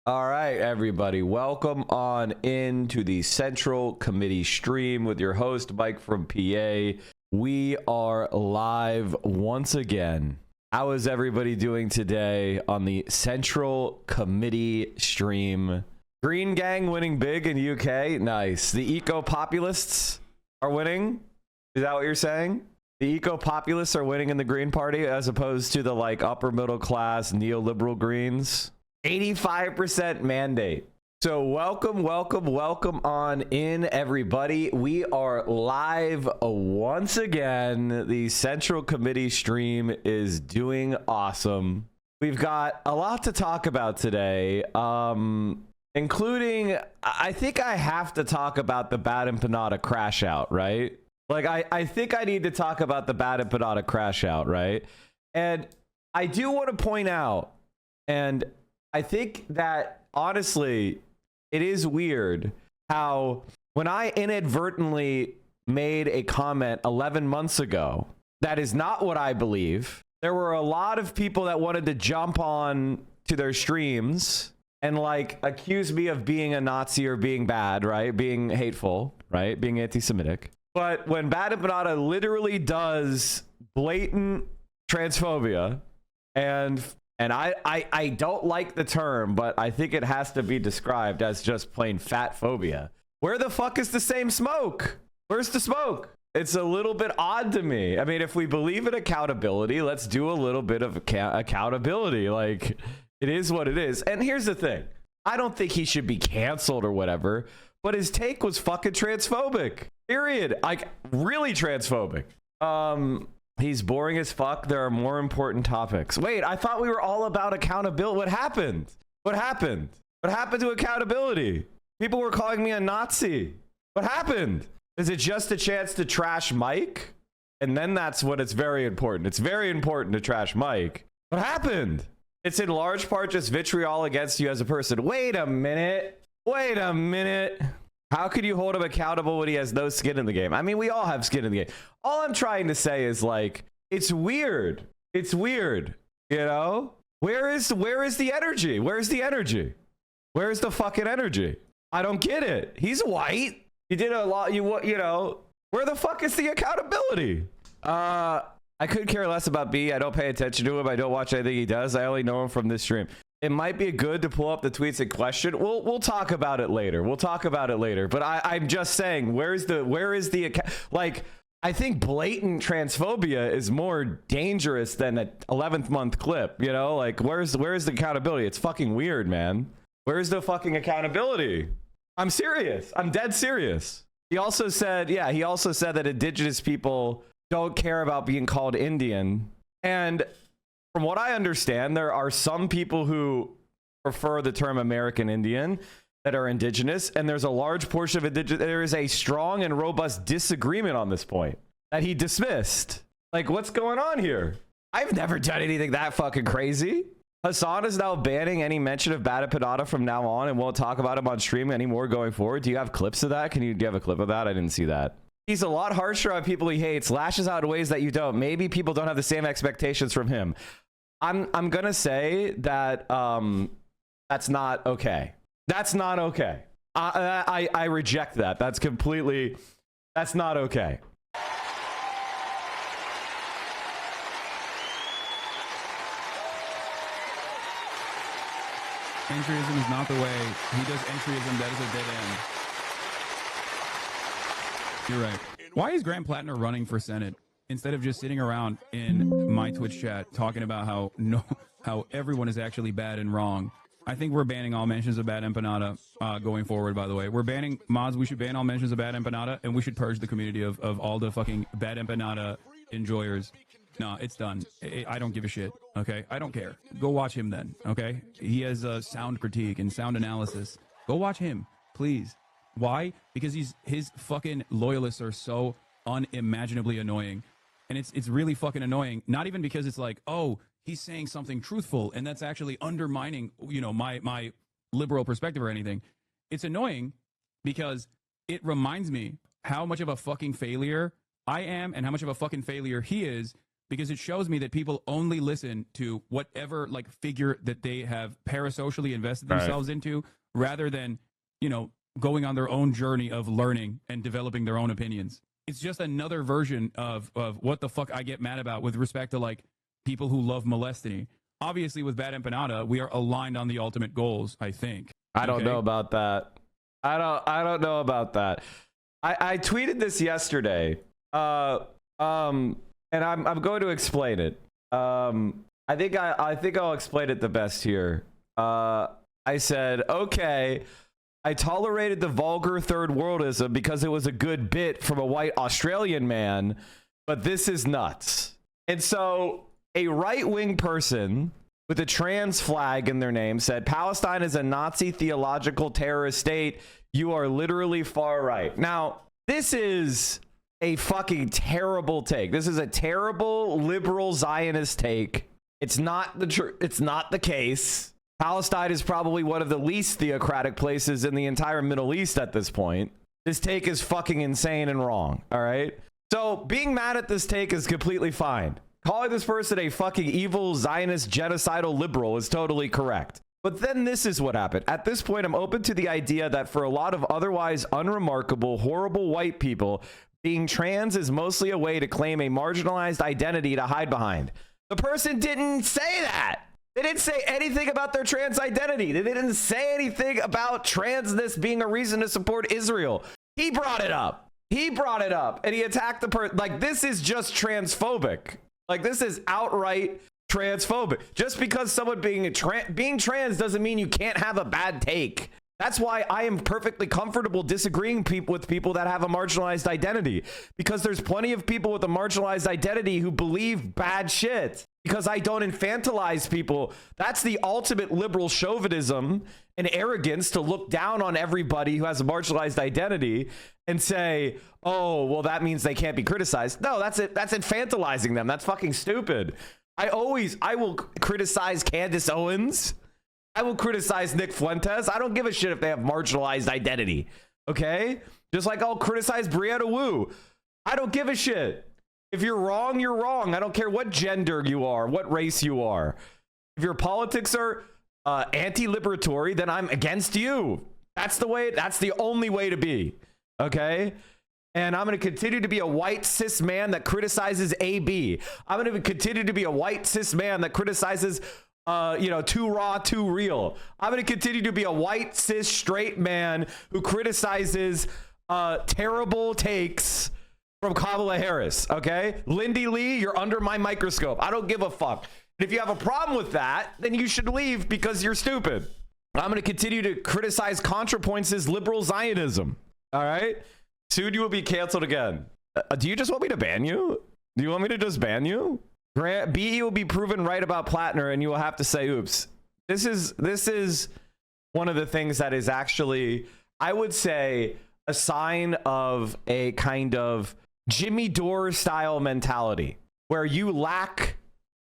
All right, everybody, welcome on into the Central Committee stream with your host, Mike from PA. We are live once again. How is everybody doing today on the Central Committee stream? Green Gang winning big in UK. Nice. The eco-populists are winning? Is that what you're saying? The eco-populists are winning in the Green Party as opposed to the like upper middle class neoliberal Greens? 85% mandate. So welcome on in, everybody. We are live once again. The Central Committee stream is doing awesome. We've got a lot to talk about today, including, I think I have to talk about the Bad Empanada Crashout, right? Like, I think I need to talk about the Bad Empanada Crashout, right? And I do want to point out, and I think that, honestly, it is weird how when I inadvertently made a comment 11 months ago, that is not what I believe. There were a lot of people that wanted to jump on to their streams and like accuse me of being a Nazi or being bad, right? Being hateful, right? Being anti-Semitic. But when Bad Empanada literally does blatant transphobia, and I don't like the term, but I think it has to be described as just plain fat phobia. Where the fuck is the same smoke? Where's the smoke? It's a little bit odd to me. I mean, if we believe in accountability, let's do a little bit of accountability. Like, it is what it is. And here's the thing. I don't think he should be canceled or whatever, but his take was fucking transphobic. Period. Like, really transphobic. He's boring as fuck. There are more important topics. Wait, I thought we were all about accountability. What happened? What happened? What happened to accountability? People were calling me a Nazi. What happened? Is it just a chance to trash Mike? And then that's what it's very important. It's very important to trash Mike. What happened? It's in large part just vitriol against you as a person. Wait a minute. Wait a minute. How could you hold him accountable when he has no skin in the game? I mean, we all have skin in the game. All I'm trying to say is, like, it's weird. It's weird. You know? Where is the energy? Where's the energy? Where's the fucking energy? I don't get it. He's white. He did a lot. You know, where the fuck is the accountability? I could care less about B. I don't pay attention to him. I don't watch anything he does. I only know him from this stream. It might be good to pull up the tweets in question. We'll talk about it later. We'll talk about it later. But I'm just saying, where is the like? I think blatant transphobia is more dangerous than an 11th month clip. You know, like where's the accountability? It's fucking weird, man. Where's the fucking accountability? I'm serious. I'm dead serious. He also said that indigenous people don't care about being called Indian. And from what I understand, there are some people who prefer the term American Indian that are indigenous, and there's a large portion of indigenous. There is a strong and robust disagreement on this point that he dismissed. Like, what's going on here? I've never done anything that fucking crazy. Hassan is now banning any mention of Bad Empanada from now on and won't talk about him on stream anymore going forward. Do you have clips of that? Do you have a clip of that? I didn't see that. He's a lot harsher on people he hates, lashes out in ways that you don't. Maybe people don't have the same expectations from him. I'm gonna say that that's not okay. That's not okay. I reject that. That's not okay. Entryism is not the way. He does entryism. That is a dead end. You're right. Why is Grant Platner running for Senate instead of just sitting around in my Twitch chat talking about how everyone is actually bad and wrong? I think we're banning all mentions of Bad Empanada going forward, by the way. We're banning mods. We should ban all mentions of Bad Empanada, and we should purge the community of all the fucking Bad Empanada enjoyers. No, it's done. I don't give a shit, okay? I don't care. Go watch him then, okay? He has sound critique and sound analysis. Go watch him, please. Why? Because his fucking loyalists are so unimaginably annoying. And it's really fucking annoying. Not even because it's like, oh, he's saying something truthful and that's actually undermining, you know, my liberal perspective or anything. It's annoying because it reminds me how much of a fucking failure I am and how much of a fucking failure he is, because it shows me that people only listen to whatever like figure that they have parasocially invested themselves into, rather than, you know, going on their own journey of learning and developing their own opinions. It's just another version of what the fuck I get mad about with respect to like people who love molestiny. Obviously, with Bad Empanada, we are aligned on the ultimate goals, I think. I don't know about that. I don't know about that. I tweeted this yesterday. And I'm going to explain it. I think I'll explain it the best here. I said, okay, I tolerated the vulgar third worldism because it was a good bit from a white Australian man, but this is nuts. And so a right-wing person with a trans flag in their name said, Palestine is a Nazi theological terrorist state. You are literally far right. Now, this is a fucking terrible take. This is a terrible liberal Zionist take. It's not the case. Palestine is probably one of the least theocratic places in the entire Middle East at this point. This take is fucking insane and wrong. All right. So being mad at this take is completely fine. Calling this person a fucking evil Zionist genocidal liberal is totally correct. But then this is what happened. At this point, I'm open to the idea that for a lot of otherwise unremarkable, horrible white people, being trans is mostly a way to claim a marginalized identity to hide behind. The person didn't say that. They didn't say anything about their trans identity. They didn't say anything about transness being a reason to support Israel. He brought it up. And he attacked the person. Like, this is just transphobic. Like, this is outright transphobic. Just because someone being trans doesn't mean you can't have a bad take. That's why I am perfectly comfortable disagreeing with people that have a marginalized identity, because there's plenty of people with a marginalized identity who believe bad shit. Because I don't infantilize people. That's the ultimate liberal chauvinism and arrogance, to look down on everybody who has a marginalized identity and say, oh, well, that means they can't be criticized. No, that's it. That's infantilizing them. That's fucking stupid. I will criticize Candace Owens. I will criticize Nick Fuentes. I don't give a shit if they have marginalized identity. Okay? Just like I'll criticize Brianna Wu. I don't give a shit. If you're wrong, you're wrong. I don't care what gender you are, what race you are. If your politics are anti-liberatory, then I'm against you. That's the only way to be. Okay? And I'm going to continue to be a white cis man that criticizes AB. I'm going to continue to be a white cis man that criticizes too raw, too real. I'm going to continue to be a white cis straight man who criticizes terrible takes from Kamala Harris. Okay, Lindy Lee, you're under my microscope. I don't give a fuck. And if you have a problem with that, then you should leave because you're stupid. I'm going to continue to criticize ContraPoints' liberal Zionism. All right, soon you will be canceled again. Do you just want me to ban you? Do you want me to just ban you? BE will be proven right about Platner, and you will have to say, oops. This is one of the things that is actually, I would say, a sign of a kind of Jimmy Dore style mentality, where you lack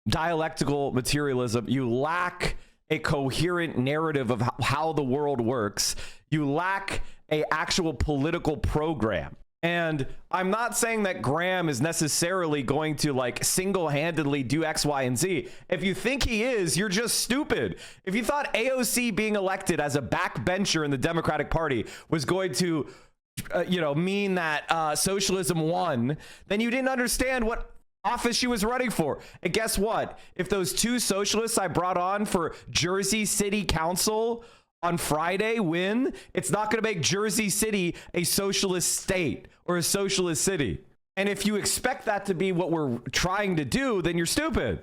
dialectical materialism, you lack a coherent narrative of how the world works, you lack a actual political program. And I'm not saying that Graham is necessarily going to like single-handedly do X, Y, and Z. If you think he is, you're just stupid. If you thought AOC being elected as a backbencher in the Democratic Party was going to mean that socialism won, then you didn't understand what office she was running for. And guess what? If those two socialists I brought on for Jersey City Council on Friday win, it's not going to make Jersey City a socialist state or a socialist city. And if you expect that to be what we're trying to do, then you're stupid.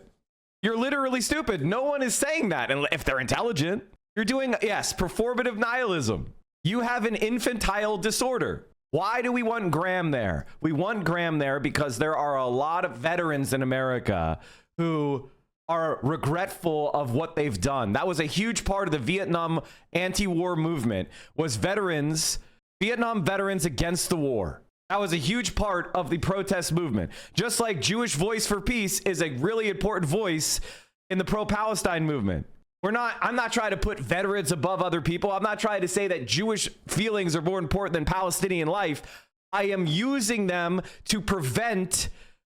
You're literally stupid. No one is saying that. And if they're intelligent, you're doing, yes, performative nihilism. You have an infantile disorder. Why do we want Graham there? We want Graham there because there are a lot of veterans in America who are regretful of what they've done. That was a huge part of the Vietnam anti-war movement, was Vietnam veterans against the war. That was a huge part of the protest movement. Just like Jewish Voice for Peace is a really important voice in the pro-Palestine movement. I'm not trying to put veterans above other people. I'm not trying to say that Jewish feelings are more important than Palestinian life. I am using them to prevent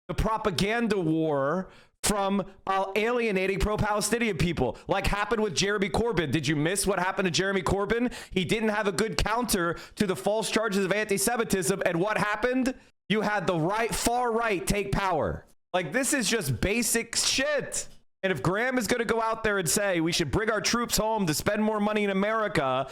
the propaganda war from alienating pro-Palestinian people, like happened with Jeremy Corbyn. Did you miss what happened to Jeremy Corbyn? He didn't have a good counter to the false charges of anti-Semitism, and what happened? You had the far right take power. Like, this is just basic shit. And if Graham is going to go out there and say we should bring our troops home to spend more money in America,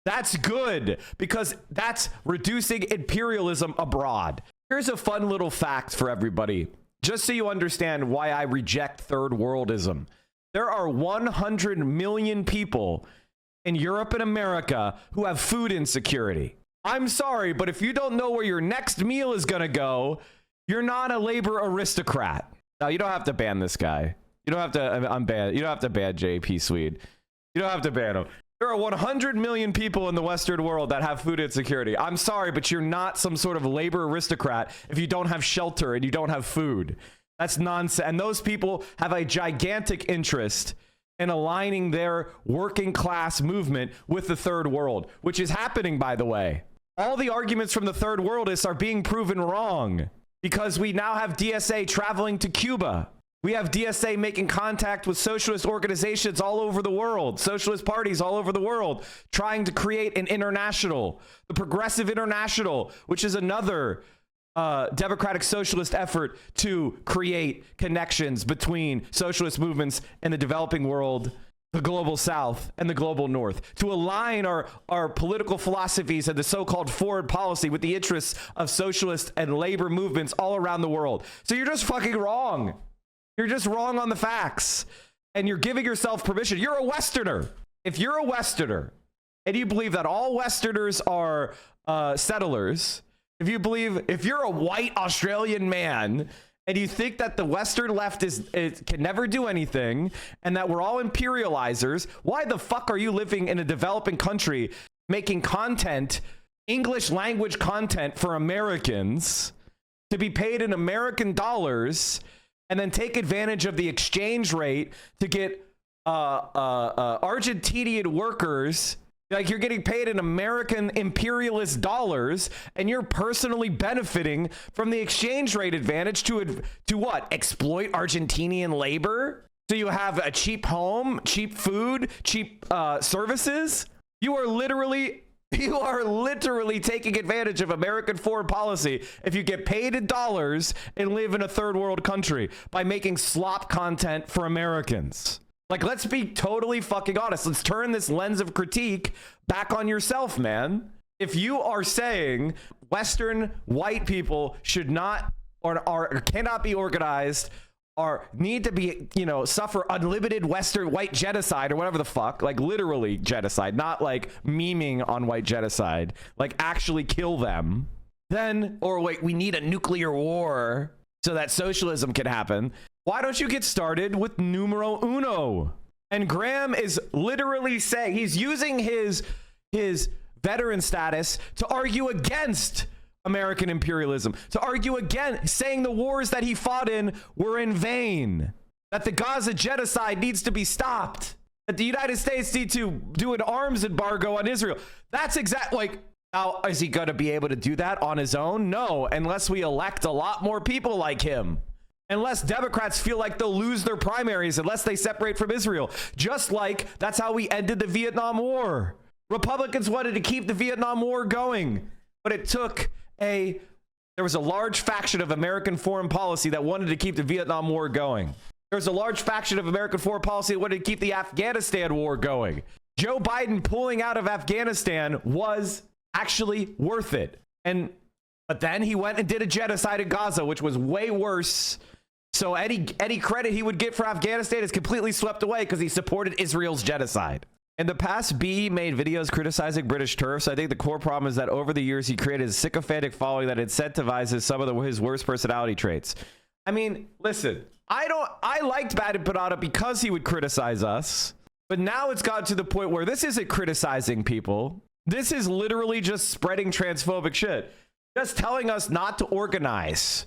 that's good, because that's reducing imperialism abroad. Here's a fun little fact for everybody, just so you understand why I reject third worldism. There are 100 million people in Europe and America who have food insecurity. I'm sorry, but if you don't know where your next meal is going to go, you're not a labor aristocrat. Now, you don't have to ban this guy. You don't have to unban. You don't have to ban JP Swede. You don't have to ban him. There are 100 million people in the Western world that have food insecurity. I'm sorry, but you're not some sort of labor aristocrat if you don't have shelter and you don't have food. That's nonsense. And those people have a gigantic interest in aligning their working class movement with the third world, which is happening, by the way. All the arguments from the third worldists are being proven wrong because we now have DSA traveling to Cuba. We have DSA making contact with socialist organizations all over the world, socialist parties all over the world, trying to create an international, the Progressive International, which is another democratic socialist effort to create connections between socialist movements in the developing world, the global south, and the global north, to align our political philosophies and the so-called foreign policy with the interests of socialist and labor movements all around the world. So you're just fucking wrong. You're just wrong on the facts, and you're giving yourself permission. You're a Westerner. If you're a Westerner and you believe that all Westerners are settlers, if you're a white Australian man and you think that the Western left can never do anything and that we're all imperializers, why the fuck are you living in a developing country making content, English language content for Americans to be paid in American dollars, and then take advantage of the exchange rate to get Argentinian workers, like you're getting paid in American imperialist dollars, and you're personally benefiting from the exchange rate advantage to what? Exploit Argentinian labor? So you have a cheap home, cheap food, cheap services? You are literally taking advantage of American foreign policy if you get paid in dollars and live in a third world country by making slop content for Americans. Like, let's be totally fucking honest. Let's turn this lens of critique back on yourself, man. If you are saying Western white people should not or cannot be organized or need to be, suffer unlimited Western white genocide or whatever the fuck, like literally genocide, not like memeing on white genocide, like actually kill them, then, or wait, we need a nuclear war so that socialism can happen. Why don't you get started with numero uno? And Graham is literally saying, he's using his veteran status to argue against American imperialism, to argue again, saying the wars that he fought in were in vain, that the Gaza genocide needs to be stopped, that the United States need to do an arms embargo on Israel. That's like, now, is he going to be able to do that on his own? No, unless we elect a lot more people like him. Unless Democrats feel like they'll lose their primaries, unless they separate from Israel. Just like that's how we ended the Vietnam War. Republicans wanted to keep the Vietnam War going, but it took there was a large faction of American foreign policy that wanted to keep the Vietnam War going. There was a large faction of American foreign policy that wanted to keep the Afghanistan war going. Joe Biden pulling out of Afghanistan was actually worth it. But then he went and did a genocide in Gaza, which was way worse. So any credit he would get for Afghanistan is completely swept away because he supported Israel's genocide. In the past, B made videos criticizing British turfs. I think the core problem is that over the years, he created a sycophantic following that incentivizes some of his worst personality traits. I mean, listen, I liked Bad Empanada because he would criticize us, but now it's gotten to the point where this isn't criticizing people. This is literally just spreading transphobic shit. Just telling us not to organize.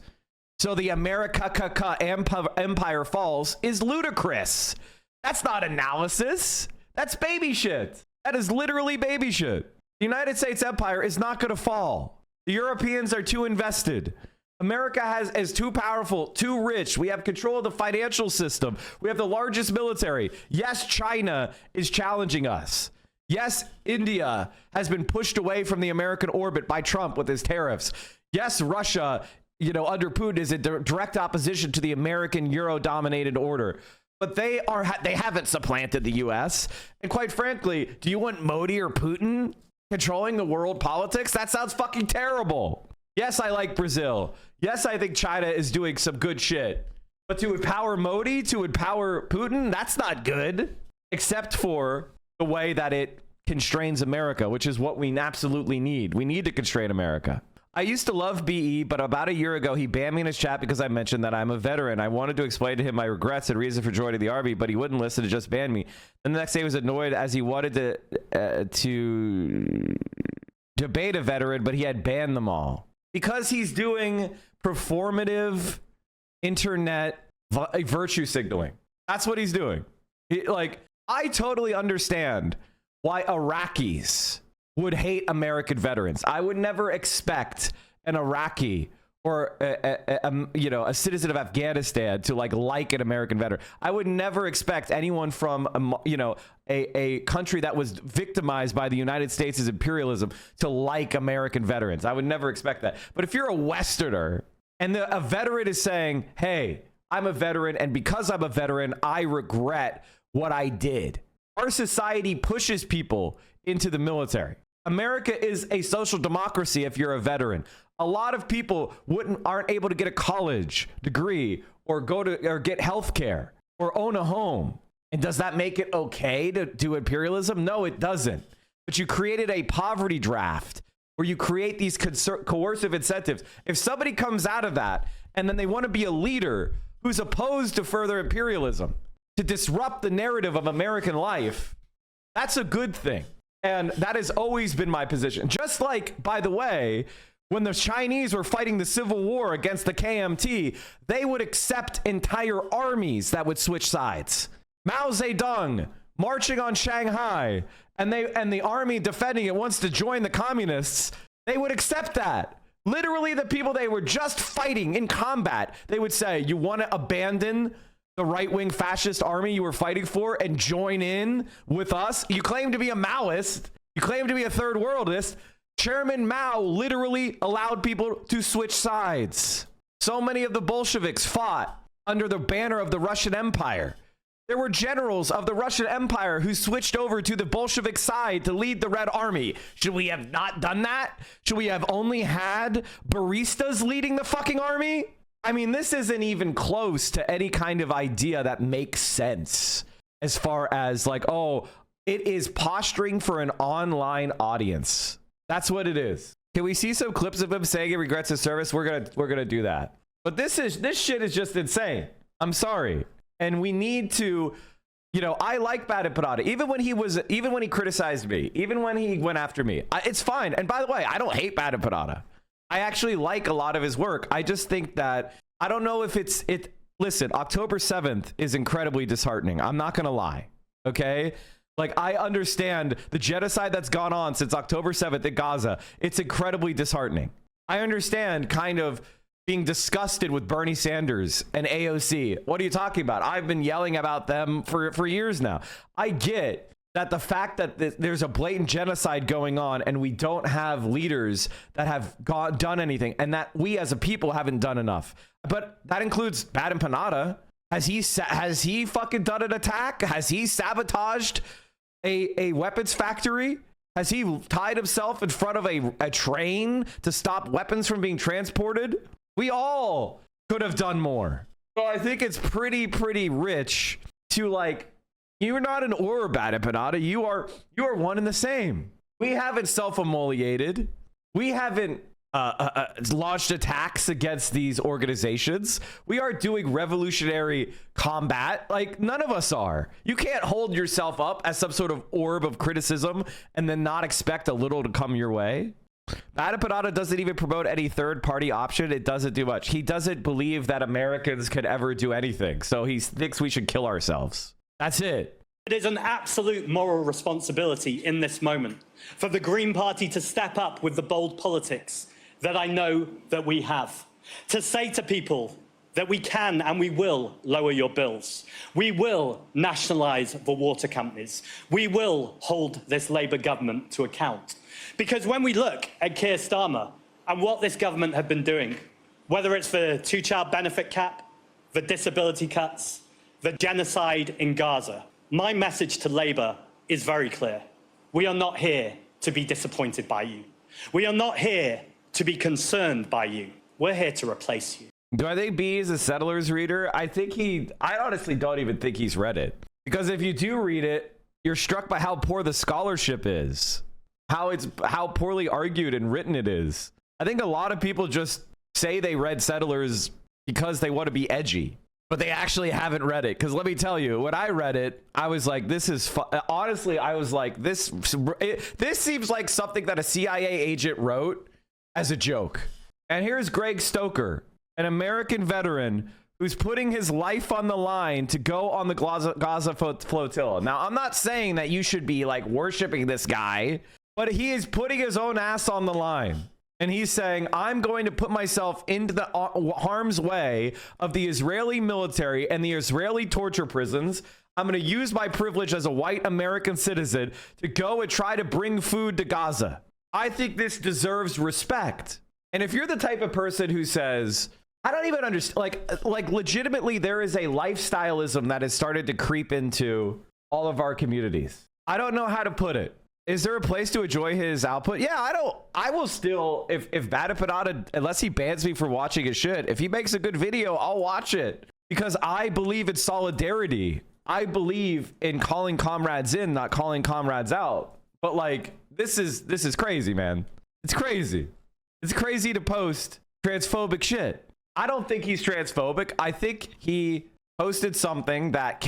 So the America empire falls is ludicrous. That's not analysis. That's baby shit. That is literally baby shit. The United States empire is not going to fall. The Europeans are too invested. America is too powerful, too rich. We have control of the financial system. We have the largest military. Yes, China is challenging us. Yes, India has been pushed away from the American orbit by Trump with his tariffs. Yes, Russia, under Putin is in direct opposition to the American Euro-dominated order. But they haven't supplanted the U.S. And quite frankly, do you want Modi or Putin controlling the world politics? That sounds fucking terrible. Yes, I like Brazil. Yes, I think China is doing some good shit. But to empower Modi, to empower Putin, that's not good. Except for the way that it constrains America, which is what we absolutely need. We need to constrain America. I used to love BE, but about a year ago, he banned me in his chat because I mentioned that I'm a veteran. I wanted to explain to him my regrets and reason for joining the army, but he wouldn't listen to just ban me. Then the next day, he was annoyed as he wanted to debate a veteran, but he had banned them all. Because he's doing performative internet virtue signaling. That's what he's doing. I totally understand why Iraqis would hate American veterans. I would never expect an Iraqi or a citizen of Afghanistan to like an American veteran. I would never expect anyone from a country that was victimized by the United States' imperialism to like American veterans. I would never expect that. But if you're a Westerner and a veteran is saying, "Hey, I'm a veteran, and because I'm a veteran, I regret what I did." Our society pushes people into the military. America is a social democracy if you're a veteran. A lot of people aren't able to get a college degree or get health care or own a home. And does that make it okay to do imperialism? No, it doesn't. But you created a poverty draft where you create these coercive incentives. If somebody comes out of that and then they want to be a leader who's opposed to further imperialism, to disrupt the narrative of American life, that's a good thing. And that has always been my position. Just like, by the way, when the Chinese were fighting the Civil War against the KMT, they would accept entire armies that would switch sides. Mao Zedong marching on Shanghai, and the army defending it wants to join the communists, they would accept that. Literally, the people they were just fighting in combat, they would say, "You want to abandon the right-wing fascist army you were fighting for and join in with us? You claim to be a Maoist. You claim to be a third worldist." Chairman Mao literally allowed people to switch sides. So many of the Bolsheviks fought under the banner of the Russian Empire. There were generals of the Russian Empire who switched over to the Bolshevik side to lead the Red Army. Should we have not done that? Should we have only had baristas leading the fucking army? I mean, this isn't even close to any kind of idea that makes sense as far as it is posturing for an online audience. That's what it is. Can we see some clips of him saying he regrets his service? We're gonna do that. But this shit is just insane. I'm sorry. And we need to, I like Bada Parada. Even when he criticized me, even when he went after me, it's fine. And by the way, I don't hate Bada Parada. I actually like a lot of his work. I just think that, I don't know if listen, October 7th is incredibly disheartening. I'm not going to lie. Okay. I understand the genocide that's gone on since October 7th in Gaza. It's incredibly disheartening. I understand kind of being disgusted with Bernie Sanders and AOC. What are you talking about? I've been yelling about them for years now. I get that the fact that there's a blatant genocide going on and we don't have leaders that have done anything, and that we as a people haven't done enough. But that includes Bada Panada. Has he fucking done an attack? Has he sabotaged a weapons factory? Has he tied himself in front of a train to stop weapons from being transported? We all could have done more. So I think it's pretty rich to you're not an or Bada Panada. You are one and the same. We haven't self-immolated. We haven't launched attacks against these organizations. We are doing revolutionary combat. None of us are. You can't hold yourself up as some sort of orb of criticism and then not expect a little to come your way. Bada Panada doesn't even promote any third-party option. It doesn't do much. He doesn't believe that Americans could ever do anything, so he thinks we should kill ourselves. That's it. It is an absolute moral responsibility in this moment for the Green Party to step up with the bold politics that I know that we have. to say to people that we can and we will lower your bills. We will nationalise the water companies. We will hold this Labour government to account. Because when we look at Keir Starmer and what this government have been doing, whether it's the two-child benefit cap, the disability cuts, the genocide in Gaza, my message to Labour is very clear. We are not here to be disappointed by you. We are not here to be concerned by you. We're here to replace you. Do I think B is a Settlers reader? I honestly don't even think he's read it. Because if you do read it, you're struck by how poor the scholarship is. How poorly argued and written it is. I think a lot of people just say they read Settlers because they want to be edgy. But they actually haven't read it. Because let me tell you, when I read it, I was like, this is... Honestly, I was like, this seems like something that a CIA agent wrote as a joke. And here's Greg Stoker, an American veteran who's putting his life on the line to go on the Gaza flotilla. Now, I'm not saying that you should be like worshiping this guy, but he is putting his own ass on the line. And he's saying, I'm going to put myself into the harm's way of the Israeli military and the Israeli torture prisons. I'm going to use my privilege as a white American citizen to go and try to bring food to Gaza. I think this deserves respect. And if you're the type of person who says, I don't even understand, like legitimately, there is a lifestyleism that has started to creep into all of our communities. I don't know how to put it. Is there a place to enjoy his output? Yeah, I will still, if Bada Panada, unless he bans me for watching his shit, if he makes a good video, I'll watch it. Because I believe in solidarity. I believe in calling comrades in, not calling comrades out. But like, this is crazy, man. It's crazy. It's crazy to post transphobic shit. I don't think he's transphobic. I think he posted something that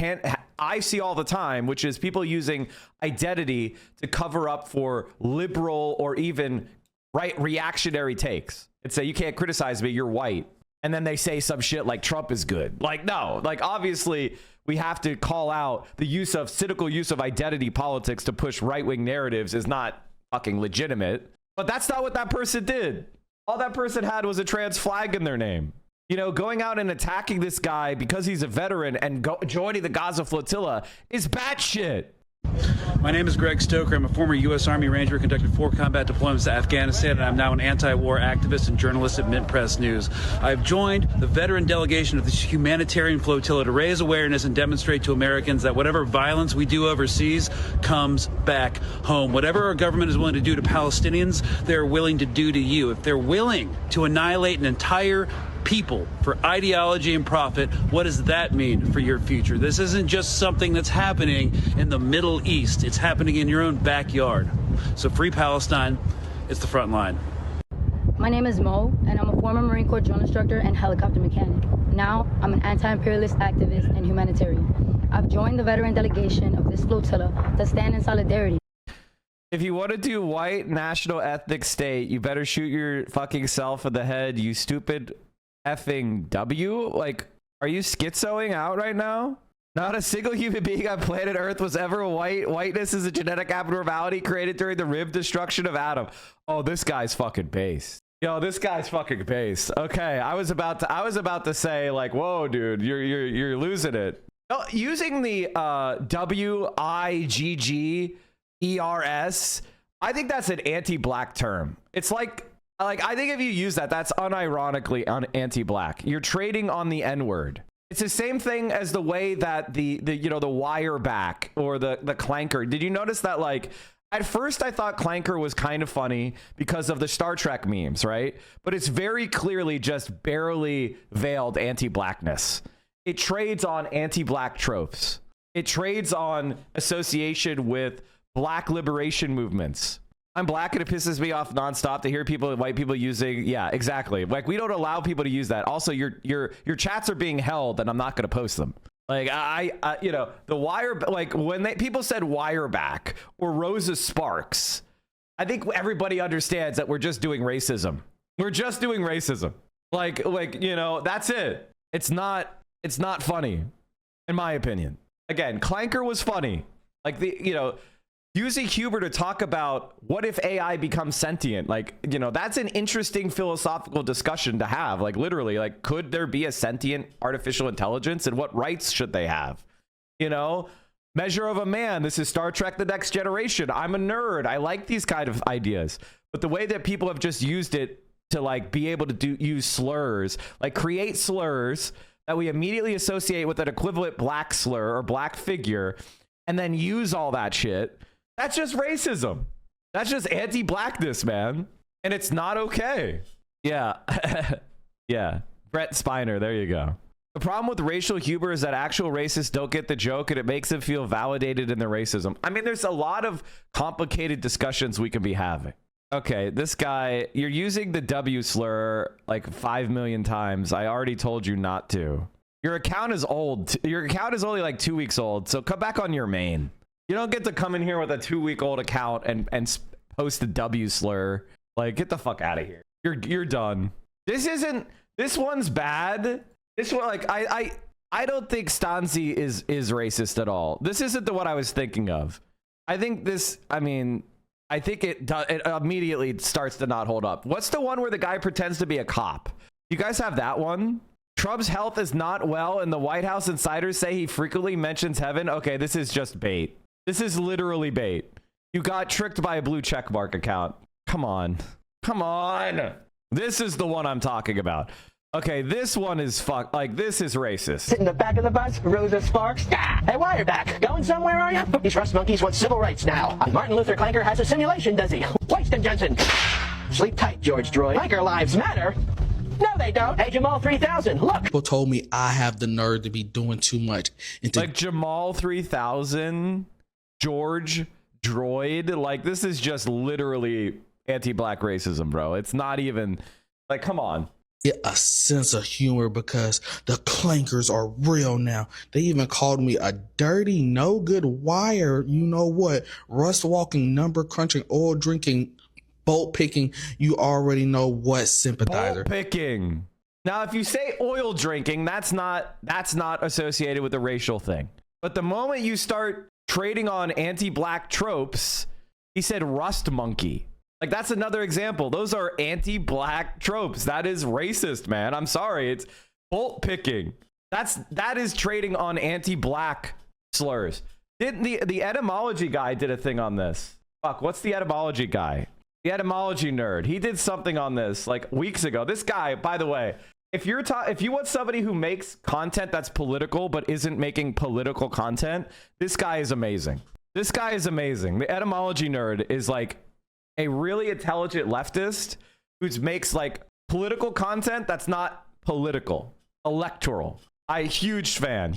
I see all the time, which is people using identity to cover up for liberal or even right reactionary takes and say, you can't criticize me, you're white. And then they say some shit like Trump is good. Like, no, like obviously we have to call out the cynical use of identity politics to push right-wing narratives is not fucking legitimate. But that's not what that person did. All that person had was a trans flag in their name. You know, going out and attacking this guy because he's a veteran and joining the Gaza flotilla is batshit. My name is Greg Stoker. I'm a former U.S. Army Ranger who conducted 4 combat deployments to Afghanistan, and I'm now an anti-war activist and journalist at Mint Press News. I've joined the veteran delegation of this humanitarian flotilla to raise awareness and demonstrate to Americans that whatever violence we do overseas comes back home. Whatever our government is willing to do to Palestinians, they're willing to do to you. If they're willing to annihilate an entire people for ideology and profit, what does that mean for your future? This isn't just something that's happening in the Middle East. It's happening in your own backyard. So free Palestine. It's the front line. My name is Mo, and I'm a former Marine Corps drill instructor and helicopter mechanic. Now, I'm an anti-imperialist activist and humanitarian. I've joined the veteran delegation of this flotilla to stand in solidarity. If you want to do white national ethnic state, you better shoot your fucking self in the head, you stupid effing W. Like, are you schizoing out right now? Not a single human being on planet Earth was ever white. Whiteness is a genetic abnormality created during the rib destruction of Adam. Oh, this guy's fucking based. Yo, this guy's fucking based. Okay, I was about to say like, whoa, dude, you're losing it. No, using the WIGGERS, I think that's an anti-black term. It's like I think if you use that, that's unironically anti-black. You're trading on the N-word. It's the same thing as the way that the wire back or the clanker. Did you notice that, like, at first I thought clanker was kind of funny because of the Star Trek memes, right? But it's very clearly just barely veiled anti-blackness. It trades on anti-black tropes. It trades on association with black liberation movements. I'm black and it pisses me off nonstop to hear white people using, yeah, exactly. Like, we don't allow people to use that. Also, your chats are being held and I'm not going to post them. Like, I the wire, like when people said wire back or Rosa Sparks, I think everybody understands that we're just doing racism. We're just doing racism. Like, that's it. It's not funny, in my opinion. Again, clanker was funny. Like using humor to talk about what if AI becomes sentient. Like, you know, that's an interesting philosophical discussion to have. Like, literally, like, could there be a sentient artificial intelligence, and what rights should they have? You know, Measure of a Man. This is Star Trek The Next Generation. I'm a nerd. I like these kind of ideas. But the way that people have just used it to like be able to use slurs, like create slurs that we immediately associate with an equivalent black slur or black figure, and then use all that shit. That's just racism. That's just anti-blackness, man. And it's not okay. Yeah. Yeah. Brett Spiner, there you go. The problem with racial humor is that actual racists don't get the joke, and it makes them feel validated in their racism. I mean, there's a lot of complicated discussions we can be having. Okay, this guy, you're using the W slur like 5 million times. I already told you not to. Your account is old. Your account is only like 2 weeks old, so come back on your main. You don't get to come in here with a 2-week-old account and post the W slur. Like, get the fuck out of here. You're done. This one's bad. This one, like, I don't think Stanzi is racist at all. This isn't the one I was thinking of. I think this, I mean, I think it immediately starts to not hold up. What's the one where the guy pretends to be a cop? You guys have that one? Trump's health is not well, and the White House insiders say he frequently mentions heaven. Okay, this is just bait. This is literally bait. You got tricked by a blue checkmark account. Come on. Come on. This is the one I'm talking about. Okay, this one is like, this is racist. Sit in the back of the bus, Rosa Sparks. Ah, hey, Wireback, going somewhere, are you? These rust monkeys want civil rights now. Martin Luther Clanker has a simulation, does he? Winston Johnson. Sleep tight, George Droid. Clanker lives matter. No, they don't. Hey, Jamal 3000, look. People told me I have the nerve to be doing too much. Like Jamal 3000, George Droid. Like, this is just literally anti-black racism, bro. It's not even, like, come on. Get a sense of humor because the clankers are real now. They even called me a dirty, no good wire. You know what? Rust walking, number crunching, oil drinking, bolt picking. You already know what sympathizer. Bolt picking. Now, if you say oil drinking, that's not associated with a racial thing. But the moment you start trading on anti-black tropes, he said rust monkey. Like, that's another example. Those are anti-black tropes. That is racist, man. I'm sorry. It's bolt picking. That is trading on anti-black slurs. Didn't the etymology guy did a thing on this? Fuck, what's the etymology guy? The etymology nerd. He did something on this like weeks ago. This guy, by the way, if you want somebody who makes content that's political but isn't making political content, this guy is amazing. This guy is amazing. The etymology nerd is like a really intelligent leftist who makes like political content that's not political, electoral. Huge fan.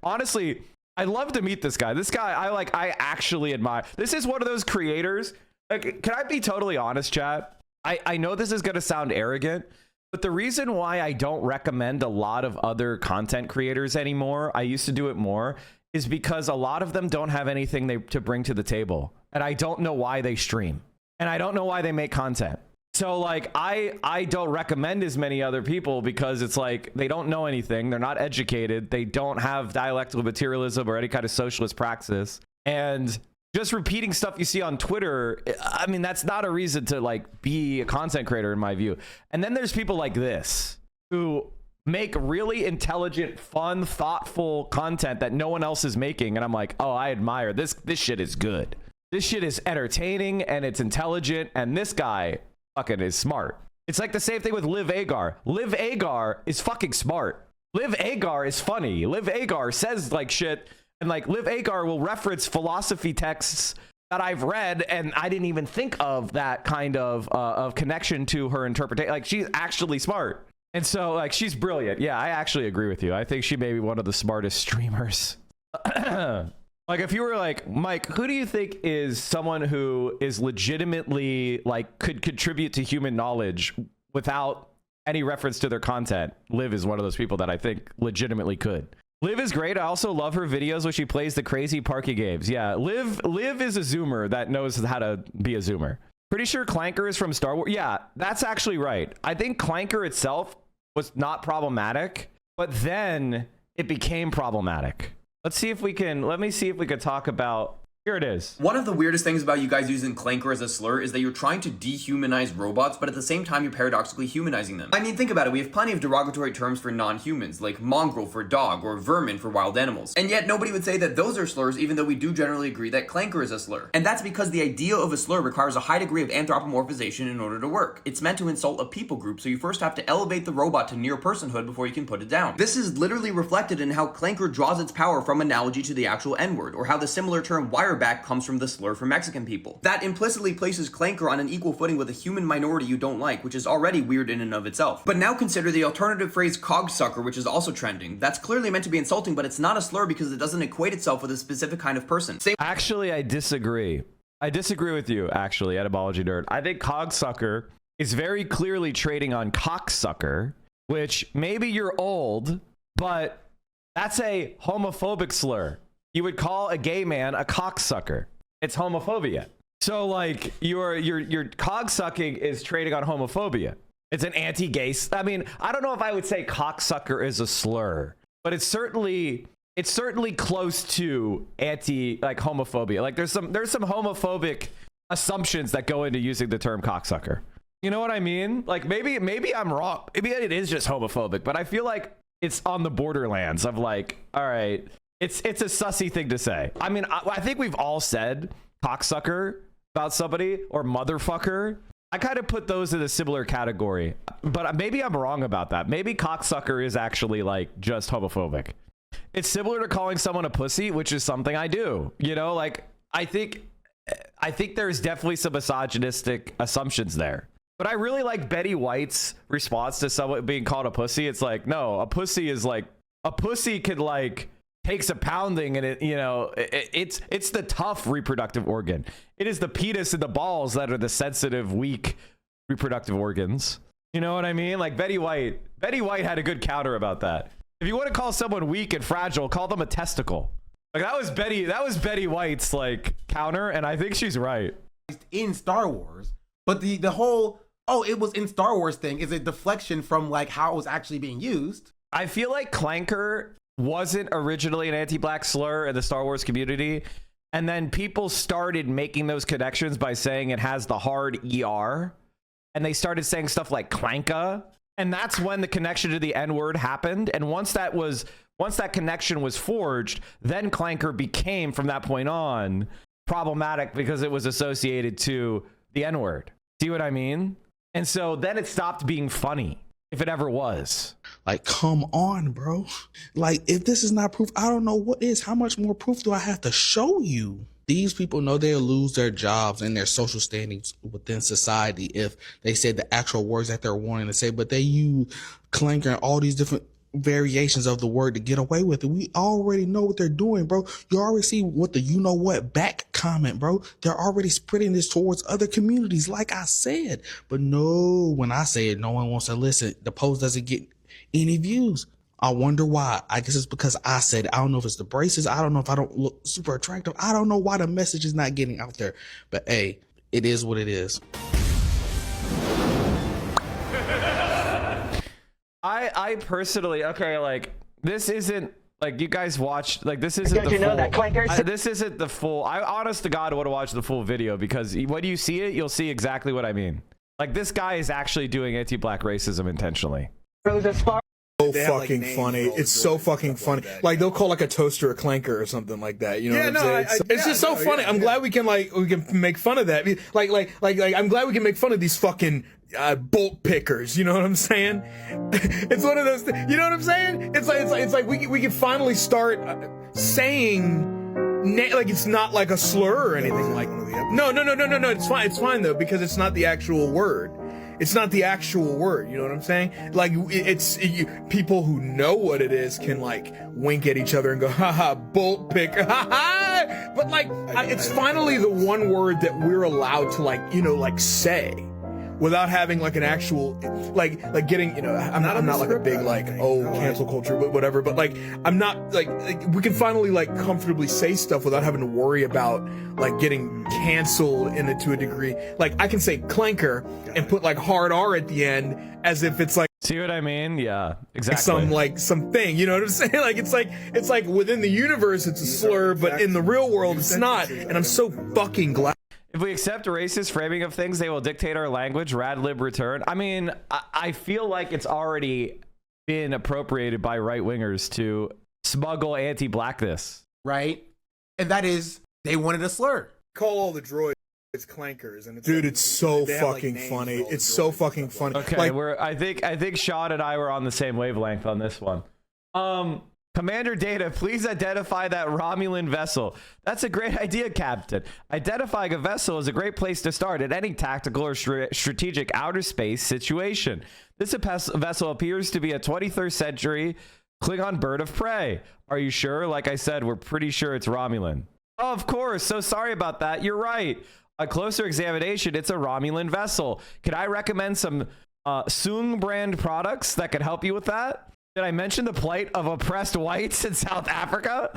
Honestly, I'd love to meet this guy. This guy, I actually admire. This is one of those creators. Like, can I be totally honest, chat? I know this is going to sound arrogant, but the reason why I don't recommend a lot of other content creators anymore, I used to do it more, is because a lot of them don't have anything to bring to the table. And I don't know why they stream. And I don't know why they make content. So like, I don't recommend as many other people because it's like, they don't know anything. They're not educated. They don't have dialectical materialism or any kind of socialist praxis. And just repeating stuff you see on Twitter, I mean, that's not a reason to like be a content creator in my view. And then there's people like this who make really intelligent, fun, thoughtful content that no one else is making. And I'm like, oh, I admire this. This shit is good. This shit is entertaining and it's intelligent. And this guy fucking is smart. It's like the same thing with Liv Agar. Liv Agar is fucking smart. Liv Agar is funny. Liv Agar says like shit. And like Liv Agar will reference philosophy texts that I've read, and I didn't even think of that kind of connection to her interpretation. Like, she's actually smart. And so like, she's brilliant. Yeah, I actually agree with you. I think she may be one of the smartest streamers. Like, if you were like, Mike, who do you think is someone who is legitimately like could contribute to human knowledge without any reference to their content? Liv is one of those people that I think legitimately could. Liv is great. I also love her videos where she plays the crazy parky games. Yeah, Liv is a zoomer that knows how to be a zoomer. Pretty sure Clanker is from Star Wars. Yeah, that's actually right. I think Clanker itself was not problematic, but then it became problematic. Let me see if we could talk about Here it is. One of the weirdest things about you guys using clanker as a slur is that you're trying to dehumanize robots, but at the same time you're paradoxically humanizing them. I mean, think about it, we have plenty of derogatory terms for non-humans, like mongrel for dog or vermin for wild animals. And yet nobody would say that those are slurs, even though we do generally agree that clanker is a slur. And that's because the idea of a slur requires a high degree of anthropomorphization in order to work. It's meant to insult a people group, so you first have to elevate the robot to near personhood before you can put it down. This is literally reflected in how clanker draws its power from analogy to the actual N-word, or how the similar term wireback comes from the slur for Mexican people. That implicitly places clanker on an equal footing with a human minority you don't like, which is already weird in and of itself. But now consider the alternative phrase cogsucker, which is also trending. That's clearly meant to be insulting, but it's not a slur because it doesn't equate itself with a specific kind of person. Actually, I disagree. I disagree with you, actually, etymology nerd. I think cogsucker is very clearly trading on cocksucker, which maybe you're old, but that's a homophobic slur. You would call a gay man a cocksucker. It's homophobia. So like your cogsucking is trading on homophobia. It's an anti-gay. I mean, I don't know if I would say cocksucker is a slur, but it's certainly close to homophobia. Like there's some homophobic assumptions that go into using the term cocksucker. You know what I mean? Like maybe I'm wrong. Maybe it is just homophobic, but I feel like it's on the borderlands of like, all right, it's a sussy thing to say. I mean, I think we've all said cocksucker about somebody or motherfucker. I kind of put those in a similar category, but maybe I'm wrong about that. Maybe cocksucker is actually like just homophobic. It's similar to calling someone a pussy, which is something I do. You know, like I think there's definitely some misogynistic assumptions there. But I really like Betty White's response to someone being called a pussy. It's like, no, a pussy can like takes a pounding, and it, you know, it's the tough reproductive organ. It is the penis and the balls that are the sensitive, weak reproductive organs. You know what I mean? Like Betty White had a good counter about that. If you want to call someone weak and fragile, call them a testicle. Like that was Betty White's like counter, and I think she's right. In Star Wars, but the whole it was in Star Wars thing is a deflection from like how it was actually being used. I feel like clanker wasn't originally an anti-black slur in the Star Wars community, and then people started making those connections by saying it has the hard ER, and they started saying stuff like clanka, and that's when the connection to the N-word happened. And once that connection was forged, then clanker became from that point on problematic because it was associated to the N-word. See what I mean? And so then it stopped being funny, if it ever was. Like, come on, bro. Like, if this is not proof, I don't know what is. How much more proof do I have to show you? These people know they'll lose their jobs and their social standings within society if they say the actual words that they're wanting to say, but they use clanker and all these different variations of the word to get away with it. We already know what they're doing, bro. You already see what the you know what back comment, bro. They're already spreading this towards other communities, like I said. But no, when I say it, no one wants to listen. The post doesn't get any views. I wonder why. I guess it's because I said it. I don't know if it's the braces. I don't know if I don't look super attractive. I don't know why the message is not getting out there. But hey, it is what it is. I personally, okay, like this isn't like you guys watched, like this isn't Don't the you know full, that clankers? this isn't the full. I honest to God want to watch the full video, because when you see it, you'll see exactly what I mean. Like this guy is actually doing anti-black racism intentionally. So fucking funny. It's so fucking funny. Like they'll call like a toaster a clanker or something like that. You know what I'm saying? It's just so funny. I'm glad we can make fun of that. Like I'm glad we can make fun of these fucking bolt pickers. You know what I'm saying? It's one of those. You know what I'm saying? It's like we can finally start saying. Like it's not like a slur or anything like. No. It's fine. It's fine though, because it's not the actual word. It's not the actual word, you know what I'm saying? Like, people who know what it is can, like, wink at each other and go, haha, bolt picker, haha! But, like, it's finally the one word that we're allowed to, like, you know, like, say. Without having, like, an actual, like getting, you know, I'm not like a big, like, cancel culture, but whatever, but, like, I'm not, like, we can finally, like, comfortably say stuff without having to worry about, like, getting canceled to a degree. Like, I can say clanker and put, like, hard R at the end as if it's, like, See what I mean? Yeah, exactly. Something, you know what I'm saying? Like it's like within the universe it's a slur, but in the real world it's not. And I'm so fucking glad. If we accept racist framing of things, they will dictate our language. Rad lib return. I mean, I feel like it's already been appropriated by right wingers to smuggle anti-blackness. Right? And that is, they wanted a slur. Call all the droids clankers, and it's so fucking funny. It's so fucking funny. Okay, I think Sean and I were on the same wavelength on this one. Commander Data, please identify that Romulan vessel. That's a great idea, Captain. Identifying a vessel is a great place to start at any tactical or strategic outer space situation. This vessel appears to be a 23rd century Klingon bird of prey. Are you sure? Like I said, we're pretty sure it's Romulan. Oh, of course. So sorry about that. You're right. A closer examination, it's a Romulan vessel. Can I recommend some Sung brand products that could help you with that? Did I mention the plight of oppressed whites in South Africa?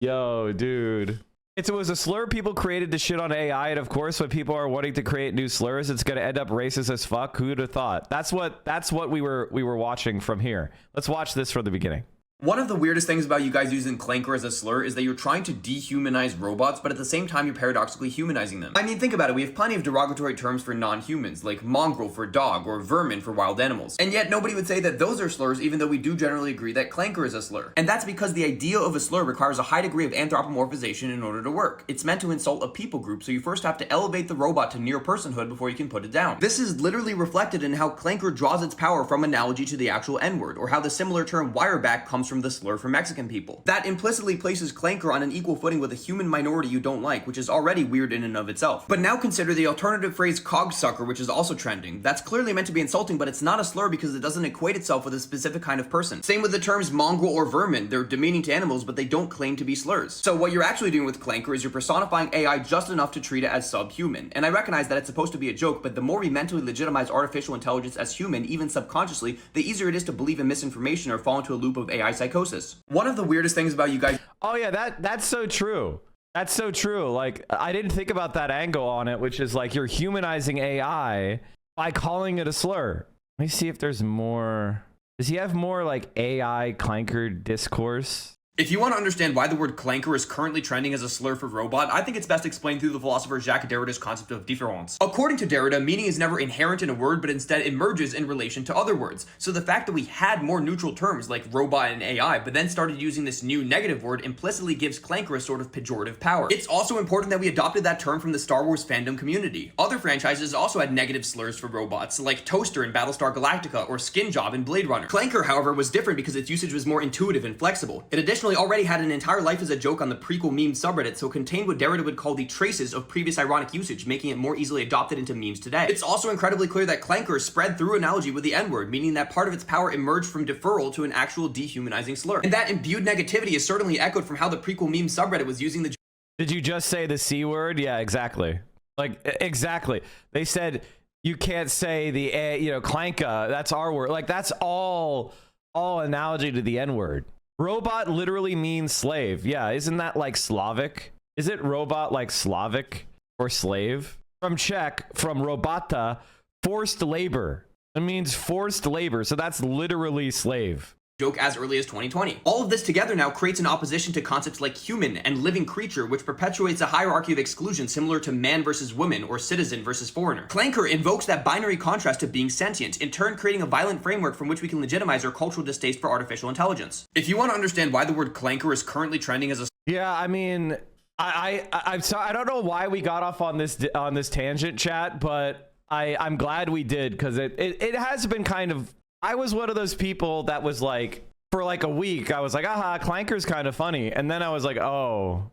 Yo, dude. It was a slur people created to shit on AI, and of course, when people are wanting to create new slurs, it's going to end up racist as fuck. Who'd have thought? That's what we were watching from here. Let's watch this from the beginning. One of the weirdest things about you guys using clanker as a slur is that you're trying to dehumanize robots, but at the same time you're paradoxically humanizing them. I mean, think about it, we have plenty of derogatory terms for non-humans, like mongrel for dog, or vermin for wild animals. And yet nobody would say that those are slurs, even though we do generally agree that clanker is a slur. And that's because the idea of a slur requires a high degree of anthropomorphization in order to work. It's meant to insult a people group, so you first have to elevate the robot to near personhood before you can put it down. This is literally reflected in how clanker draws its power from analogy to the actual N-word, or how the similar term wireback comes from the slur for Mexican people. That implicitly places clanker on an equal footing with a human minority you don't like, which is already weird in and of itself. But now consider the alternative phrase cogsucker, which is also trending. That's clearly meant to be insulting, but it's not a slur because it doesn't equate itself with a specific kind of person. Same with the terms mongrel or vermin. They're demeaning to animals, but they don't claim to be slurs. So what you're actually doing with clanker is you're personifying AI just enough to treat it as subhuman. And I recognize that it's supposed to be a joke, but the more we mentally legitimize artificial intelligence as human, even subconsciously, the easier it is to believe in misinformation or fall into a loop of AI psychosis. One of the weirdest things about you guys— oh yeah, that's so true. That's so true. Like, I didn't think about that angle on it, which is like you're humanizing AI by calling it a slur. Let me see if there's more. Does he have more like AI clanker discourse? If you want to understand why the word clanker is currently trending as a slur for robot, I think it's best explained through the philosopher Jacques Derrida's concept of différance. According to Derrida, meaning is never inherent in a word, but instead emerges in relation to other words. So the fact that we had more neutral terms like robot and AI, but then started using this new negative word implicitly gives clanker a sort of pejorative power. It's also important that we adopted that term from the Star Wars fandom community. Other franchises also had negative slurs for robots, like Toaster in Battlestar Galactica or Skin Job in Blade Runner. Clanker, however, was different because its usage was more intuitive and flexible. It additionally already had an entire life as a joke on the prequel meme subreddit, so it contained what Derrida would call the traces of previous ironic usage, making it more easily adopted into memes today. It's also incredibly clear that clanker spread through analogy with the N-word, meaning that part of its power emerged from deferral to an actual dehumanizing slur. And that imbued negativity is certainly echoed from how the prequel meme subreddit was using the— Did you just say the C word? Yeah, exactly. Like, exactly. They said you can't say the A, clanka, that's our word. Like, that's all analogy to the N-word. Robot literally means slave. Yeah, isn't that like Slavic? Is it robot like Slavic or slave? From Czech, from robota, forced labor. It means forced labor, so that's literally slave. Joke as early as 2020. All of this together now creates an opposition to concepts like human and living creature, which perpetuates a hierarchy of exclusion similar to man versus woman or citizen versus foreigner. Clanker invokes that binary contrast to being sentient, in turn creating a violent framework from which we can legitimize our cultural distaste for artificial intelligence. If you want to understand why the word clanker is currently trending as a— yeah, I mean, I'm sorry, I don't know why we got off on this tangent, chat, but I'm glad we did, because it has been kind of— I was one of those people that was like, for like a week, I was like, aha, clanker's kind of funny. And then I was like, oh,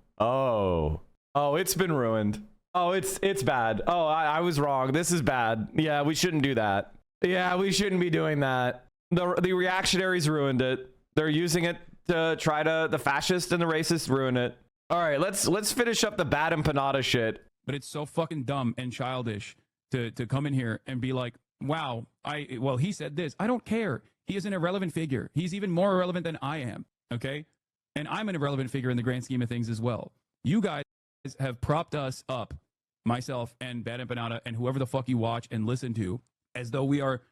it's been ruined. Oh, it's bad. Oh, I was wrong. This is bad. Yeah, we shouldn't do that. Yeah, we shouldn't be doing that. The reactionaries ruined it. They're using it to try to— the fascists and the racists ruin it. All right, let's finish up the bad empanada shit. But it's so fucking dumb and childish to come in here and be like, wow, well, he said this. I don't care. He is an irrelevant figure. He's even more irrelevant than I am, okay? And I'm an irrelevant figure in the grand scheme of things as well. You guys have propped us up, myself and Bad Empanada and whoever the fuck you watch and listen to, as though we are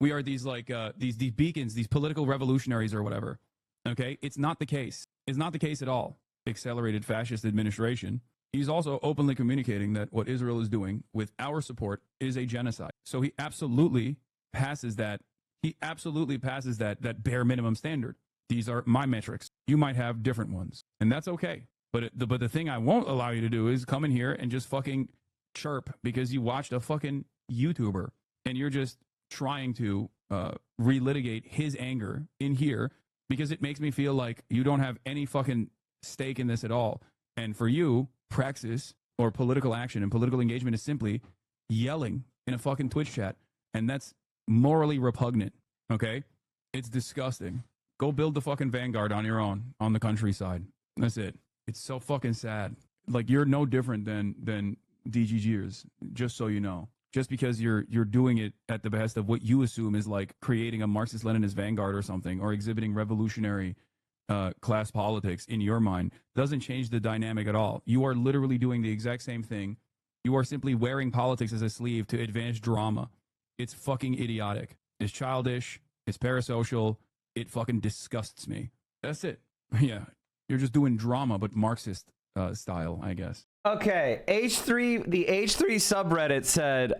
we are these like these beacons, these political revolutionaries or whatever. Okay, it's not the case. It's not the case at all. Accelerated fascist administration. He's also openly communicating that what Israel is doing with our support is a genocide. So he absolutely passes that. He absolutely passes that bare minimum standard. These are my metrics. You might have different ones, and that's okay. But the thing I won't allow you to do is come in here and just fucking chirp because you watched a fucking YouTuber and you're just trying to relitigate his anger in here because it makes me feel like you don't have any fucking stake in this at all. And for you, praxis or political action and political engagement is simply yelling in a fucking Twitch chat, and that's morally repugnant. Okay, it's disgusting. Go build the fucking vanguard on your own on the countryside. That's it. It's so fucking sad. Like, you're no different than DGGers, just so you know. Just because you're doing it at the behest of what you assume is like creating a Marxist-Leninist vanguard or something, or exhibiting revolutionary class politics in your mind, doesn't change the dynamic at all. You are literally doing the exact same thing. You are simply wearing politics as a sleeve to advance drama. It's fucking idiotic. It's childish. It's parasocial. It fucking disgusts me. That's it. Yeah. You're just doing drama, but Marxist style, I guess. Okay, H3, the H3 subreddit said,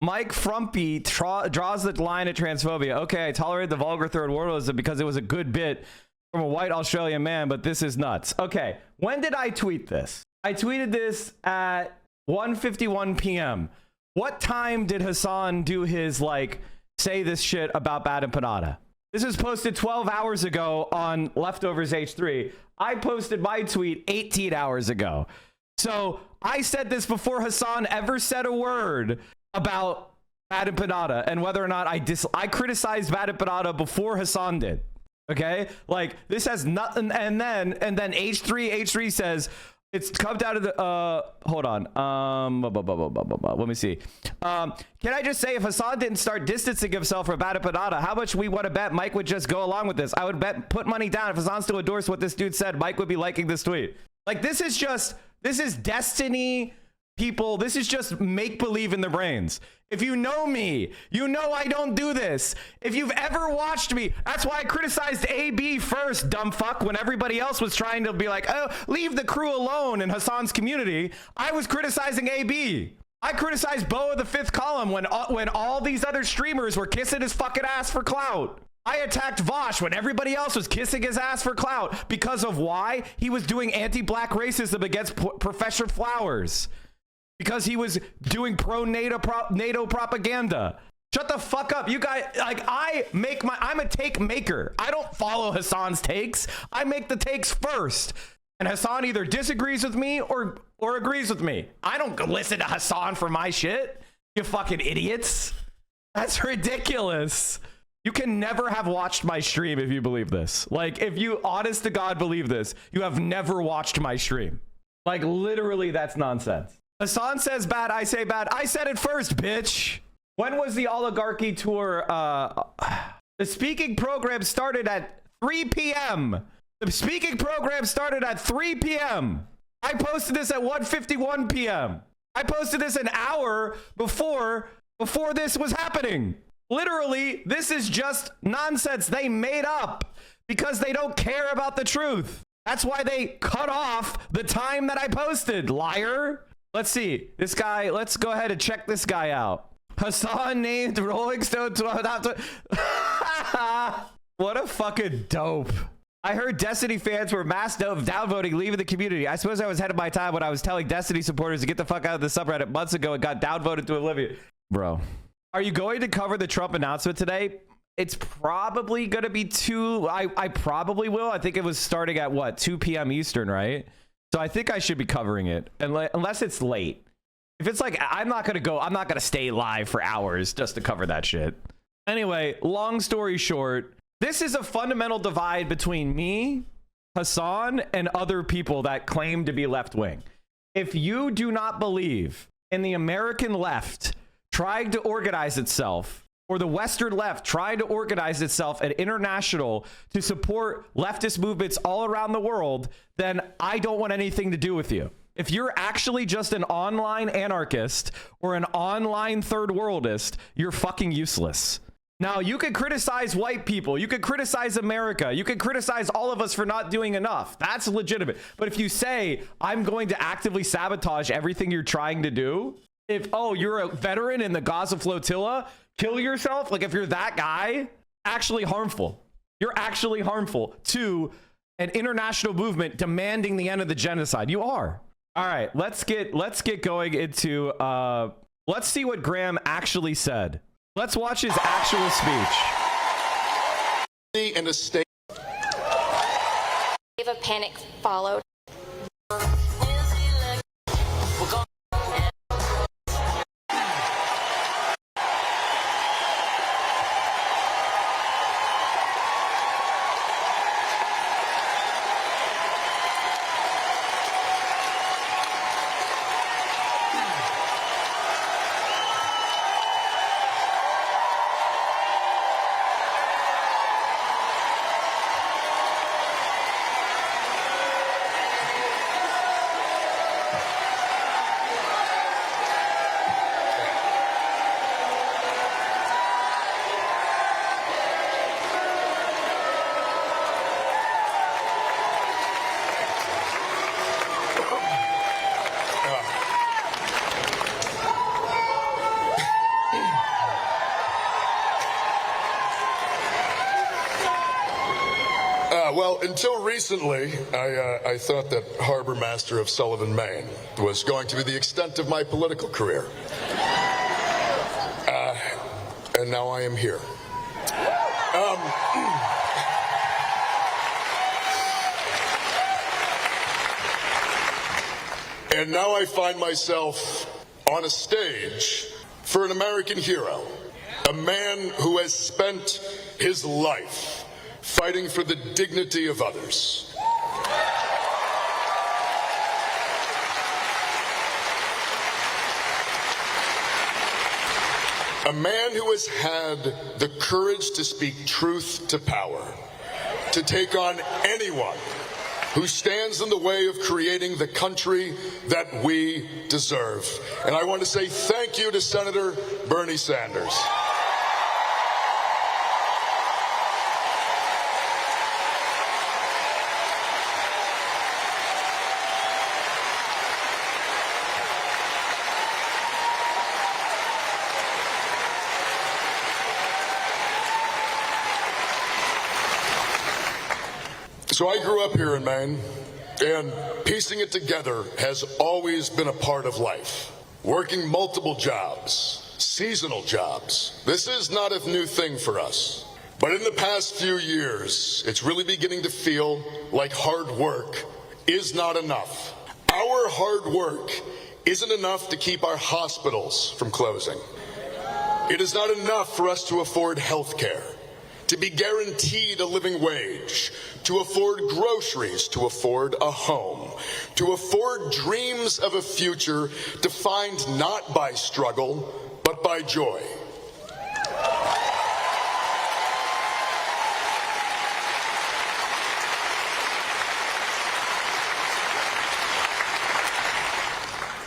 Mike Frumpy draws the line at transphobia. Okay, I tolerated the vulgar third worldism because it was a good bit from a white Australian man, but this is nuts. Okay, when did I tweet this? I tweeted this at 1:51 p.m. What time did Hassan do his, like, say this shit about Bad and Panada? This was posted 12 hours ago on Leftovers H3. I posted my tweet 18 hours ago. So I said this before Hassan ever said a word about Bad and Panada and whether or not I criticized Bad and Panada before Hassan did. Okay, like, this has nothing. And then H3 says it's come down to the hold on, let me see. Can I just say, if Hassan didn't start distancing himself from Bad and Panada, how much we want to bet Mike would just go along with this? I would put money down if Hassan still endorsed what this dude said, Mike would be liking this tweet. Like, this is destiny, people. This is just make-believe in their brains. If you know me, you know I don't do this. If you've ever watched me, that's why I criticized AB first, dumb fuck, when everybody else was trying to be like, oh, leave the crew alone in Hassan's community. I was criticizing AB. I criticized Bo of the Fifth Column when all these other streamers were kissing his fucking ass for clout. I attacked Vosh when everybody else was kissing his ass for clout because of why? He was doing anti-black racism against Professor Flowers. Because he was doing pro-NATO propaganda. Shut the fuck up. You guys, like, I'm a take maker. I don't follow Hassan's takes. I make the takes first. And Hassan either disagrees with me or agrees with me. I don't go listen to Hassan for my shit. You fucking idiots. That's ridiculous. You can never have watched my stream if you believe this. Like, if you honest to God believe this, you have never watched my stream. Like, literally, that's nonsense. Hassan says bad, I say bad. I said it first, bitch. When was the Oligarchy tour? The speaking program started at 3 p.m. The speaking program started at 3 p.m. I posted this at 1:51 p.m. I posted this an hour before this was happening. Literally, this is just nonsense they made up because they don't care about the truth. That's why they cut off the time that I posted, liar. Let's see. This guy, let's go ahead and check this guy out. Hassan named Rolling Stone. What a fucking dope. I heard Destiny fans were mass downvoting, leaving the community. I suppose I was ahead of my time when I was telling Destiny supporters to get the fuck out of the subreddit months ago and got downvoted to oblivion. Bro. Are you going to cover the Trump announcement today? It's probably going to be I probably will. I think it was starting at what, 2 p.m. Eastern, right? So I think I should be covering it unless it's late. If it's like, I'm not going to stay live for hours just to cover that shit. Anyway, long story short, this is a fundamental divide between me, Hassan, and other people that claim to be left wing. If you do not believe in the American left trying to organize itself, or the Western left trying to organize itself at international to support leftist movements all around the world, then I don't want anything to do with you. If you're actually just an online anarchist or an online third worldist, you're fucking useless. Now, you could criticize white people. You could criticize America. You could criticize all of us for not doing enough. That's legitimate. But if you say, I'm going to actively sabotage everything you're trying to do, if, oh, you're a veteran in the Gaza flotilla, kill yourself. Like, if you're that guy, actually harmful. You're actually harmful to an international movement demanding the end of the genocide. You are. All right, let's get going into, let's see what Graham actually said. Let's watch his actual speech. In a state of panic followed. Well, until recently, I thought that harbor master of Sullivan, Maine was going to be the extent of my political career. And now I am here. And now I find myself on a stage for an American hero, a man who has spent his life fighting for the dignity of others. A man who has had the courage to speak truth to power, to take on anyone who stands in the way of creating the country that we deserve. And I want to say thank you to Senator Bernie Sanders. So I grew up here in Maine, and piecing it together has always been a part of life. Working multiple jobs, seasonal jobs. This is not a new thing for us. But in the past few years, it's really beginning to feel like hard work is not enough. Our hard work isn't enough to keep our hospitals from closing. It is not enough for us to afford health care, to be guaranteed a living wage, to afford groceries, to afford a home, to afford dreams of a future defined not by struggle, but by joy.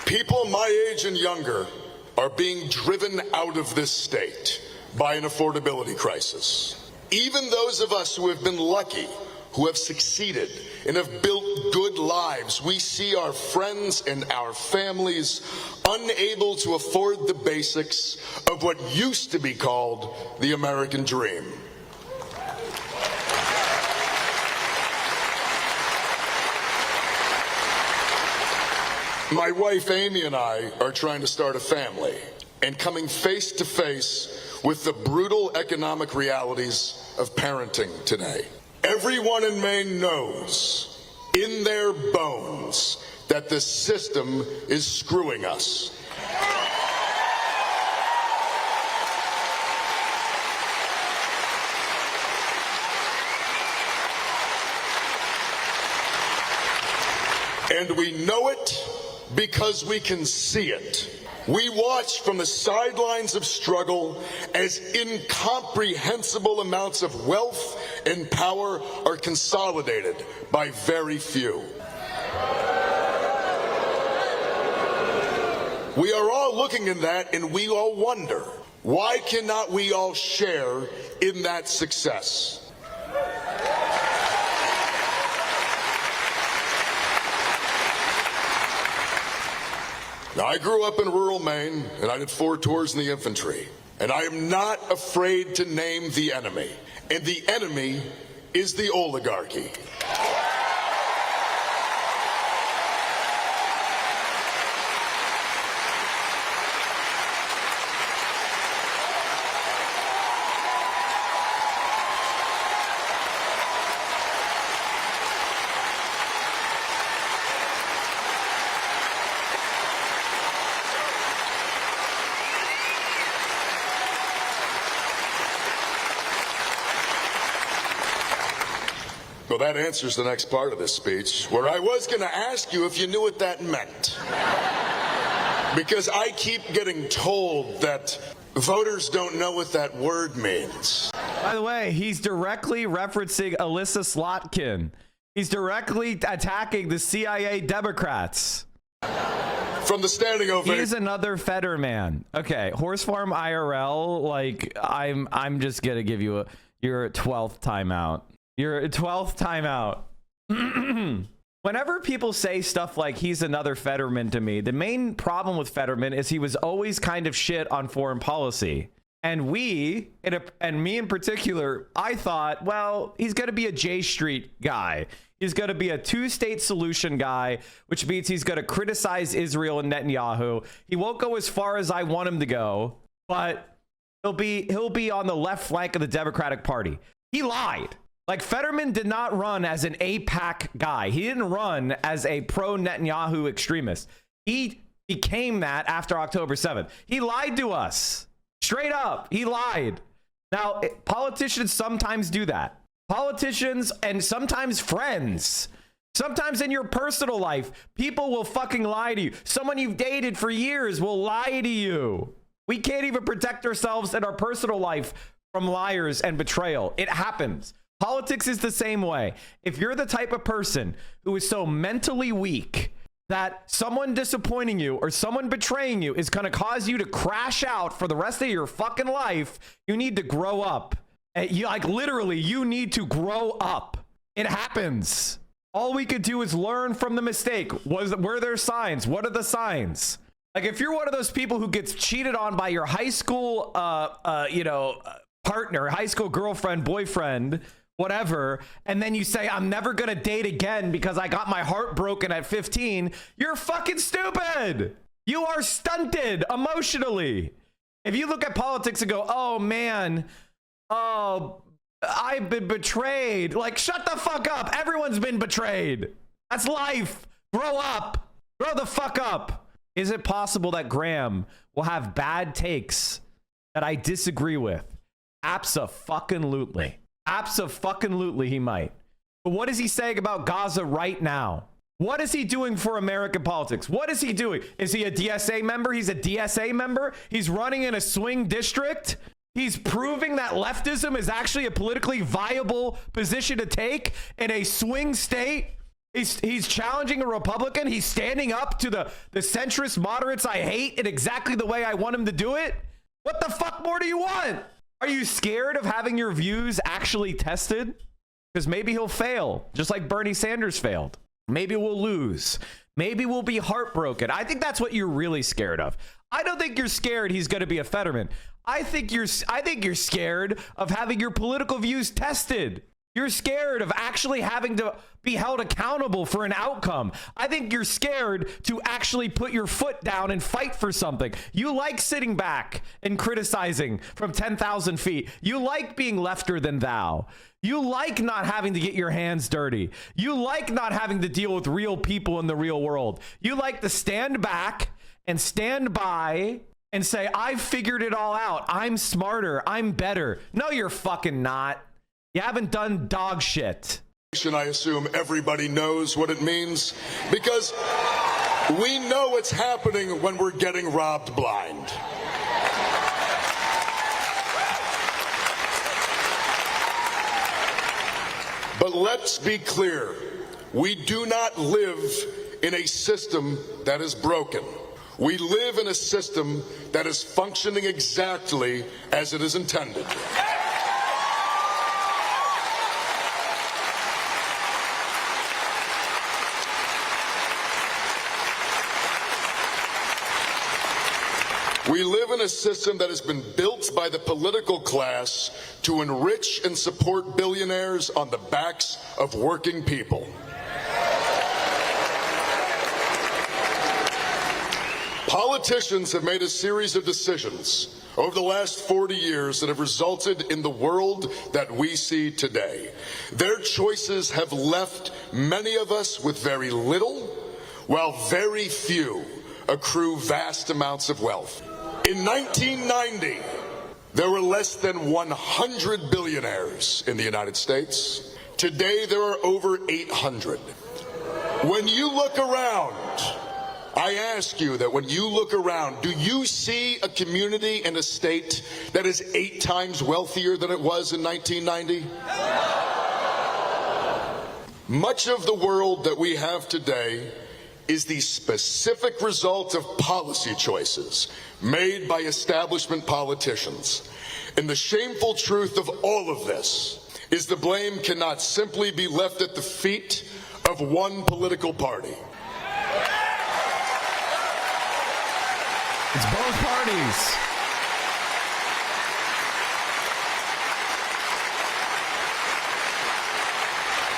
People my age and younger are being driven out of this state by an affordability crisis. Even those of us who have been lucky, who have succeeded and have built good lives, we see our friends and our families unable to afford the basics of what used to be called the American dream. My wife Amy and I are trying to start a family and coming face to face with the brutal economic realities of parenting today. Everyone in Maine knows in their bones that the system is screwing us. And we know it because we can see it. We watch from the sidelines of struggle as incomprehensible amounts of wealth and power are consolidated by very few. We are all looking at that and we all wonder, Why cannot we all share in that success? Now, I grew up in rural Maine, and I did 4 tours in the infantry. And I am not afraid to name the enemy. And the enemy is the oligarchy. Well, that answers the next part of this speech, where I was going to ask you if you knew what that meant. Because I keep getting told that voters don't know what that word means. By the way, he's directly referencing Alyssa Slotkin. He's directly attacking the CIA Democrats. From the standing ovation. He's another Fetterman. Okay, Horse Farm IRL, like, I'm just going to give you your 12th timeout. Your 12th timeout. Whenever people say stuff like he's another Fetterman to me, the main problem with Fetterman is he was always kind of shit on foreign policy. And and me in particular, I thought, well, he's going to be a J Street guy. He's going to be a 2-state solution guy, which means he's going to criticize Israel and Netanyahu. He won't go as far as I want him to go, but he'll be on the left flank of the Democratic Party. He lied. Like, Fetterman did not run as an AIPAC guy. He didn't run as a pro-Netanyahu extremist. He became that after October 7th. He lied to us. Straight up. He lied. Now, politicians sometimes do that. Politicians and sometimes friends. Sometimes in your personal life, people will fucking lie to you. Someone you've dated for years will lie to you. We can't even protect ourselves in our personal life from liars and betrayal. It happens. Politics is the same way. If you're the type of person who is so mentally weak that someone disappointing you or someone betraying you is going to cause you to crash out for the rest of your fucking life, you need to grow up. Literally, you need to grow up. It happens. All we could do is learn from the mistake. Were there signs? What are the signs? Like, if you're one of those people who gets cheated on by your high school, partner, high school girlfriend, boyfriend, whatever, and then you say, I'm never going to date again because I got my heart broken at 15, you're fucking stupid. You are stunted emotionally. If you look at politics and go, oh man, oh, I've been betrayed. Like, shut the fuck up. Everyone's been betrayed. That's life. Grow up. Grow the fuck up. Is it possible that Graham will have bad takes that I disagree with? Abso-fucking-lutely. Abso-fucking-lutely he might. But what is he saying about Gaza right now? What is he doing for American politics? What is he doing? Is he a DSA member? He's a DSA member. He's running in a swing district. He's proving that leftism is actually a politically viable position to take in a swing state. He's challenging a Republican. He's standing up to the centrist moderates I hate in exactly the way I want him to do it. What the fuck more do you want? Are you scared of having your views actually tested? Because maybe he'll fail, just like Bernie Sanders failed. Maybe we'll lose. Maybe we'll be heartbroken. I think that's what you're really scared of. I don't think you're scared he's going to be a Fetterman. I think you're scared of having your political views tested. You're scared of actually having to be held accountable for an outcome. I think you're scared to actually put your foot down and fight for something. You like sitting back and criticizing from 10,000 feet. You like being lefter than thou. You like not having to get your hands dirty. You like not having to deal with real people in the real world. You like to stand back and stand by and say, I've figured it all out. I'm smarter. I'm better. No, you're fucking not. You haven't done dog shit. I assume everybody knows what it means because we know what's happening when we're getting robbed blind. But let's be clear, we do not live in a system that is broken. We live in a system that is functioning exactly as it is intended. We live in a system that has been built by the political class to enrich and support billionaires on the backs of working people. Politicians have made a series of decisions over the last 40 years that have resulted in the world that we see today. Their choices have left many of us with very little, while very few accrue vast amounts of wealth. In 1990, there were less than 100 billionaires in the United States. Today, there are over 800. When you look around, I ask you that when you look around, do you see a community and a state that is 8 times wealthier than it was in 1990? Much of the world that we have today is the specific result of policy choices made by establishment politicians. And the shameful truth of all of this is the blame cannot simply be left at the feet of one political party. It's both parties.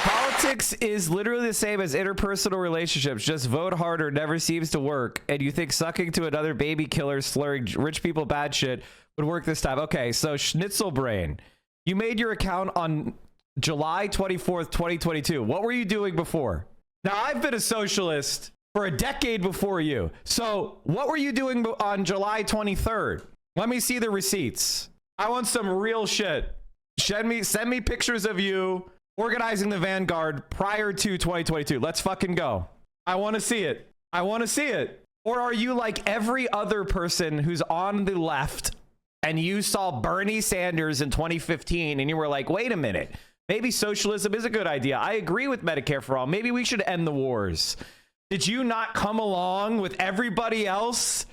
Politics is literally the same as interpersonal relationships. Just vote harder never seems to work. And you think sucking to another baby killer slurring rich people bad shit would work this time. Okay, so Schnitzel Brain, you made your account on July 24th, 2022. What were you doing before? Now, I've been a socialist for a decade before you. So what were you doing on July 23rd? Let me see the receipts. I want some real shit. Send me pictures of you organizing the Vanguard prior to 2022. Let's fucking go. I want to see it. I want to see it. Or are you like every other person who's on the left and you saw Bernie Sanders in 2015 and you were like, wait a minute, maybe socialism is a good idea. I agree with Medicare for all. Maybe we should end the wars. Did you not come along with everybody else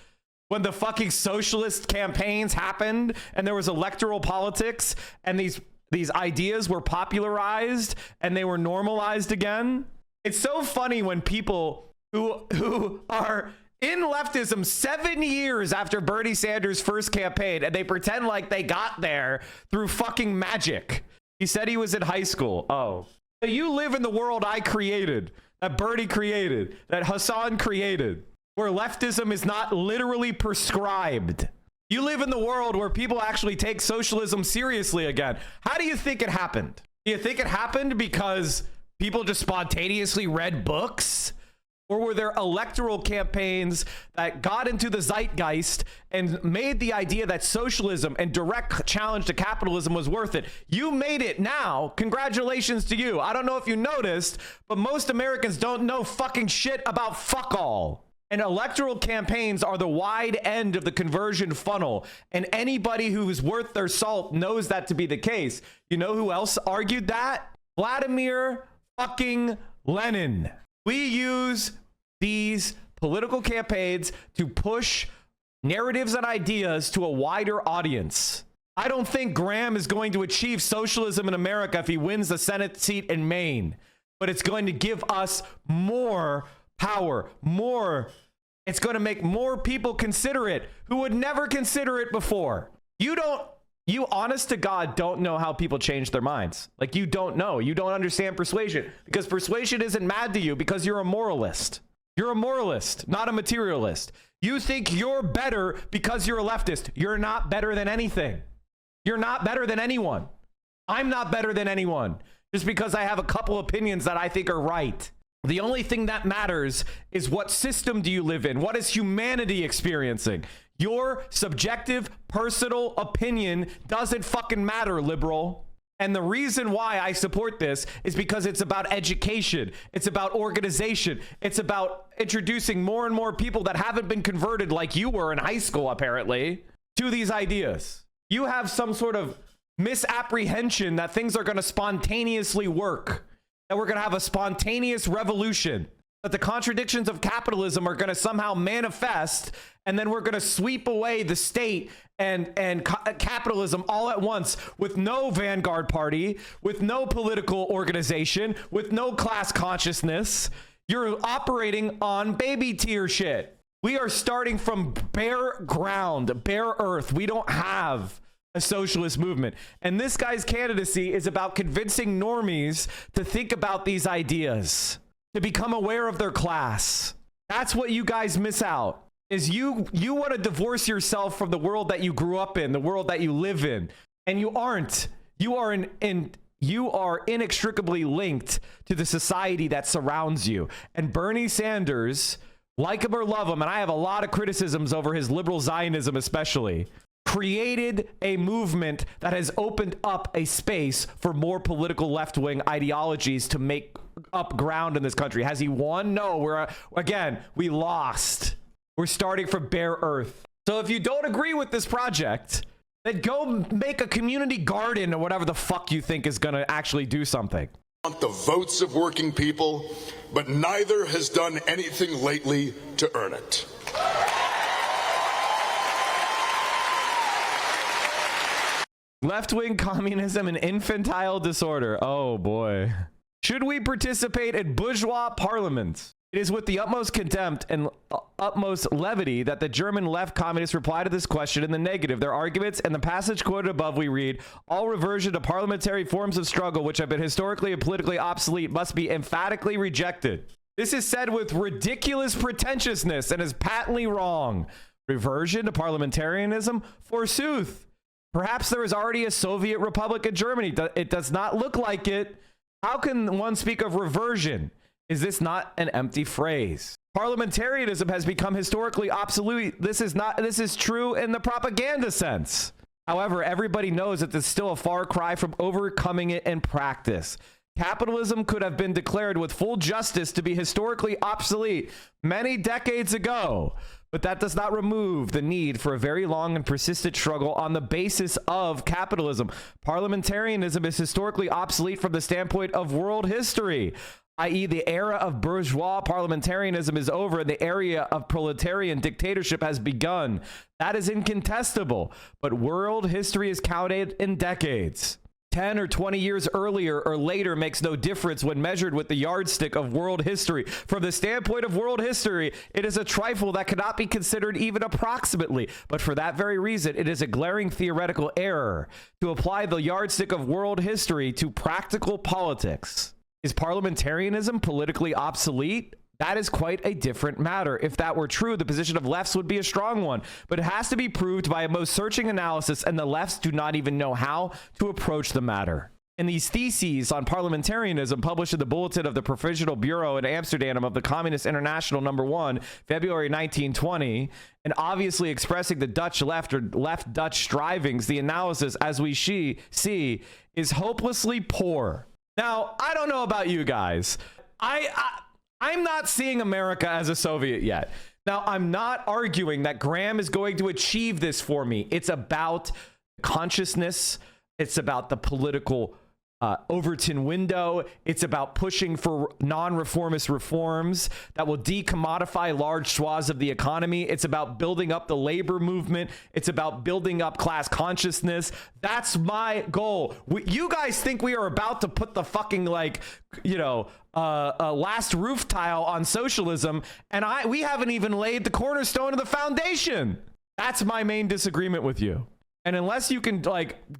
when the fucking socialist campaigns happened and there was electoral politics and these ideas were popularized and they were normalized again? It's so funny when people who are in leftism 7 years after Bernie Sanders' first campaign and they pretend like they got there through fucking magic. He said he was in high school. Oh, so you live in the world I created, that Bernie created, that Hassan created, where leftism is not literally prescribed. You live in the world where people actually take socialism seriously again. How do you think it happened? Do you think it happened because people just spontaneously read books? Or were there electoral campaigns that got into the zeitgeist and made the idea that socialism and direct challenge to capitalism was worth it? You made it now. Congratulations to you. I don't know if you noticed, but most Americans don't know fucking shit about fuck all. And electoral campaigns are the wide end of the conversion funnel. And anybody who's worth their salt knows that to be the case. You know who else argued that? Vladimir fucking Lenin. We use these political campaigns to push narratives and ideas to a wider audience. I don't think Graham is going to achieve socialism in America if he wins the Senate seat in Maine, but it's going to give us more power, more. It's going to make more people consider it who would never consider it before. You honest to God don't know how people change their minds. Like, you don't know. You don't understand persuasion, because persuasion isn't mad to you because you're a moralist. You're a moralist, not a materialist. You think you're better because you're a leftist. You're not better than anything. You're not better than anyone. I'm not better than anyone just because I have a couple opinions that I think are right. The only thing that matters is what system do you live in? What is humanity experiencing? Your subjective, personal opinion doesn't fucking matter, liberal. And the reason why I support this is because it's about education. It's about organization. It's about introducing more and more people that haven't been converted like you were in high school, apparently, to these ideas. You have some sort of misapprehension that things are going to spontaneously work, that we're going to have a spontaneous revolution. that the contradictions of capitalism are going to somehow manifest, and then we're going to sweep away the state and capitalism all at once with no vanguard party, with no political organization, with no class consciousness. You're operating on baby tier shit. We are starting from bare ground, bare earth. We don't have a socialist movement. And this guy's candidacy is about convincing normies to think about these ideas, to become aware of their class. That's what you guys miss out. Is you want to divorce yourself from the world that you grew up in, the world that you live in, and you aren't. You are inextricably linked to the society that surrounds you. And Bernie Sanders, like him or love him, and I have a lot of criticisms over his liberal Zionism especially, created a movement that has opened up a space for more political left-wing ideologies to make up ground in this country. Has he won? No. We lost. We're starting from bare earth. So if you don't agree with this project, then go make a community garden or whatever the fuck you think is going to actually do something. Want the votes of working people, but neither has done anything lately to earn it. Left-wing communism and infantile disorder. Oh boy. Should we participate in bourgeois parliaments? It is with the utmost contempt and utmost levity that the German left communists reply to this question in the negative. Their arguments and the passage quoted above we read, all reversion to parliamentary forms of struggle which have been historically and politically obsolete must be emphatically rejected. This is said with ridiculous pretentiousness and is patently wrong. Reversion to parliamentarianism? Forsooth. Perhaps there is already a Soviet Republic in Germany. It does not look like it. How can one speak of reversion? Is this not an empty phrase? Parliamentarianism has become historically obsolete. This is true in the propaganda sense. However, everybody knows that there's still a far cry from overcoming it in practice. Capitalism could have been declared with full justice to be historically obsolete many decades ago, but that does not remove the need for a very long and persistent struggle on the basis of capitalism. Parliamentarianism is historically obsolete from the standpoint of world history, i.e. the era of bourgeois parliamentarianism is over and the era of proletarian dictatorship has begun. That is incontestable, but world history is counted in decades. 10 or 20 years earlier or later makes no difference when measured with the yardstick of world history. From the standpoint of world history, it is a trifle that cannot be considered even approximately. But for that very reason, it is a glaring theoretical error to apply the yardstick of world history to practical politics. Is parliamentarianism politically obsolete? That is quite a different matter. If that were true, the position of lefts would be a strong one, but it has to be proved by a most searching analysis, and the lefts do not even know how to approach the matter. In these theses on parliamentarianism published in the Bulletin of the Provincial Bureau in Amsterdam of the Communist International No. 1, February 1920, and obviously expressing the Dutch left or left Dutch strivings, the analysis, as we see, is hopelessly poor. Now, I don't know about you guys. I'm not seeing America as a Soviet yet. Now, I'm not arguing that Graham is going to achieve this for me. It's about consciousness. It's about the political Overton window. It's about pushing for non-reformist reforms that will decommodify large swaths of the economy. It's about building up the labor movement. It's about building up class consciousness. That's my goal. You guys think we are about to put the fucking last roof tile on socialism, and we haven't even laid the cornerstone of the foundation. That's my main disagreement with you. And unless you can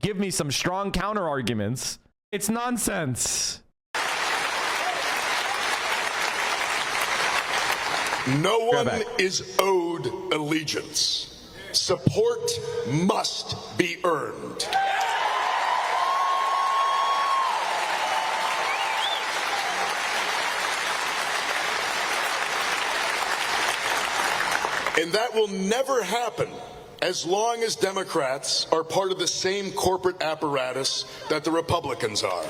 give me some strong counter arguments, it's nonsense. No one is owed allegiance. Support must be earned. And that will never happen as long as Democrats are part of the same corporate apparatus that the Republicans are.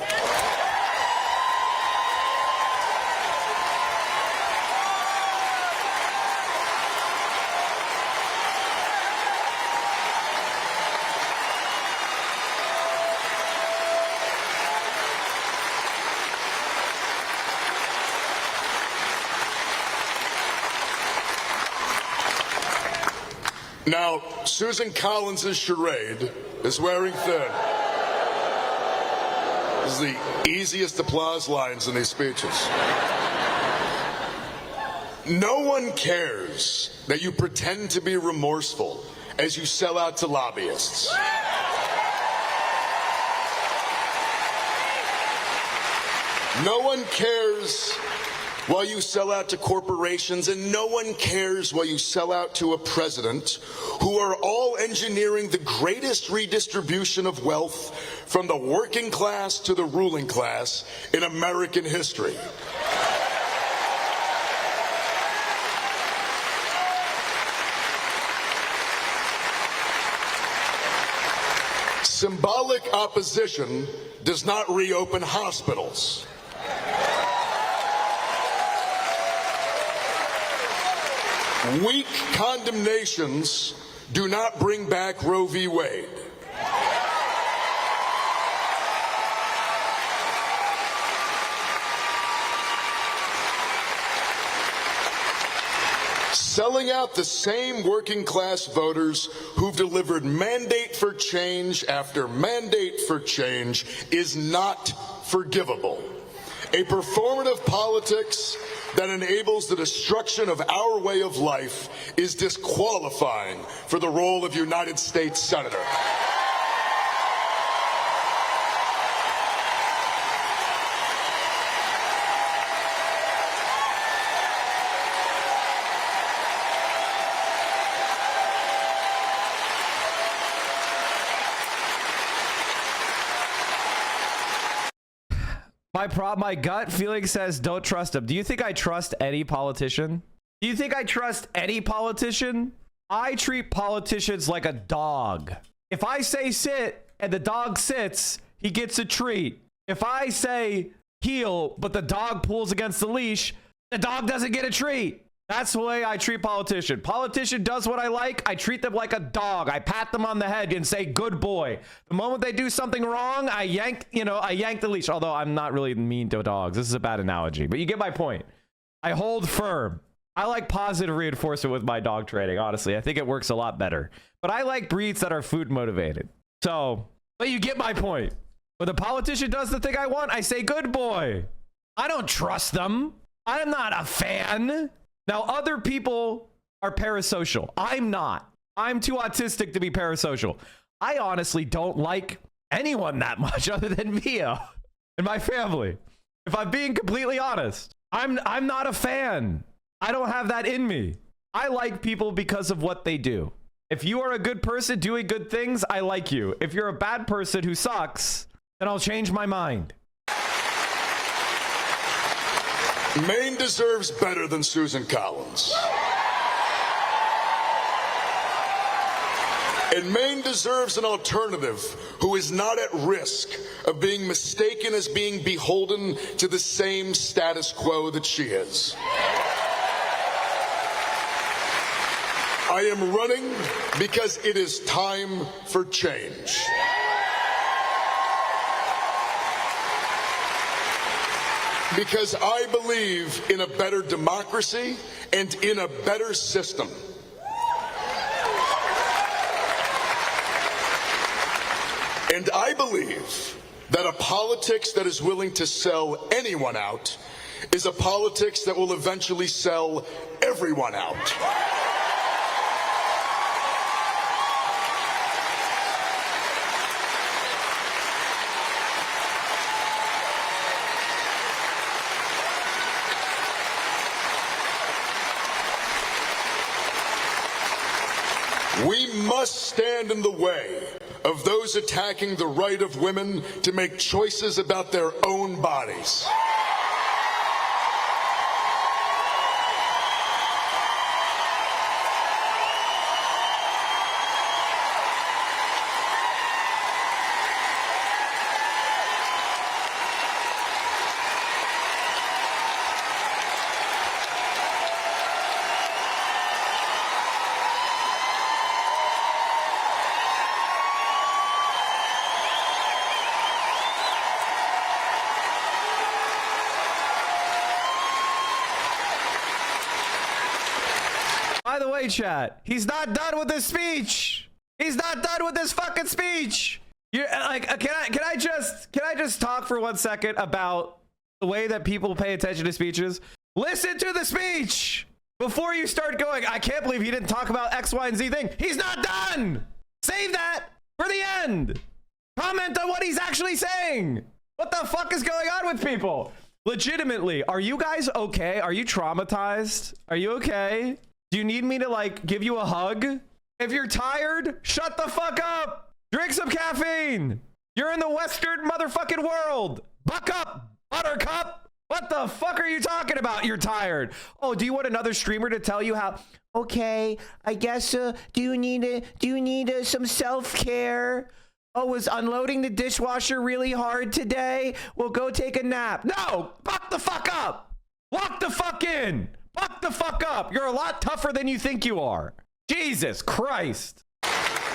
Now, Susan Collins' charade is wearing thin. This is the easiest applause lines in these speeches. No one cares that you pretend to be remorseful as you sell out to lobbyists. No one cares while you sell out to corporations, and no one cares while you sell out to a president who are all engineering the greatest redistribution of wealth from the working class to the ruling class in American history. Symbolic opposition does not reopen hospitals. Weak condemnations do not bring back Roe v. Wade. Selling out the same working class voters who've delivered mandate for change after mandate for change is not forgivable. A performative politics that enables the destruction of our way of life is disqualifying for the role of United States Senator. My gut feeling says don't trust him. Do you think I trust any politician? Do you think I trust any politician? I treat politicians like a dog. If I say sit and the dog sits, he gets a treat. If I say heel, but the dog pulls against the leash, the dog doesn't get a treat. That's the way I treat politician. Politician does what I like. I treat them like a dog. I pat them on the head and say, good boy. The moment they do something wrong, I yank the leash. Although I'm not really mean to dogs. This is a bad analogy, but you get my point. I hold firm. I like positive reinforcement with my dog training. Honestly, I think it works a lot better, but I like breeds that are food motivated. So, but you get my point. When the politician does the thing I want, I say, good boy. I don't trust them. I'm not a fan. Now, other people are parasocial. I'm not. I'm too autistic to be parasocial. I honestly don't like anyone that much other than Mia and my family. If I'm being completely honest, I'm not a fan. I don't have that in me. I like people because of what they do. If you are a good person doing good things, I like you. If you're a bad person who sucks, then I'll change my mind. Maine deserves better than Susan Collins. And Maine deserves an alternative who is not at risk of being mistaken as being beholden to the same status quo that she is. I am running because it is time for change. Because I believe in a better democracy and in a better system. And I believe that a politics that is willing to sell anyone out is a politics that will eventually sell everyone out. We must stand in the way of those attacking the right of women to make choices about their own bodies. sorry, chat. He's not done with his speech. He's not done with his fucking speech. You're like, can I just talk for 1 second about the way that people pay attention to speeches? Listen to the speech before you start going, I can't believe he didn't talk about X, Y, and Z thing. He's not done. Save that for the end. Comment on what he's actually saying. What the fuck is going on with people? Legitimately, are you guys okay? Are you traumatized? Are you okay? Do you need me to like give you a hug? If you're tired, shut the fuck up. Drink some caffeine. You're in the Western motherfucking world. Buck up, buttercup. What the fuck are you talking about? You're tired. Oh, do you want another streamer to tell you how? Okay, I guess. Do you need some self-care? Oh, was unloading the dishwasher really hard today? Well, go take a nap. No, buck the fuck up. Walk the fuck in. Buck the fuck up. You're a lot tougher than you think you are. Jesus Christ.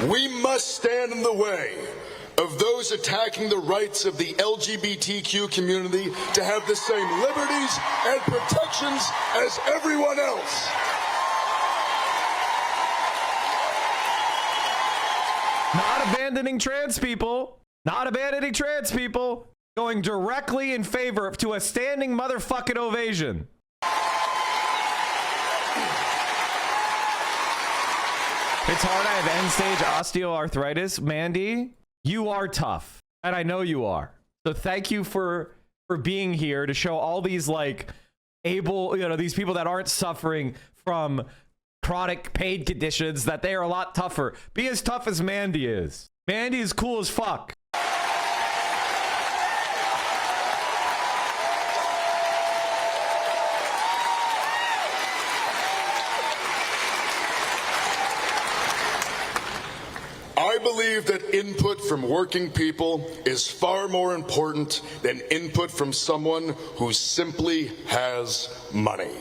We must stand in the way of those attacking the rights of the LGBTQ community to have the same liberties and protections as everyone else. Not abandoning trans people. Not abandoning trans people. Going directly in favor to a standing motherfucking ovation. It's hard. I have end-stage osteoarthritis. Mandy, you are tough. And I know you are. So thank you for being here to show all these like able, these people that aren't suffering from chronic pain conditions, that they are a lot tougher. Be as tough as Mandy is. Mandy is cool as fuck. I believe that input from working people is far more important than input from someone who simply has money.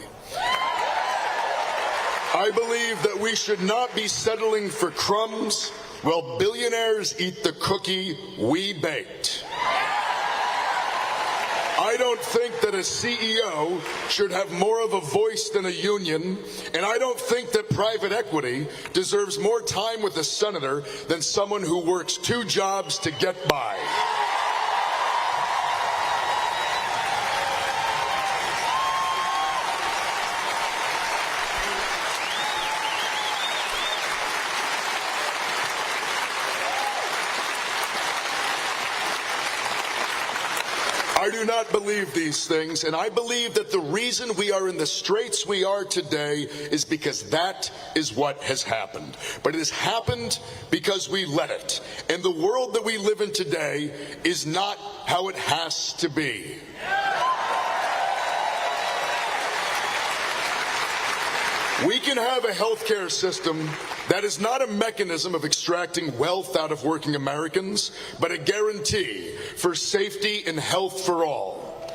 I believe that we should not be settling for crumbs while billionaires eat the cookie we baked. I don't think that a CEO should have more of a voice than a union, and I don't think that private equity deserves more time with a senator than someone who works 2 jobs to get by. I do not believe these things, and I believe that the reason we are in the straits we are today is because that is what has happened. But it has happened because we let it. And the world that we live in today is not how it has to be. We can have a healthcare system that is not a mechanism of extracting wealth out of working Americans, but a guarantee for safety and health for all.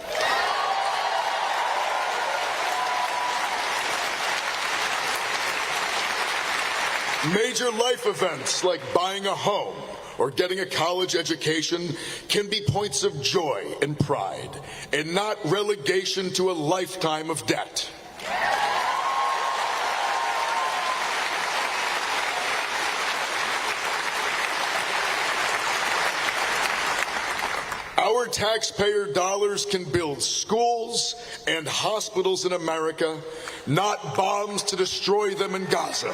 Major life events like buying a home or getting a college education can be points of joy and pride, and not relegation to a lifetime of debt. Our taxpayer dollars can build schools and hospitals in America, not bombs to destroy them in Gaza.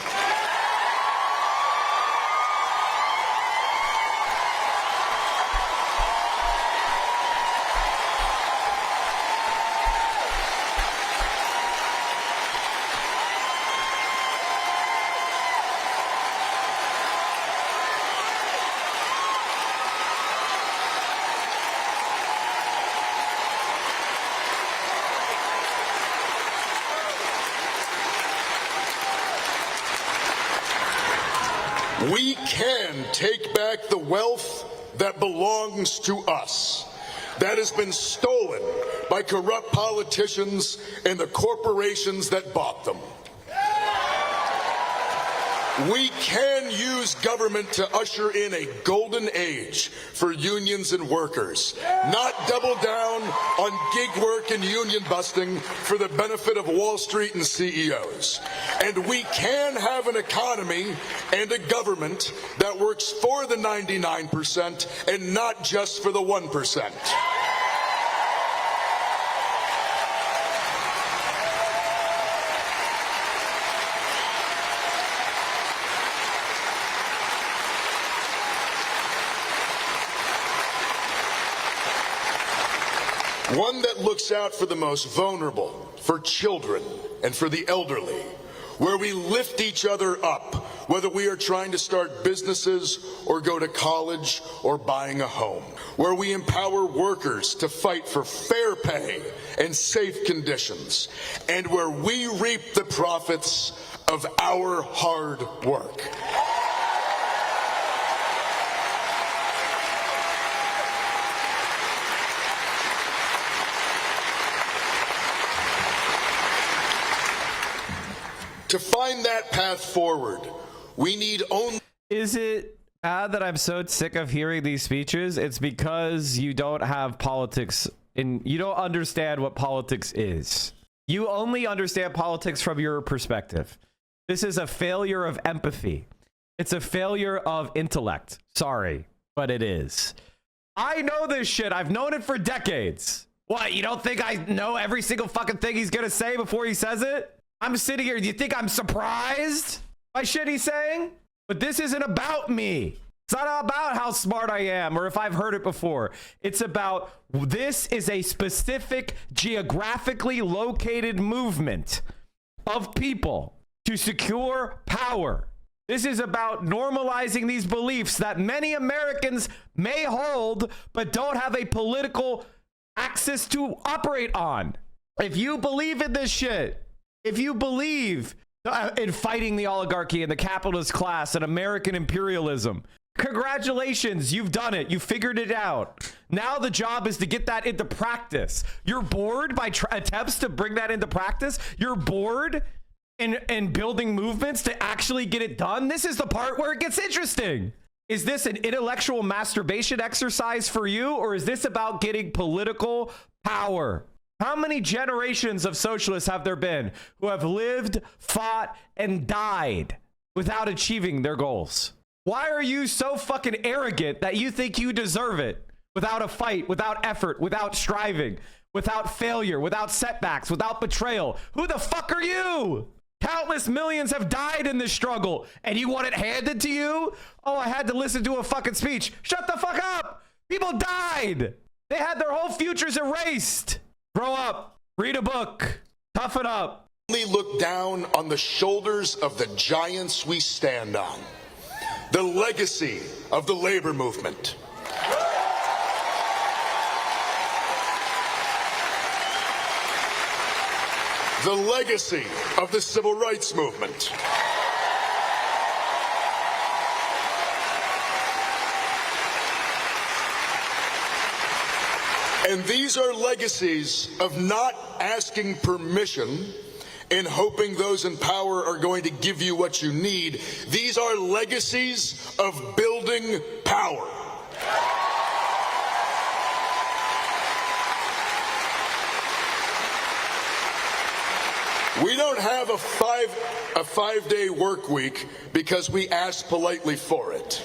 We can take back the wealth that belongs to us, that has been stolen by corrupt politicians and the corporations that bought them. We can use government to usher in a golden age for unions and workers, not double down on gig work and union busting for the benefit of Wall Street and CEOs. And we can have an economy and a government that works for the 99% and not just for the 1%. One that looks out for the most vulnerable, for children, and for the elderly, where we lift each other up, whether we are trying to start businesses or go to college or buying a home, where we empower workers to fight for fair pay and safe conditions, and where we reap the profits of our hard work. To find that path forward, we need only... Is it bad that I'm so sick of hearing these speeches? It's because you don't have politics and you don't understand what politics is. You only understand politics from your perspective. This is a failure of empathy. It's a failure of intellect. Sorry, but it is. I know this shit. I've known it for decades. What, you don't think I know every single fucking thing he's gonna say before he says it? I'm sitting here. Do you think I'm surprised by shit he's saying? But this isn't about me. It's not about how smart I am or if I've heard it before. It's about this is a specific geographically located movement of people to secure power. This is about normalizing these beliefs that many Americans may hold but don't have a political access to operate on. If you believe in this shit, if you believe in fighting the oligarchy and the capitalist class and American imperialism, congratulations, you've done it. You figured it out. Now the job is to get that into practice. You're bored by attempts to bring that into practice. You're bored in building movements to actually get it done. This is the part where it gets interesting. Is this an intellectual masturbation exercise for you, or is this about getting political power? How many generations of socialists have there been who have lived, fought, and died without achieving their goals? Why are you so fucking arrogant that you think you deserve it without a fight, without effort, without striving, without failure, without setbacks, without betrayal? Who the fuck are you? Countless millions have died in this struggle, and you want it handed to you? Oh, I had to listen to a fucking speech. Shut the fuck up! People died! They had their whole futures erased! Grow up, read a book, toughen up. Only look down on the shoulders of the giants we stand on. The legacy of the labor movement. The legacy of the civil rights movement. And these are legacies of not asking permission and hoping those in power are going to give you what you need. These are legacies of building power. We don't have a five-day work week because we asked politely for it.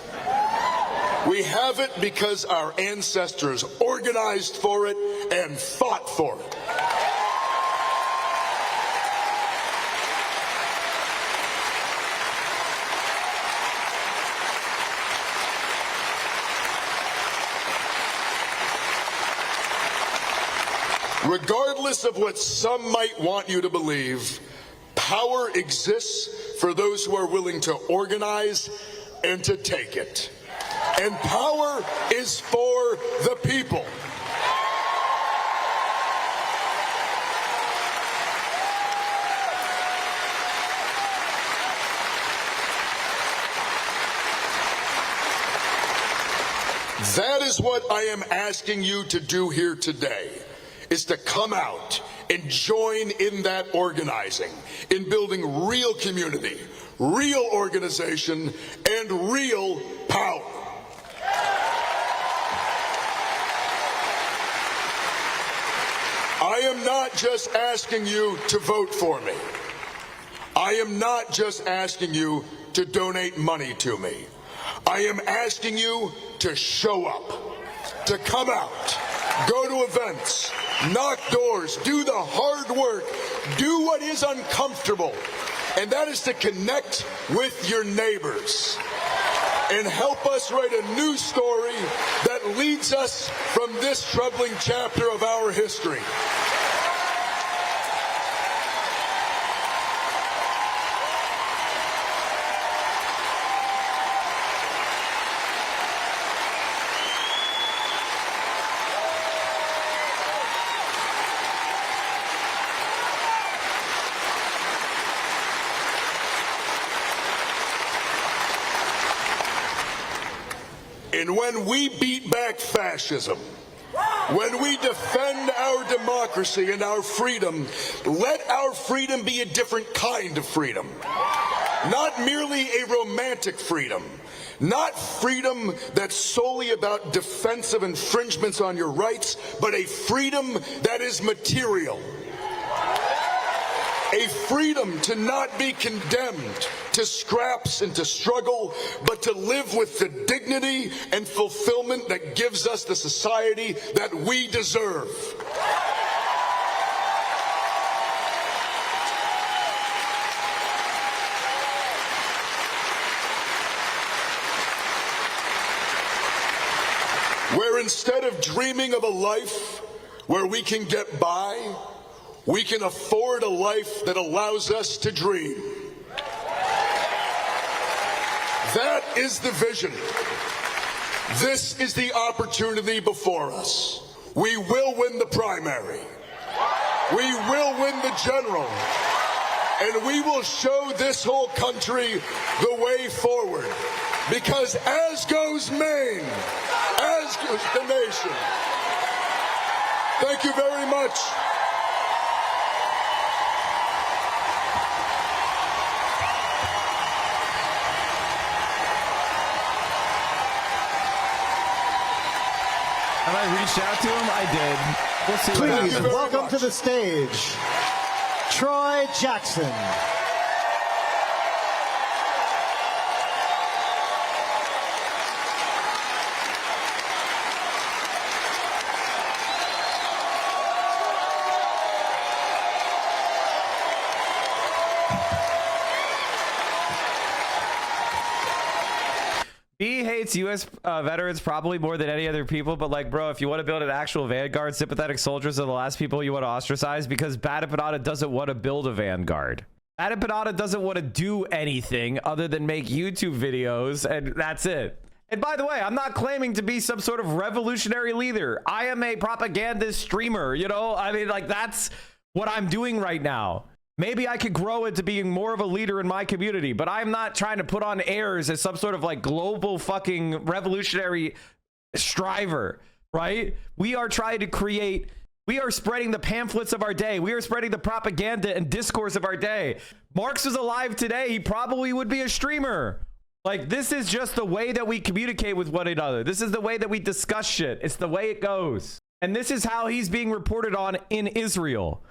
We have it because our ancestors organized for it and fought for it. Regardless of what some might want you to believe, power exists for those who are willing to organize and to take it. And power is for the people. That is what I am asking you to do here today, is to come out and join in that organizing, in building real community, real organization, and real power. I am not just asking you to vote for me. I am not just asking you to donate money to me. I am asking you to show up, to come out, go to events, knock doors, do the hard work, do what is uncomfortable, and that is to connect with your neighbors and help us write a new story that leads us from this troubling chapter of our history. And when we beat back fascism, when we defend our democracy and our freedom, let our freedom be a different kind of freedom. Not merely a romantic freedom, not freedom that's solely about defensive infringements on your rights, but a freedom that is material. A freedom to not be condemned to scraps and to struggle, but to live with the dignity and fulfillment that gives us the society that we deserve. Where instead of dreaming of a life where we can get by, we can afford a life that allows us to dream. That is the vision. This is the opportunity before us. We will win the primary. We will win the general. And we will show this whole country the way forward. Because as goes Maine, as goes the nation. Thank you very much. Have I reached out to him? I did. We'll see what happens. Please welcome to the stage, Troy Jackson. He hates U.S. Veterans probably more than any other people, but like, bro, if you want to build an actual vanguard, sympathetic soldiers are the last people you want to ostracize, because Bad Empanada doesn't want to build a vanguard. Bad Empanada doesn't want to do anything other than make YouTube videos, and that's it. And by the way, I'm not claiming to be some sort of revolutionary leader. I am a propagandist streamer, you know? I mean, like, that's what I'm doing right now. Maybe I could grow into being more of a leader in my community, but I'm not trying to put on airs as some sort of like global fucking revolutionary striver, right? We are trying to create, we are spreading the pamphlets of our day. We are spreading the propaganda and discourse of our day. Marx was alive today, he probably would be a streamer. Like, this is just the way that we communicate with one another. This is the way that we discuss shit. It's the way it goes. And this is how he's being reported on in Israel.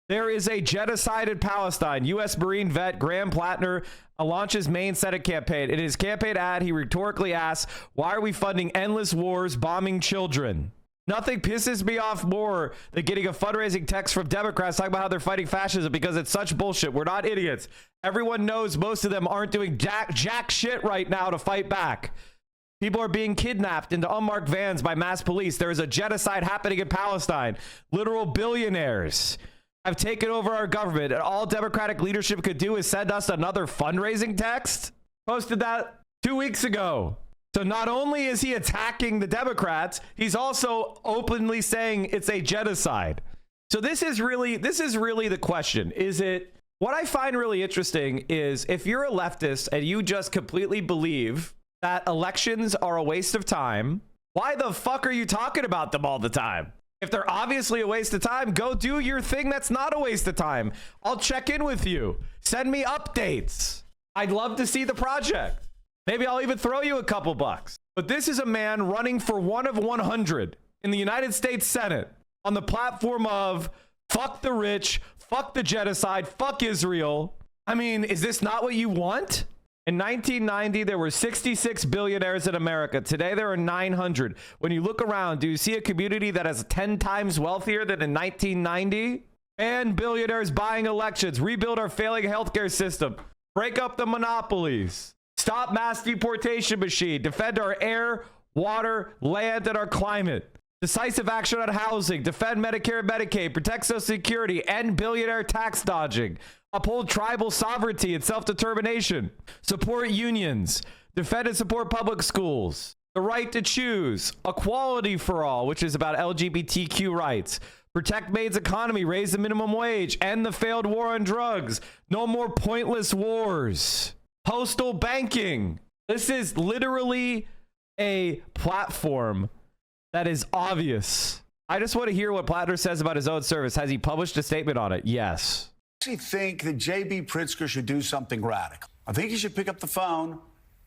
There is a genocide in Palestine. U.S. Marine vet Graham Platner launches main Senate campaign. In his campaign ad, he rhetorically asks, why are we funding endless wars, bombing children? Nothing pisses me off more than getting a fundraising text from Democrats talking about how they're fighting fascism, because it's such bullshit. We're not idiots. Everyone knows most of them aren't doing jack shit right now to fight back. People are being kidnapped into unmarked vans by mass police. There is a genocide happening in Palestine. Literal billionaires have taken over our government, and all Democratic leadership could do is send us another fundraising text. Posted that 2 weeks ago. So not only is he attacking the Democrats, he's also openly saying it's a genocide. So this is really the question. Is it, what I find really interesting is, if you're a leftist and you just completely believe that elections are a waste of time, why the fuck are you talking about them all the time? If they're obviously a waste of time, go do your thing that's not a waste of time. I'll check in with you. Send me updates. I'd love to see the project. Maybe I'll even throw you a couple bucks. But this is a man running for one of 100 in the United States Senate on the platform of fuck the rich, fuck the genocide, fuck Israel. I mean, is this not what you want? In 1990, there were 66 billionaires in America. Today, there are 900. When you look around, do you see a community that is 10 times wealthier than in 1990? And billionaires buying elections, rebuild our failing healthcare system, break up the monopolies, stop mass deportation machine, defend our air, water, land, and our climate. Decisive action on housing, defend Medicare and Medicaid, protect Social Security, end billionaire tax dodging, uphold tribal sovereignty and self-determination, support unions, defend and support public schools, the right to choose, equality for all, which is about LGBTQ rights, protect Maine's economy, raise the minimum wage, end the failed war on drugs, no more pointless wars, postal banking. This is literally a platform that is obvious. I just want to hear what Platner says about his own service. Has he published a statement on it? Yes. I actually think that J.B. Pritzker should do something radical. I think he should pick up the phone,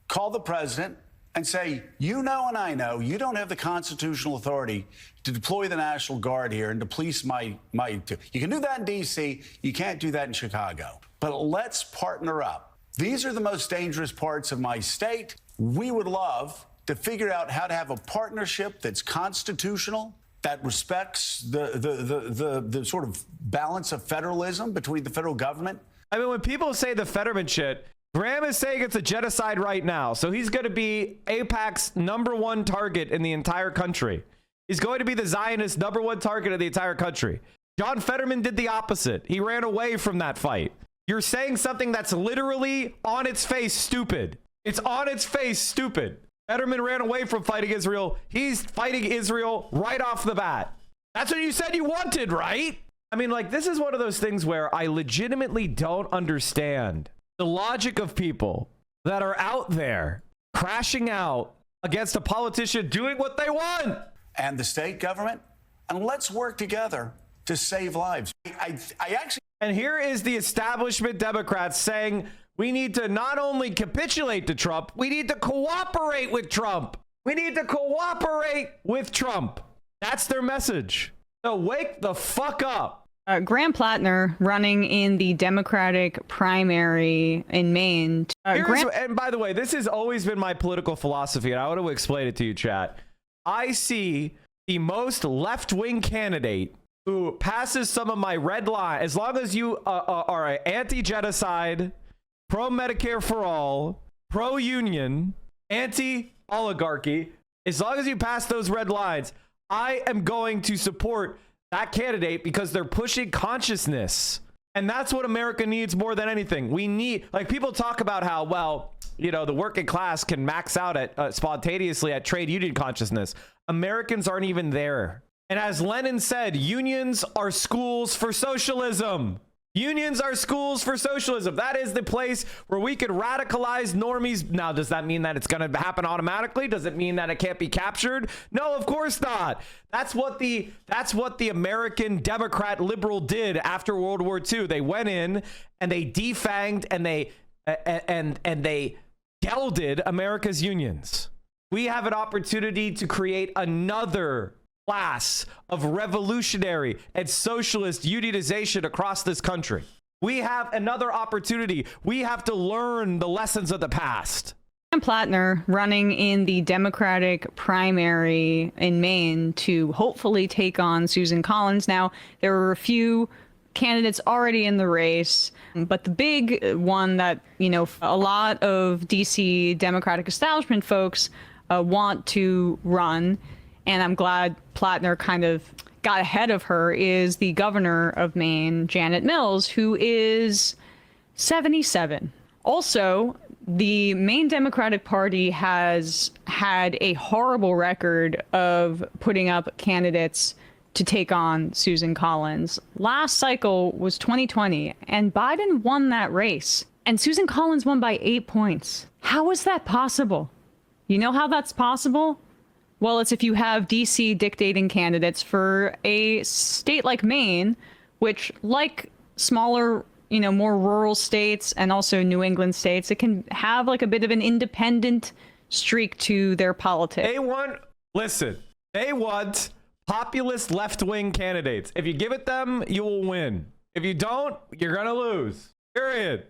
call the president, and say, you know and I know you don't have the constitutional authority to deploy the National Guard here and to police my. You can do that in D.C., you can't do that in Chicago. But let's partner up. These are the most dangerous parts of my state. We would love to figure out how to have a partnership that's constitutional, that respects the sort of balance of federalism between the federal government. I mean, when people say the Fetterman shit, Graham is saying it's a genocide right now. So he's going to be AIPAC's #1 target in the entire country. He's going to be the Zionist #1 target of the entire country. John Fetterman did the opposite. He ran away from that fight. You're saying something that's literally on its face stupid. It's on its face stupid. Fetterman ran away from fighting Israel. He's fighting Israel right off the bat. That's what you said you wanted, right? I mean, like, this is one of those things where I legitimately don't understand the logic of people that are out there crashing out against a politician doing what they want. And the state government. And let's work together to save lives. I actually. And here is the establishment Democrats saying, we need to not only capitulate to Trump, we need to cooperate with Trump. We need to cooperate with Trump. That's their message. So wake the fuck up. Graham Platner running in the Democratic primary in Maine. And by the way, this has always been my political philosophy, and I want to explain it to you, chat. I see the most left-wing candidate who passes some of my red line, as long as you are anti-genocide, pro-Medicare for all, pro-union, anti-oligarchy, as long as you pass those red lines, I am going to support that candidate because they're pushing consciousness. And that's what America needs more than anything. We need, like, people talk about how, well, you know, the working class can max out at spontaneously at trade union consciousness. Americans aren't even there. And as Lenin said, unions are schools for socialism. Unions are schools for socialism. That is the place where we could radicalize normies. Now, does that mean that it's going to happen automatically? Does it mean that it can't be captured? No, of course not. That's what the American Democrat liberal did after World War II. They went in and they defanged and they gelded America's unions. We have an opportunity to create another class of revolutionary and socialist unionization across this country. We have another opportunity. We have to learn the lessons of the past. Platner running in the Democratic primary in Maine to hopefully take on Susan Collins. Now, there were a few candidates already in the race, but the big one that, you know, a lot of DC Democratic establishment folks want to run, and I'm glad Platner kind of got ahead of her, is the governor of Maine, Janet Mills, who is 77. Also, the Maine Democratic Party has had a horrible record of putting up candidates to take on Susan Collins. Last cycle was 2020, and Biden won that race, and Susan Collins won by 8 points. How is that possible? You know how that's possible? Well, it's if you have DC dictating candidates for a state like Maine, which, like smaller more rural states and also New England states, it can have like a bit of an independent streak to their politics. They want populist left-wing candidates. If you give it them, you will win. If you don't, you're gonna lose. Period.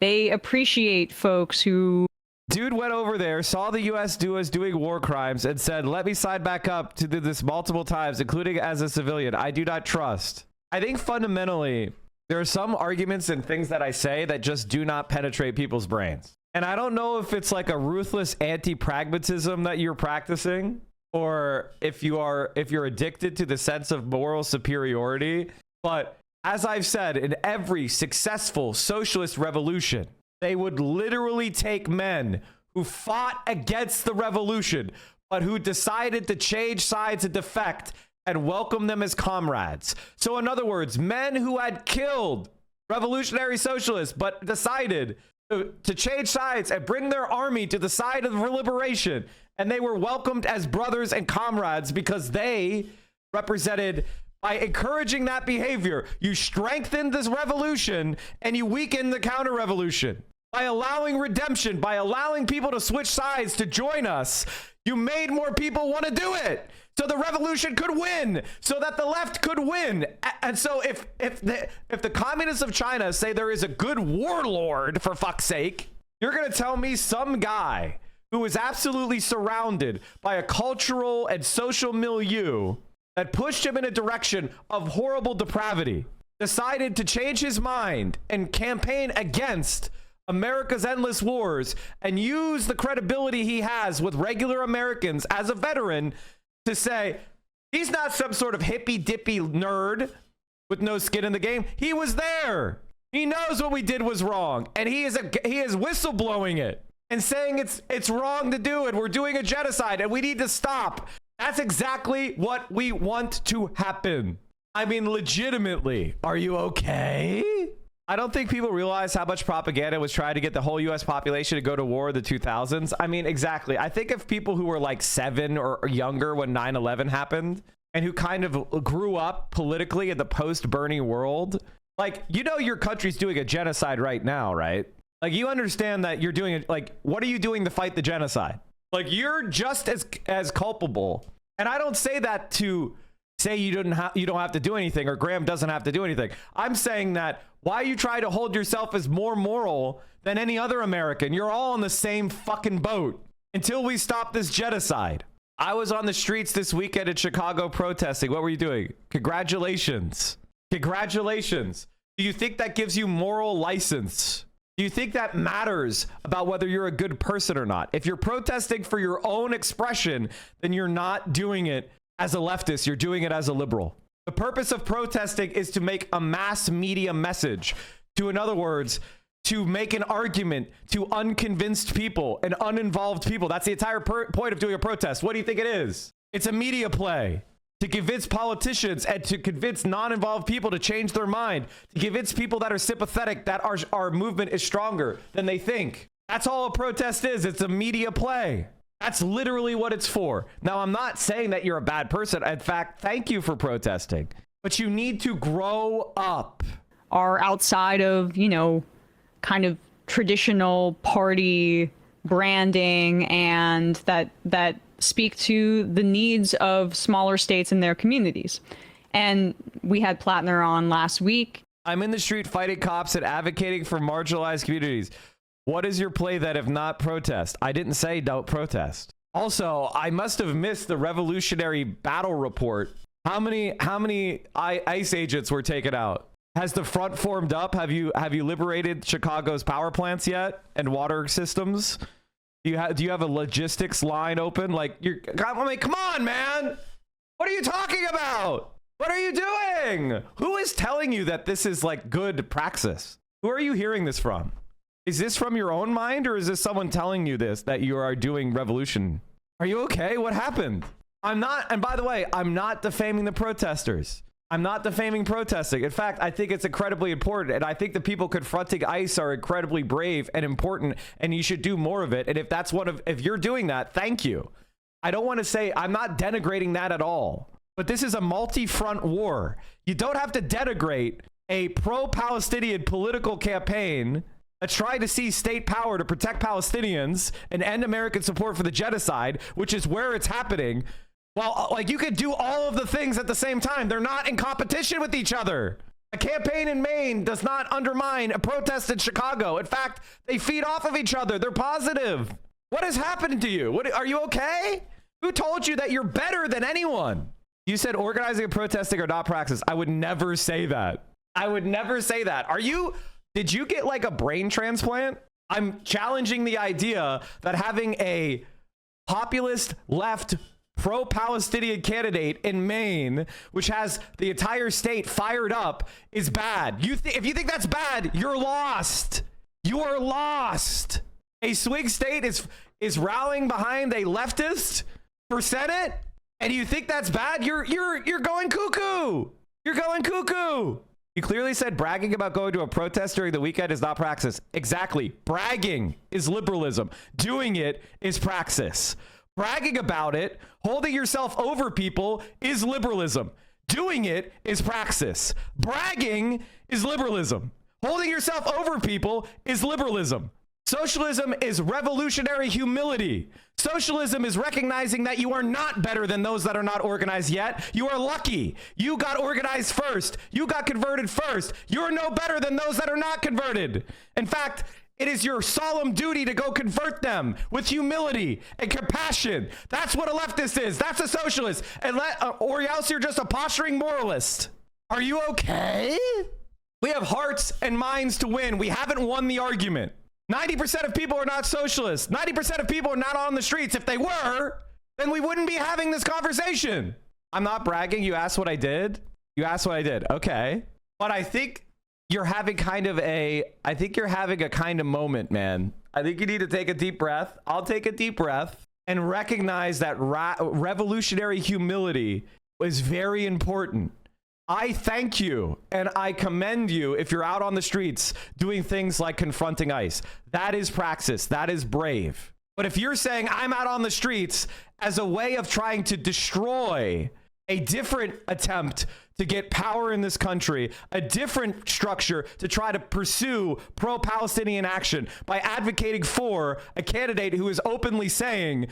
They appreciate folks who... Dude went over there, saw the U.S. doing war crimes, and said, let me sign back up to do this multiple times, including as a civilian. I do not trust. I think fundamentally, there are some arguments and things that I say that just do not penetrate people's brains. And I don't know if it's like a ruthless anti-pragmatism that you're practicing, or if you're addicted to the sense of moral superiority. But as I've said, in every successful socialist revolution, they would literally take men who fought against the revolution, but who decided to change sides and defect, and welcome them as comrades. So in other words, men who had killed revolutionary socialists, but decided to change sides and bring their army to the side of liberation. And they were welcomed as brothers and comrades because they represented, by encouraging that behavior, you strengthened this revolution and you weakened the counter-revolution. By allowing redemption, by allowing people to switch sides to join us, you made more people want to do it. So the revolution could win, so that the left could win. And so if the communists of China say there is a good warlord, for fuck's sake, you're going to tell me some guy who is absolutely surrounded by a cultural and social milieu that pushed him in a direction of horrible depravity, decided to change his mind and campaign against America's endless wars and use the credibility he has with regular Americans as a veteran to say he's not some sort of hippy-dippy nerd with no skin in the game. He was there. He knows what we did was wrong, and he is whistleblowing it and saying it's wrong to do it. We're doing a genocide and we need to stop. That's exactly what we want to happen. I mean, legitimately, are you okay? I don't think people realize how much propaganda was trying to get the whole US population to go to war in the 2000s. I mean, exactly. I think if people who were like 7 or younger when 9/11 happened and who kind of grew up politically in the post-Bernie world, like, your country's doing a genocide right now, right? Like, you understand that you're doing it. Like, what are you doing to fight the genocide? Like, you're just as culpable. And I don't say that to say you don't have to do anything, or Graham doesn't have to do anything. I'm saying that why you try to hold yourself as more moral than any other American? You're all in the same fucking boat until we stop this genocide. I was on the streets this weekend in Chicago protesting. What were you doing? Congratulations. Congratulations. Do you think that gives you moral license? Do you think that matters about whether you're a good person or not? If you're protesting for your own expression, then you're not doing it as a leftist. You're doing it as a liberal. The purpose of protesting is to make a mass media message. In other words, to make an argument to unconvinced people and uninvolved people. That's the entire point of doing a protest. What do you think it is? It's a media play to convince politicians and to convince non-involved people to change their mind, to convince people that are sympathetic that our movement is stronger than they think. That's all a protest is. It's a media play. That's literally what it's for. Now, I'm not saying that you're a bad person. In fact, thank you for protesting. But you need to grow up. Are outside of, kind of traditional party branding and that speak to the needs of smaller states and their communities. And we had Platner on last week. I'm in the street fighting cops and advocating for marginalized communities. What is your play that if not protest? I didn't say don't protest. Also, I must have missed the Revolutionary Battle Report. How many ICE agents were taken out? Has the front formed up? Have you liberated Chicago's power plants yet and water systems? Do you have a logistics line open? Like, come on, man. What are you talking about? What are you doing? Who is telling you that this is like good praxis? Who are you hearing this from? Is this from your own mind, or is this someone telling you this, that you are doing revolution? Are you okay? What happened? I'm not, and by the way, I'm not defaming the protesters. I'm not defaming protesting. In fact, I think it's incredibly important, and I think the people confronting ICE are incredibly brave and important, and you should do more of it. And if you're doing that, thank you. I don't want to say, I'm not denigrating that at all, but this is a multi-front war. You don't have to denigrate a pro-Palestinian political campaign that's trying to seize state power to protect Palestinians and end American support for the genocide, which is where it's happening. Well, like, you could do all of the things at the same time. They're not in competition with each other. A campaign in Maine does not undermine a protest in Chicago. In fact, they feed off of each other. They're positive. What is happening to you? Are you okay? Who told you that you're better than anyone? You said organizing and protesting are not praxis. I would never say that. I would never say that. Did you get like a brain transplant? I'm challenging the idea that having a populist left pro-Palestinian candidate in Maine, which has the entire state fired up, is bad. If you think that's bad, you're lost. You are lost. A swing state is rallying behind a leftist for Senate, and you think that's bad? You're going cuckoo. You're going cuckoo. You clearly said bragging about going to a protest during the weekend is not praxis. Exactly. Bragging is liberalism. Doing it is praxis. Bragging about it, holding yourself over people, is liberalism. Doing it is praxis. Bragging is liberalism. Holding yourself over people is liberalism. Socialism is revolutionary humility. Socialism is recognizing that you are not better than those that are not organized yet. You are lucky. You got organized first. You got converted first. You're no better than those that are not converted. In fact, it is your solemn duty to go convert them with humility and compassion. That's what a leftist is. That's a socialist. Or else you're just a posturing moralist. Are you okay? We have hearts and minds to win. We haven't won the argument. 90% of people are not socialists. 90% of people are not on the streets. If they were, then we wouldn't be having this conversation. I'm not bragging. You asked what I did. You asked what I did. Okay. But I think you're having kind of a moment, man. I think you need to take a deep breath. I'll take a deep breath and recognize that revolutionary humility is very important. I thank you and I commend you if you're out on the streets doing things like confronting ICE. That is praxis. That is brave. But if you're saying I'm out on the streets as a way of trying to destroy a different attempt to get power in this country, a different structure to try to pursue pro-Palestinian action by advocating for a candidate who is openly saying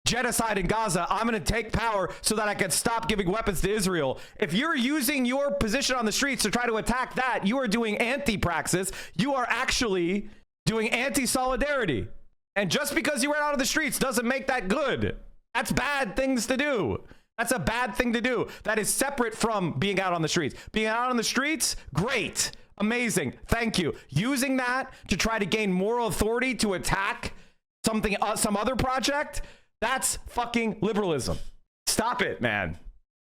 genocide in Gaza, I'm going to take power so that I can stop giving weapons to Israel. If you're using your position on the streets to try to attack that, you are doing anti-praxis. You are actually doing anti-solidarity. And just because you were out on the streets doesn't make that good. That's bad things to do. That's a bad thing to do. That is separate from being out on the streets. Being out on the streets, great, amazing, thank you. Using that to try to gain moral authority to attack something, some other project, that's fucking liberalism. Stop it, man.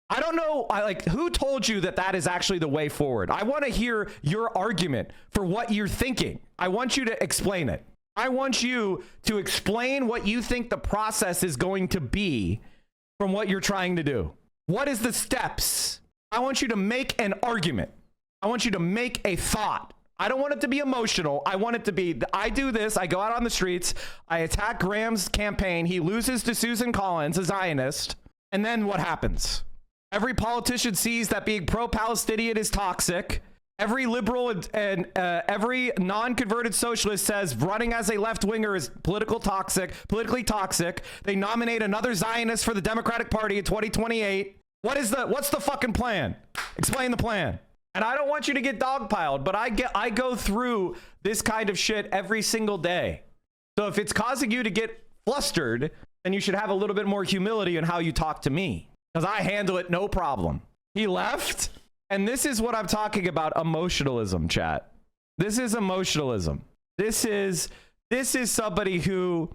I don't know, who told you that that is actually the way forward? I want to hear your argument for what you're thinking. I want you to explain it. I want you to explain what you think the process is going to be from what you're trying to do. What is the steps? I want you to make an argument. I want you to make a thought. I don't want it to be emotional. I want it to be, I do this, I go out on the streets, I attack Graham's campaign, he loses to Susan Collins, a Zionist, and then what happens? Every politician sees that being pro-Palestinian is toxic. Every liberal and every non-converted socialist says running as a left-winger is politically toxic. They nominate another Zionist for the Democratic Party in 2028. What's the fucking plan? Explain the plan. And I don't want you to get dogpiled, but I go through this kind of shit every single day. So if it's causing you to get flustered, then you should have a little bit more humility in how you talk to me, because I handle it no problem. He left, and this is what I'm talking about, emotionalism, chat. This is emotionalism. This is somebody who,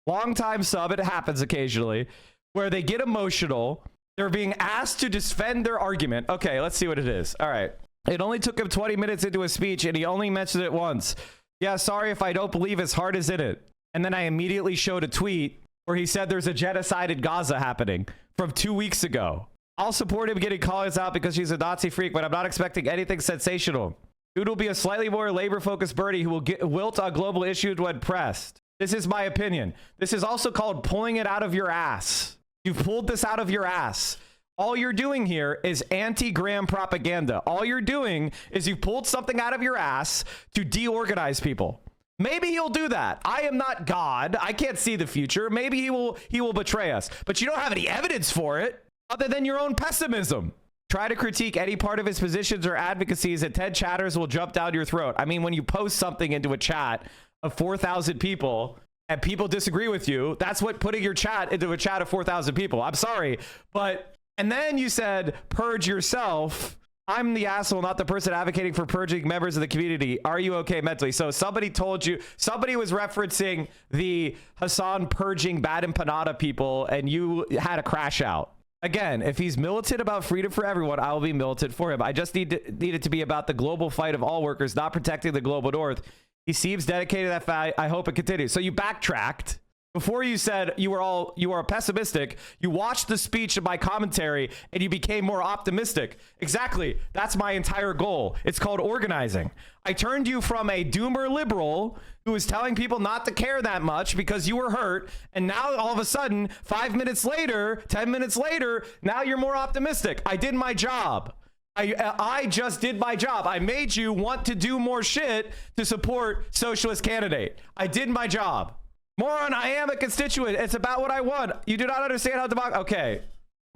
longtime sub, it happens occasionally, where they get emotional. They're being asked to defend their argument. Okay, let's see what it is. All right. It only took him 20 minutes into a speech, and he only mentioned it once. Yeah, sorry if I don't believe his heart is in it. And then I immediately showed a tweet where he said there's a genocide in Gaza happening from 2 weeks ago. I'll support him getting Collins out because she's a Nazi freak, but I'm not expecting anything sensational. Dude will be a slightly more labor-focused birdie who will wilt on global issues when pressed. This is my opinion. This is also called pulling it out of your ass. You've pulled this out of your ass. All you're doing here is anti-Graham propaganda. All you're doing is you pulled something out of your ass to deorganize people. Maybe he'll do that. I am not God. I can't see the future. Maybe he will betray us. But you don't have any evidence for it other than your own pessimism. Try to critique any part of his positions or advocacies and Ted chatters will jump down your throat. I mean, when you post something into a chat of 4,000 people and people disagree with you, that's what putting your chat into a chat of 4,000 people. I'm sorry, but... And then you said, purge yourself. I'm the asshole, not the person advocating for purging members of the community. Are you okay mentally? So somebody told you, somebody was referencing the Hassan purging Bad Empanada people, and you had a crash out. Again, if he's militant about freedom for everyone, I will be militant for him. I just need it to be about the global fight of all workers, not protecting the global north. He seems dedicated to that fact. I hope it continues. So you backtracked. Before you said you are pessimistic, you watched the speech of my commentary and you became more optimistic. Exactly. That's my entire goal. It's called organizing. I turned you from a doomer liberal who was telling people not to care that much because you were hurt. And now all of a sudden, 5 minutes later, 10 minutes later, now you're more optimistic. I did my job. I just did my job. I made you want to do more shit to support socialist candidate. I did my job. Moron, I am a constituent. It's about what I want. You do not understand how democracy... Okay.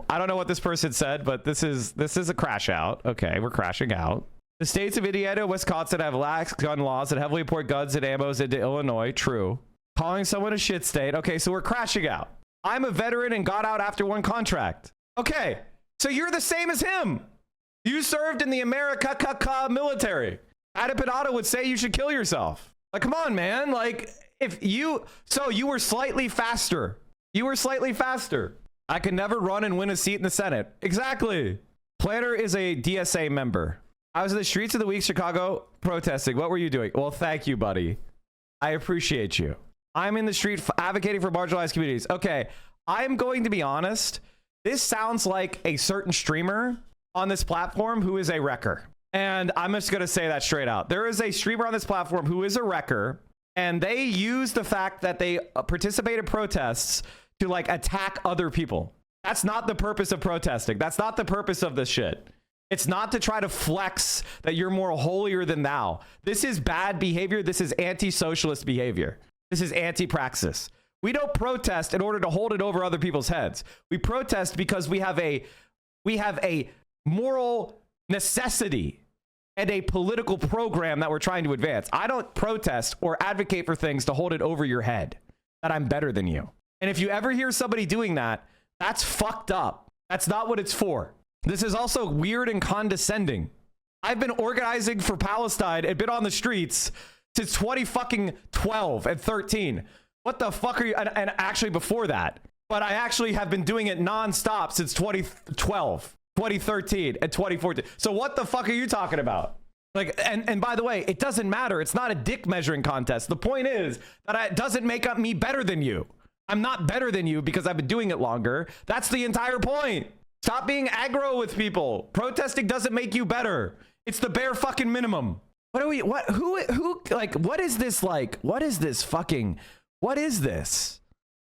I don't know what this person said, but this is a crash out. Okay, we're crashing out. The states of Indiana and Wisconsin have lax gun laws that heavily import guns and ammos into Illinois. True. Calling someone a shit state. Okay, so we're crashing out. I'm a veteran and got out after one contract. Okay, so you're the same as him. You served in the America military. Adam Panada would say you should kill yourself. Like, come on, man. Like... you were slightly faster. You were slightly faster. I could never run and win a seat in the Senate. Exactly. Platner is a DSA member. I was in the streets of the week, Chicago, protesting. What were you doing? Well, thank you, buddy. I appreciate you. I'm in the street advocating for marginalized communities. Okay, I'm going to be honest. This sounds like a certain streamer on this platform who is a wrecker. And I'm just going to say that straight out. There is a streamer on this platform who is a wrecker. And they use the fact that they participate in protests to like attack other people. That's not the purpose of protesting. That's not the purpose of this shit. It's not to try to flex that you're more holier than thou. This is bad behavior. This is anti-socialist behavior. This is anti-praxis. We don't protest in order to hold it over other people's heads. We protest because we have a moral necessity and a political program that we're trying to advance. I don't protest or advocate for things to hold it over your head that I'm better than you. And if you ever hear somebody doing that, that's fucked up. That's not what it's for. This is also weird and condescending. I've been organizing for Palestine and been on the streets since 2012 and 13. What the fuck are you? And actually before that, but I actually have been doing it nonstop since 2012. 2013 and 2014. So what the fuck are you talking about? Like, and by the way, it doesn't matter. It's not a dick measuring contest. The point is that it doesn't make up me better than you. I'm not better than you because I've been doing it longer. That's the entire point. Stop being aggro with people. Protesting doesn't make you better. It's the bare fucking minimum. Who, like, what is this like? What is this fucking, what is this?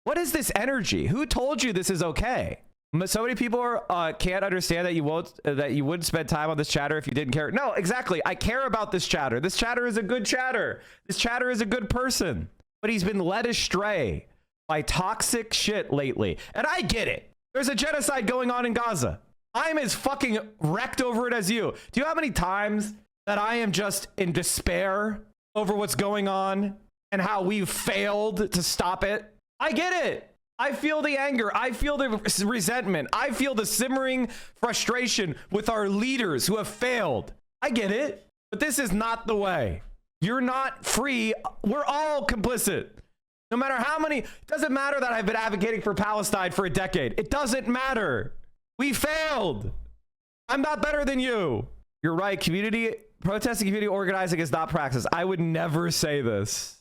What is this energy? Who told you this is okay? So many people can't understand that you wouldn't spend time on this chatter if you didn't care. No, exactly. I care about this chatter. This chatter is a good chatter. This chatter is a good person, but he's been led astray by toxic shit lately. And I get it. There's a genocide going on in Gaza. I'm as fucking wrecked over it as you. Do you know how many times that I am just in despair over what's going on and how we've failed to stop it? I get it. I feel the anger. I feel the resentment. I feel the simmering frustration with our leaders who have failed. I get it, but this is not the way. You're not free. We're all complicit. No matter how many, it doesn't matter that I've been advocating for Palestine for a decade. It doesn't matter. We failed. I'm not better than you. You're right. Protesting, community organizing is not praxis. I would never say this.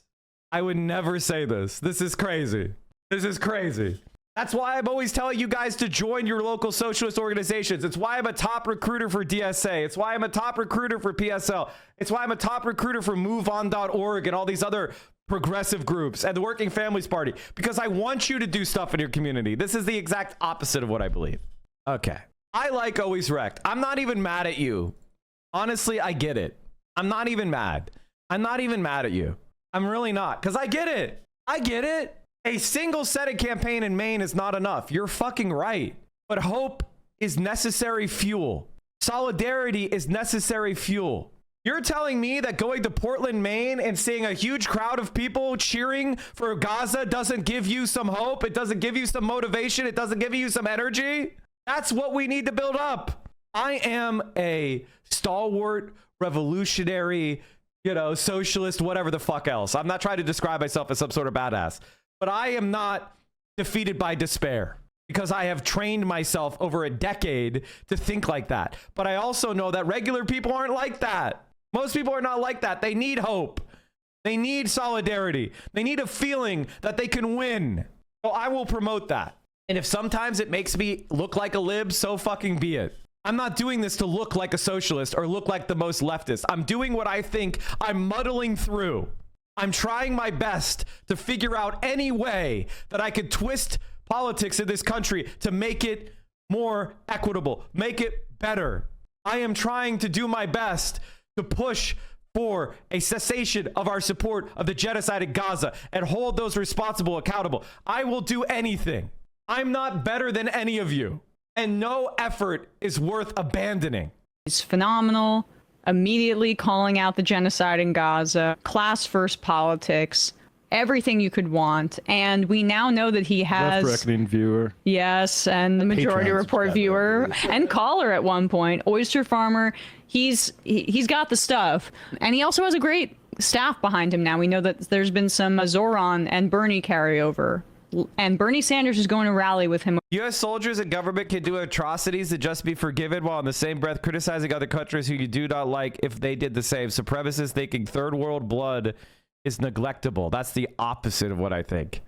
I would never say this. This is crazy. This is crazy. That's why I'm always telling you guys to join your local socialist organizations. It's why I'm a top recruiter for DSA. It's why I'm a top recruiter for PSL. It's why I'm a top recruiter for MoveOn.org and all these other progressive groups and the Working Families Party, because I want you to do stuff in your community. This is the exact opposite of what I believe. Okay. I like Always Wrecked. I'm not even mad at you. Honestly, I get it. I'm not even mad. I'm not even mad at you. I'm really not, because I get it. I get it. A single Senate campaign in Maine is not enough. You're fucking right. But hope is necessary fuel. Solidarity is necessary fuel. You're telling me that going to Portland, Maine and seeing a huge crowd of people cheering for Gaza doesn't give you some hope? It doesn't give you some motivation? It doesn't give you some energy? That's what we need to build up. I am a stalwart, revolutionary, socialist, whatever the fuck else. I'm not trying to describe myself as some sort of badass, but I am not defeated by despair because I have trained myself over a decade to think like that. But I also know that regular people aren't like that. Most people are not like that. They need hope. They need solidarity. They need a feeling that they can win. So I will promote that. And if sometimes it makes me look like a lib, so fucking be it. I'm not doing this to look like a socialist or look like the most leftist. I'm doing what I think. I'm muddling through. I'm trying my best to figure out any way that I could twist politics in this country to make it more equitable, make it better. I am trying to do my best to push for a cessation of our support of the genocide in Gaza and hold those responsible accountable. I will do anything. I'm not better than any of you, and no effort is worth abandoning. He's phenomenal. Immediately calling out the genocide in Gaza, class first politics, everything you could want. And we now know that he has left-reckoning viewer. Yes, and the Majority Report viewer and caller at one point, oyster farmer. He's got the stuff, and he also has a great staff behind him now. We know that there's been some Zohran and Bernie carryover. And Bernie Sanders is going to rally with him. U.S. soldiers and government can do atrocities and just be forgiven, while in the same breath criticizing other countries who you do not like if they did the same. Supremacists thinking third world blood is neglectable. That's the opposite of what I think.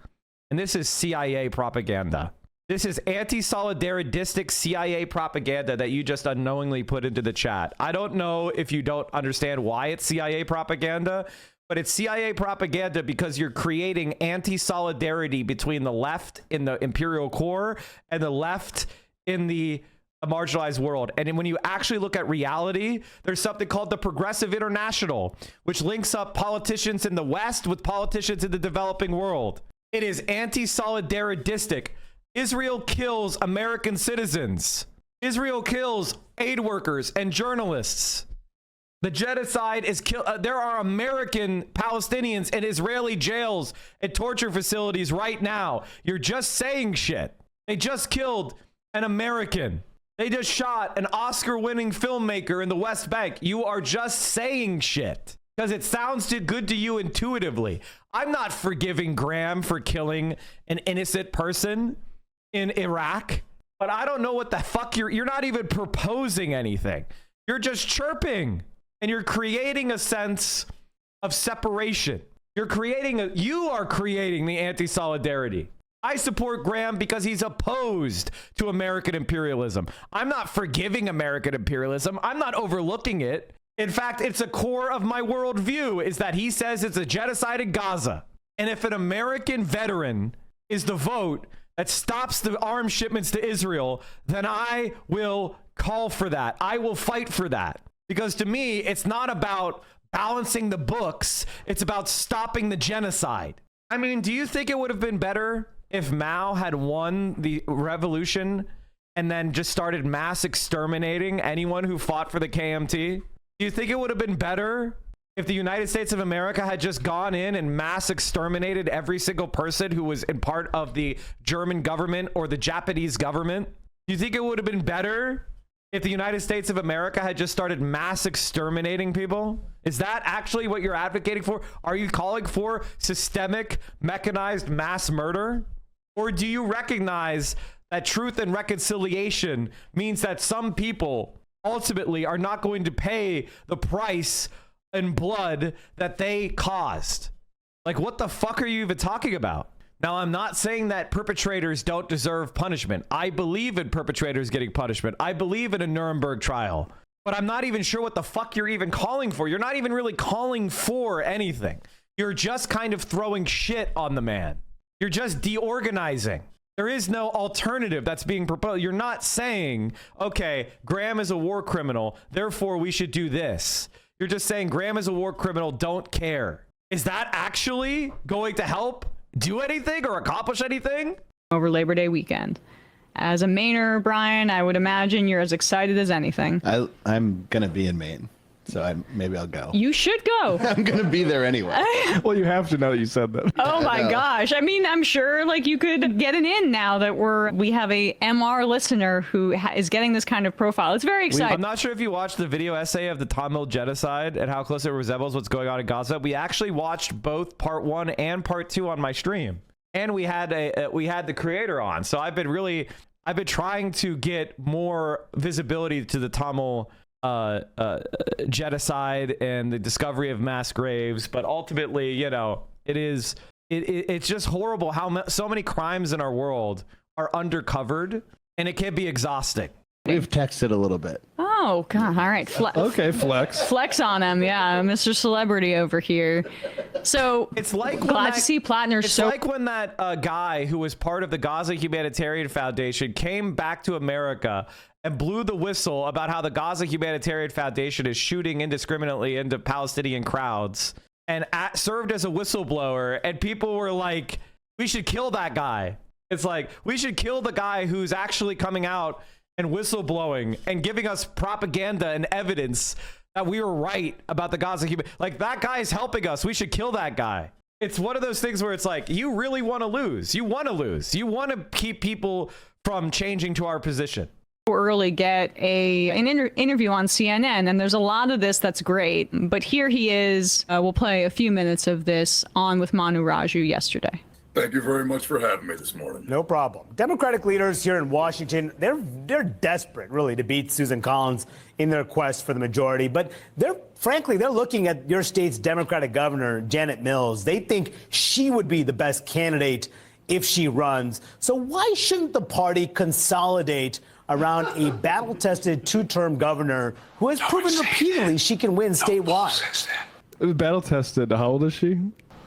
And this is CIA propaganda. This is anti-solidaridistic CIA propaganda that you just unknowingly put into the chat. I don't know if you don't understand why it's CIA propaganda, but it's CIA propaganda because you're creating anti-solidarity between the left in the imperial core and the left in the marginalized world. And when you actually look at reality, there's something called the Progressive International, which links up politicians in the West with politicians in the developing world. It is anti-solidaridistic. Israel kills American citizens. Israel kills aid workers and journalists. The genocide is there are American Palestinians in Israeli jails and torture facilities right now. You're just saying shit. They just killed an American. They just shot an Oscar-winning filmmaker in the West Bank. You are just saying shit because it sounds too good to you intuitively. I'm not forgiving Graham for killing an innocent person in Iraq, but I don't know what the fuck you're not even proposing anything. You're just chirping. And you're creating a sense of separation. You are creating the anti-solidarity. I support Graham because he's opposed to American imperialism. I'm not forgiving American imperialism. I'm not overlooking it. In fact, it's a core of my worldview is that he says it's a genocide in Gaza. And if an American veteran is the vote that stops the arms shipments to Israel, then I will call for that. I will fight for that. Because to me, it's not about balancing the books. It's about stopping the genocide. I mean, do you think it would have been better if Mao had won the revolution and then just started mass exterminating anyone who fought for the KMT? Do you think it would have been better if the United States of America had just gone in and mass exterminated every single person who was in part of the German government or the Japanese government? Do you think it would have been better if the United States of America had just started mass exterminating people? Is that actually what you're advocating for? Are you calling for systemic, mechanized mass murder? Or do you recognize that truth and reconciliation means that some people ultimately are not going to pay the price in blood that they caused? Like, what the fuck are you even talking about? Now, I'm not saying that perpetrators don't deserve punishment. I believe in perpetrators getting punishment. I believe in a Nuremberg trial. But I'm not even sure what the fuck you're even calling for. You're not even really calling for anything. You're just kind of throwing shit on the man. You're just deorganizing. There is no alternative that's being proposed. You're not saying, okay, Graham is a war criminal, therefore we should do this. You're just saying Graham is a war criminal, don't care. Is that actually going to help do anything or accomplish anything? Over Labor Day weekend. As a Mainer, Brian, I would imagine you're as excited as anything. I'm going to be in Maine, so maybe I'll go. You should go. I'm going to be there anyway. Well, you have to now that you said that. Oh my gosh. I mean, I'm sure like you could get an in now that we have a MR listener who is getting this kind of profile. It's very exciting. I'm not sure if you watched the video essay of the Tamil genocide and how close it resembles what's going on in Gaza. We actually watched both part 1 and part 2 on my stream. And we had the creator on. So I've been trying to get more visibility to the Tamil genocide and the discovery of mass graves, but ultimately, you know, it's just horrible how so many crimes in our world are undercovered, and it can be exhausting. We've texted a little bit. Oh God! All right, okay, flex on him, yeah, Mr. Celebrity over here. So it's like glad to see Platner. It's like when that guy who was part of the Gaza Humanitarian Foundation came back to America and blew the whistle about how the Gaza Humanitarian Foundation is shooting indiscriminately into Palestinian crowds, and served as a whistleblower, and people were like, "We should kill that guy." It's like, we should kill the guy who's actually coming out and whistleblowing and giving us propaganda and evidence that we were right about the Gaza human. Like, that guy is helping us. We should kill that guy. It's one of those things where it's like, you really want to lose. You want to lose. You want to keep people from changing to our position. Early get an interview on CNN, and there's a lot of this that's great. But here he is. We'll play a few minutes of this on with Manu Raju yesterday. Thank you very much for having me this morning. No problem. Democratic leaders here in Washington, they're desperate, really, to beat Susan Collins in their quest for the majority. But they're looking at your state's Democratic governor, Janet Mills. They think she would be the best candidate if she runs. So why shouldn't the party consolidate around a battle-tested two-term governor who has proven repeatedly she can win statewide? Battle-tested. How old is she?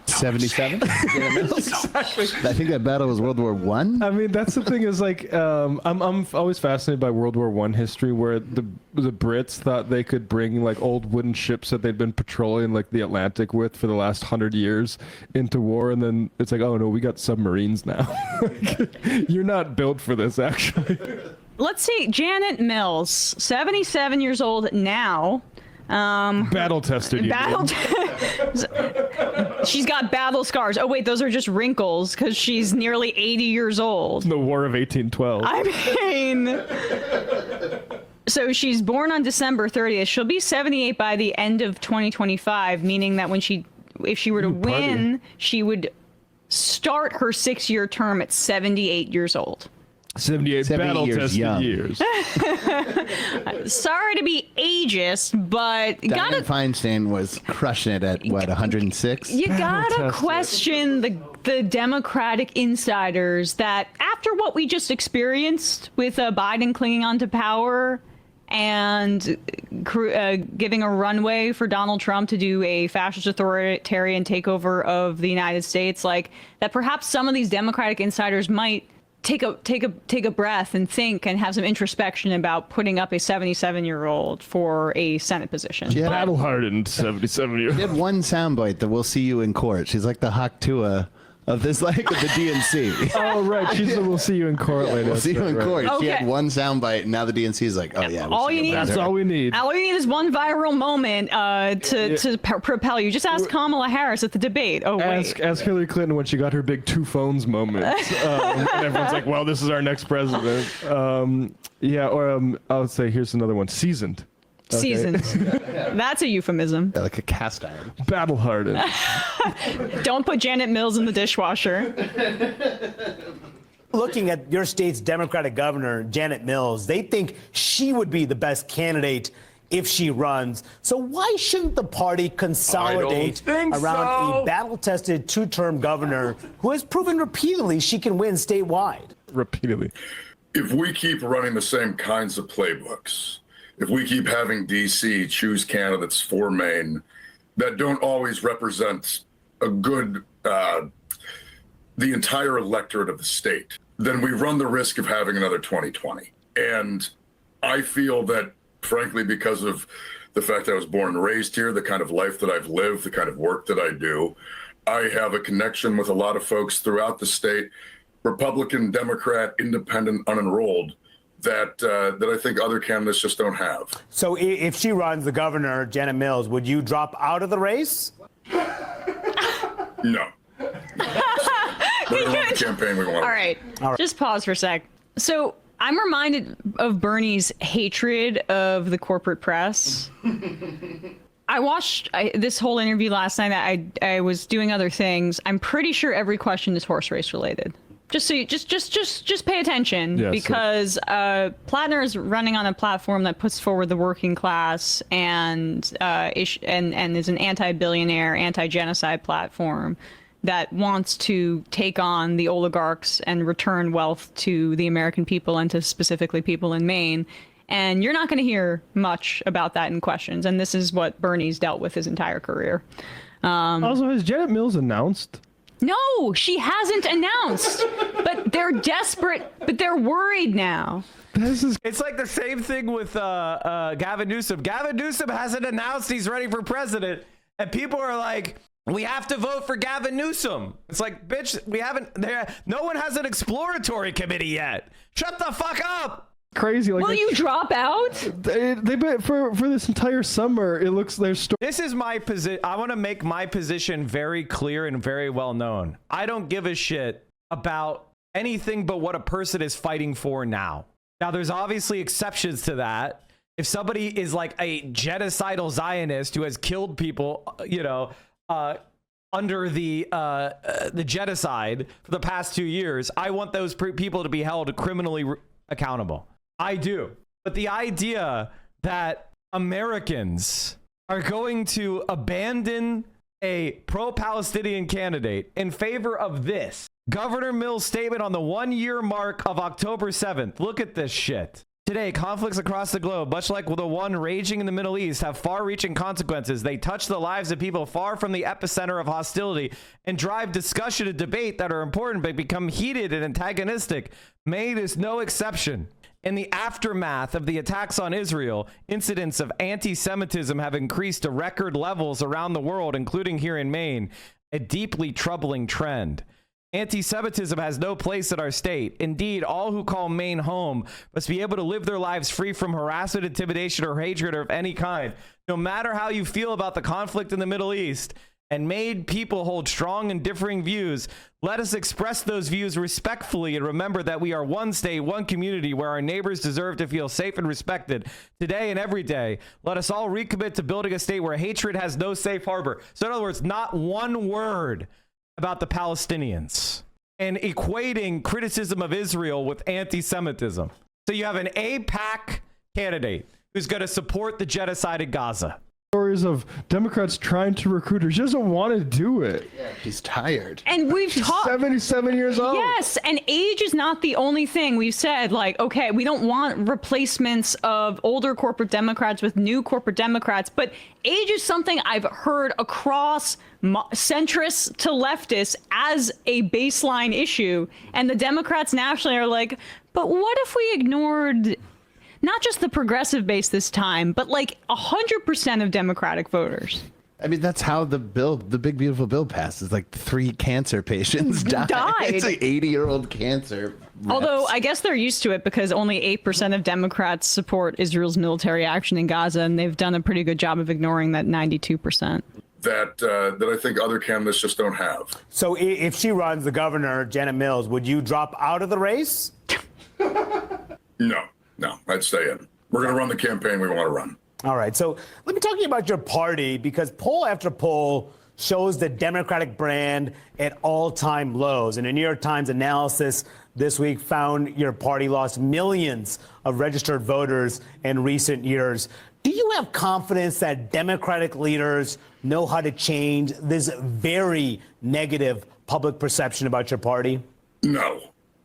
77. Exactly. I think that battle was World War I. I mean, that's the thing is like, I'm always fascinated by World War I history, where the Brits thought they could bring like old wooden ships that they'd been patrolling like the Atlantic with for the last 100 years into war, and then it's like, oh no, we got submarines now. You're not built for this, actually. Let's see, Janet Mills, 77 years old now. Battle tested. She's got battle scars. Oh wait, those are just wrinkles because she's nearly 80 years old. The War of 1812. I mean, so she's born on December 30th. She'll be 78 by the end of 2025, meaning that if she were to win, she would start her 6-year term at 78 years old. 78 battle-tested years. Sorry to be ageist, but Dianne Feinstein was crushing it at, what, 106? You gotta question the Democratic insiders that after what we just experienced with Biden clinging onto power and giving a runway for Donald Trump to do a fascist authoritarian takeover of the United States, like that perhaps some of these Democratic insiders might take a breath and think and have some introspection about putting up a 77-year-old for a Senate position. Yeah. Battle-hardened 77-year-old. She had one soundbite that "We'll see you in court." She's like the Hawk Tua of this, like, of the DNC. Oh, right. She's the "We'll see you in court" later. We'll see you in court. Okay. She had one soundbite, and now the DNC is like, oh, yeah. All we need is one viral moment to propel you. Just ask Kamala Harris at the debate. Oh, wait. Ask Hillary Clinton when she got her big two phones moment. And everyone's like, well, this is our next president. I would say here's another one. Seasoned. Okay. Seasoned. That's a euphemism. Yeah, like a cast iron. Battle-hardened. Don't put Janet Mills in the dishwasher. Looking at your state's Democratic governor, Janet Mills, they think she would be the best candidate if she runs. So why shouldn't the party consolidate around a battle-tested two-term governor who has proven repeatedly she can win statewide? Repeatedly. If we keep running the same kinds of playbooks, if we keep having D.C. choose candidates for Maine that don't always represent a good, the entire electorate of the state, then we run the risk of having another 2020. And I feel that, frankly, because of the fact that I was born and raised here, the kind of life that I've lived, the kind of work that I do, I have a connection with a lot of folks throughout the state, Republican, Democrat, independent, unenrolled, that I think other candidates just don't have. So if she runs, the governor, Janet Mills, would you drop out of the race? No. We're gonna run the campaign we want. All right. Just pause for a sec. So I'm reminded of Bernie's hatred of the corporate press. I watched this whole interview last night. I was doing other things. I'm pretty sure every question is horse race related. Just so you just pay attention, because Platner is running on a platform that puts forward the working class and is an anti-billionaire, anti-genocide platform that wants to take on the oligarchs and return wealth to the American people and to specifically people in Maine. And you're not going to hear much about that in questions. And this is what Bernie's dealt with his entire career. Also, has Janet Mills announced? No, she hasn't announced. But they're desperate. But they're worried now. It's like the same thing with Gavin Newsom. Gavin Newsom hasn't announced he's running for president. And people are like, we have to vote for Gavin Newsom. It's like, bitch, we haven't. No one has an exploratory committee yet. Shut the fuck up. Crazy. Like, will you drop out? They bet for this entire summer. It looks there's. This is my position. I want to make my position very clear and very well known. I don't give a shit about anything but what a person is fighting for now. Now, there's obviously exceptions to that. If somebody is like a genocidal Zionist who has killed people, under the genocide for the past 2 years, I want those people to be held criminally accountable. I do. But the idea that Americans are going to abandon a pro-Palestinian candidate in favor of this Governor Mills' statement on the 1-year mark of October 7th. Look at this shit. Today, conflicts across the globe, much like the one raging in the Middle East, have far-reaching consequences. They touch the lives of people far from the epicenter of hostility and drive discussion and debate that are important but become heated and antagonistic. Maine is no exception. In the aftermath of the attacks on Israel, incidents of anti-Semitism have increased to record levels around the world, including here in Maine, a deeply troubling trend. Anti-Semitism has no place in our state. Indeed, all who call Maine home must be able to live their lives free from harassment, intimidation, or hatred of any kind. No matter how you feel about the conflict in the Middle East, and Maine people hold strong and differing views, let us express those views respectfully and remember that we are one state, one community where our neighbors deserve to feel safe and respected. Today and every day, let us all recommit to building a state where hatred has no safe harbor. So in other words, not one word about the Palestinians and equating criticism of Israel with anti-Semitism. So you have an AIPAC candidate who's going to support the genocide in Gaza. Stories of Democrats trying to recruit her. She doesn't want to do it. Yeah, she's tired. And we've talked 77 years old. Yes, and age is not the only thing. We've said, like, okay, we don't want replacements of older corporate Democrats with new corporate Democrats, but age is something I've heard across centrists to leftists as a baseline issue. And the Democrats nationally are like, but what if we ignored not just the progressive base this time, but like 100% of Democratic voters? I mean, that's how the big beautiful bill passes. Like 3 cancer patients died. It's like 80-year-old cancer reps. Although I guess they're used to it because only 8% of Democrats support Israel's military action in Gaza, and they've done a pretty good job of ignoring that 92%. That I think other candidates just don't have. So if she runs, the governor, Janet Mills, would you drop out of the race? No, I'd stay in. We're going to run the campaign we want to run. All right. So let me talk to you about your party, because poll after poll shows the Democratic brand at all-time lows. And a New York Times analysis this week found your party lost millions of registered voters in recent years. Do you have confidence that Democratic leaders know how to change this very negative public perception about your party? No.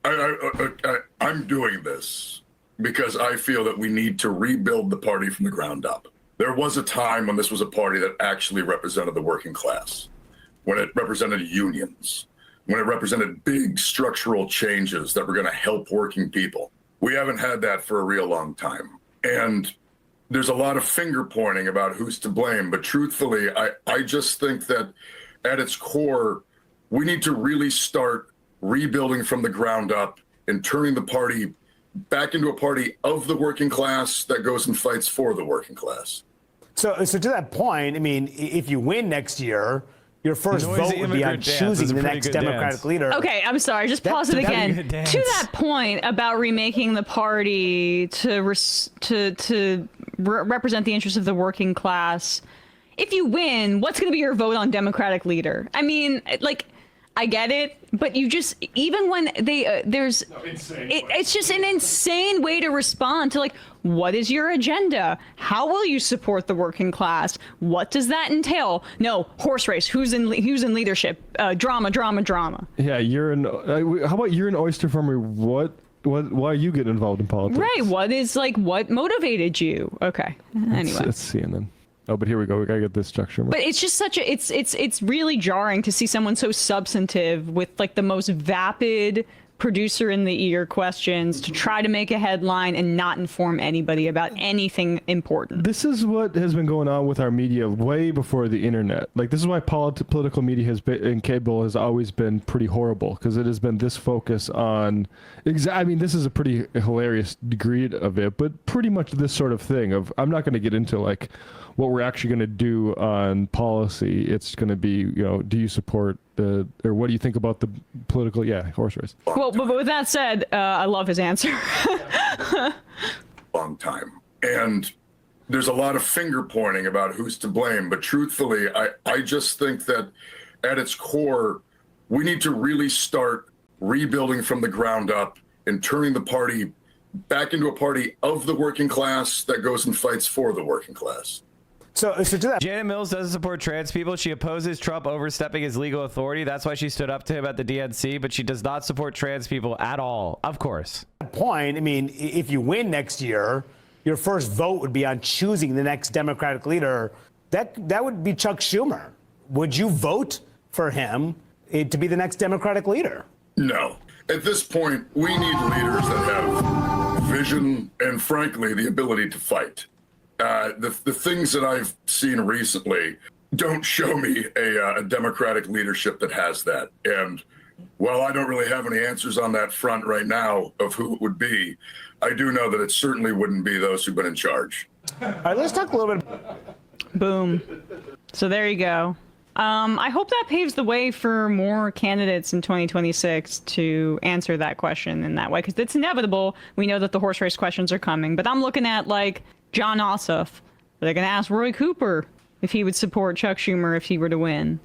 I'm doing this because I feel that we need to rebuild the party from the ground up. There was a time when this was a party that actually represented the working class, when it represented unions, when it represented big structural changes that were going to help working people. We haven't had that for a real long time. And there's a lot of finger pointing about who's to blame. But truthfully, I just think that at its core, we need to really start rebuilding from the ground up and turning the party back into a party of the working class that goes and fights for the working class. So to that point, I mean, if you win next year, your first vote would be on choosing the next Democratic leader. Okay, I'm sorry. Just pause it again. To that point about remaking the party to represent the interests of the working class, if you win, what's going to be your vote on Democratic leader? I mean, like, I get it, but you just, even when they, it's just an insane way to respond to, like, what is your agenda? How will you support the working class? What does that entail? No, horse race. Who's in leadership? Drama. Yeah, how about you're an oyster farmer? Why you get involved in politics? Right. What motivated you? Okay. Anyway. Let's see, and then. Oh, but here we go. We gotta get this structure. But it's just it's really jarring to see someone so substantive with like the most vapid producer in the ear questions to try to make a headline and not inform anybody about anything important. This is what has been going on with our media way before the internet. Like, this is why political media has been, and cable has always been pretty horrible, because it has been this focus on I mean, this is a pretty hilarious degree of it, but pretty much this sort of thing of, I'm not going to get into like what we're actually going to do on policy. It's going to be, do you support or what do you think about the political, horse race? Well, but with that said, I love his answer. Long time. And there's a lot of finger pointing about who's to blame. But truthfully, I just think that at its core, we need to really start rebuilding from the ground up and turning the party back into a party of the working class that goes and fights for the working class. So to that, Janet Mills doesn't support trans people. She opposes Trump overstepping his legal authority. That's why she stood up to him at the DNC, but she does not support trans people at all. Of course. Point. I mean, if you win next year, your first vote would be on choosing the next Democratic leader. That would be Chuck Schumer. Would you vote for him to be the next Democratic leader? No. At this point, we need leaders that have vision and, frankly, the ability to fight. The things that I've seen recently don't show me a Democratic leadership that has that. And while I don't really have any answers on that front right now of who it would be, I do know that it certainly wouldn't be those who've been in charge. All right, let's talk a little bit. Boom. So there you go. I hope that paves the way for more candidates in 2026 to answer that question in that way, because it's inevitable. We know that the horse race questions are coming, but I'm looking at like John Ossoff. They're going to ask Roy Cooper if he would support Chuck Schumer if he were to win.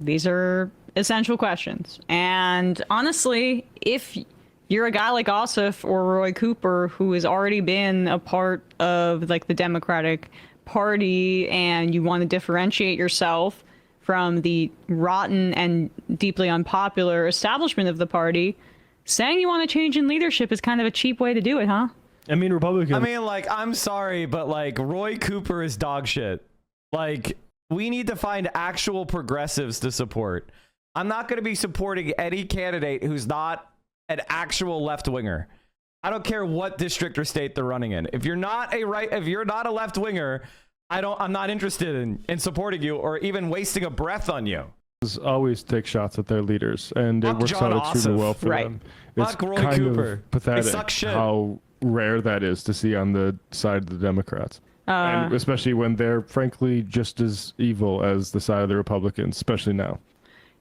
These are essential questions. And honestly, if you're a guy like Ossoff or Roy Cooper, who has already been a part of like the Democratic Party, and you want to differentiate yourself from the rotten and deeply unpopular establishment of the party, saying you want to change in leadership is kind of a cheap way to do it, huh? I mean, Republicans. I mean, like, I'm sorry, but like, Roy Cooper is dog shit. Like, we need to find actual progressives to support. I'm not going to be supporting any candidate who's not an actual left winger. I don't care what district or state they're running in. If you're not a left winger, I'm not interested in supporting you or even wasting a breath on you. Always take shots at their leaders, and it works out extremely well for them. It's kind of pathetic how rare that is to see on the side of the Democrats, and especially when they're frankly just as evil as the side of the Republicans, especially now.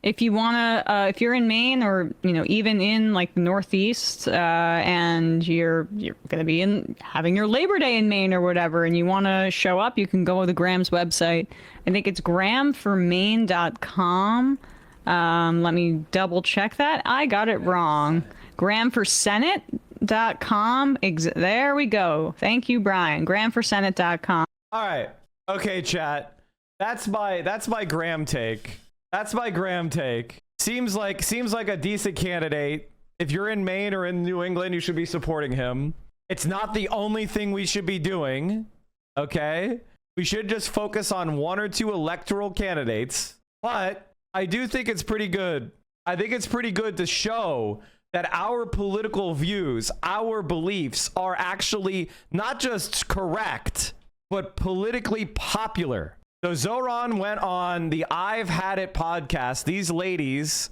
If you wanna, if you're in Maine or even in like the Northeast, and you're gonna be having your Labor Day in Maine or whatever, and you want to show up, you can go to Graham's website. I think it's grahamformaine.com. Let me double check that. I got it wrong. grahamforsenate.com. There we go. Thank you, Brian. grahamforsenate.com. All right. Okay, chat. That's my Graham take. That's my Graham take. Seems like a decent candidate. If you're in Maine or in New England, you should be supporting him. It's not the only thing we should be doing. Okay? We should just focus on one or two electoral candidates. But I do think it's pretty good I think it's pretty good to show that our political views, our beliefs are actually not just correct, but politically popular. So Zohran went on the I've Had It podcast. These ladies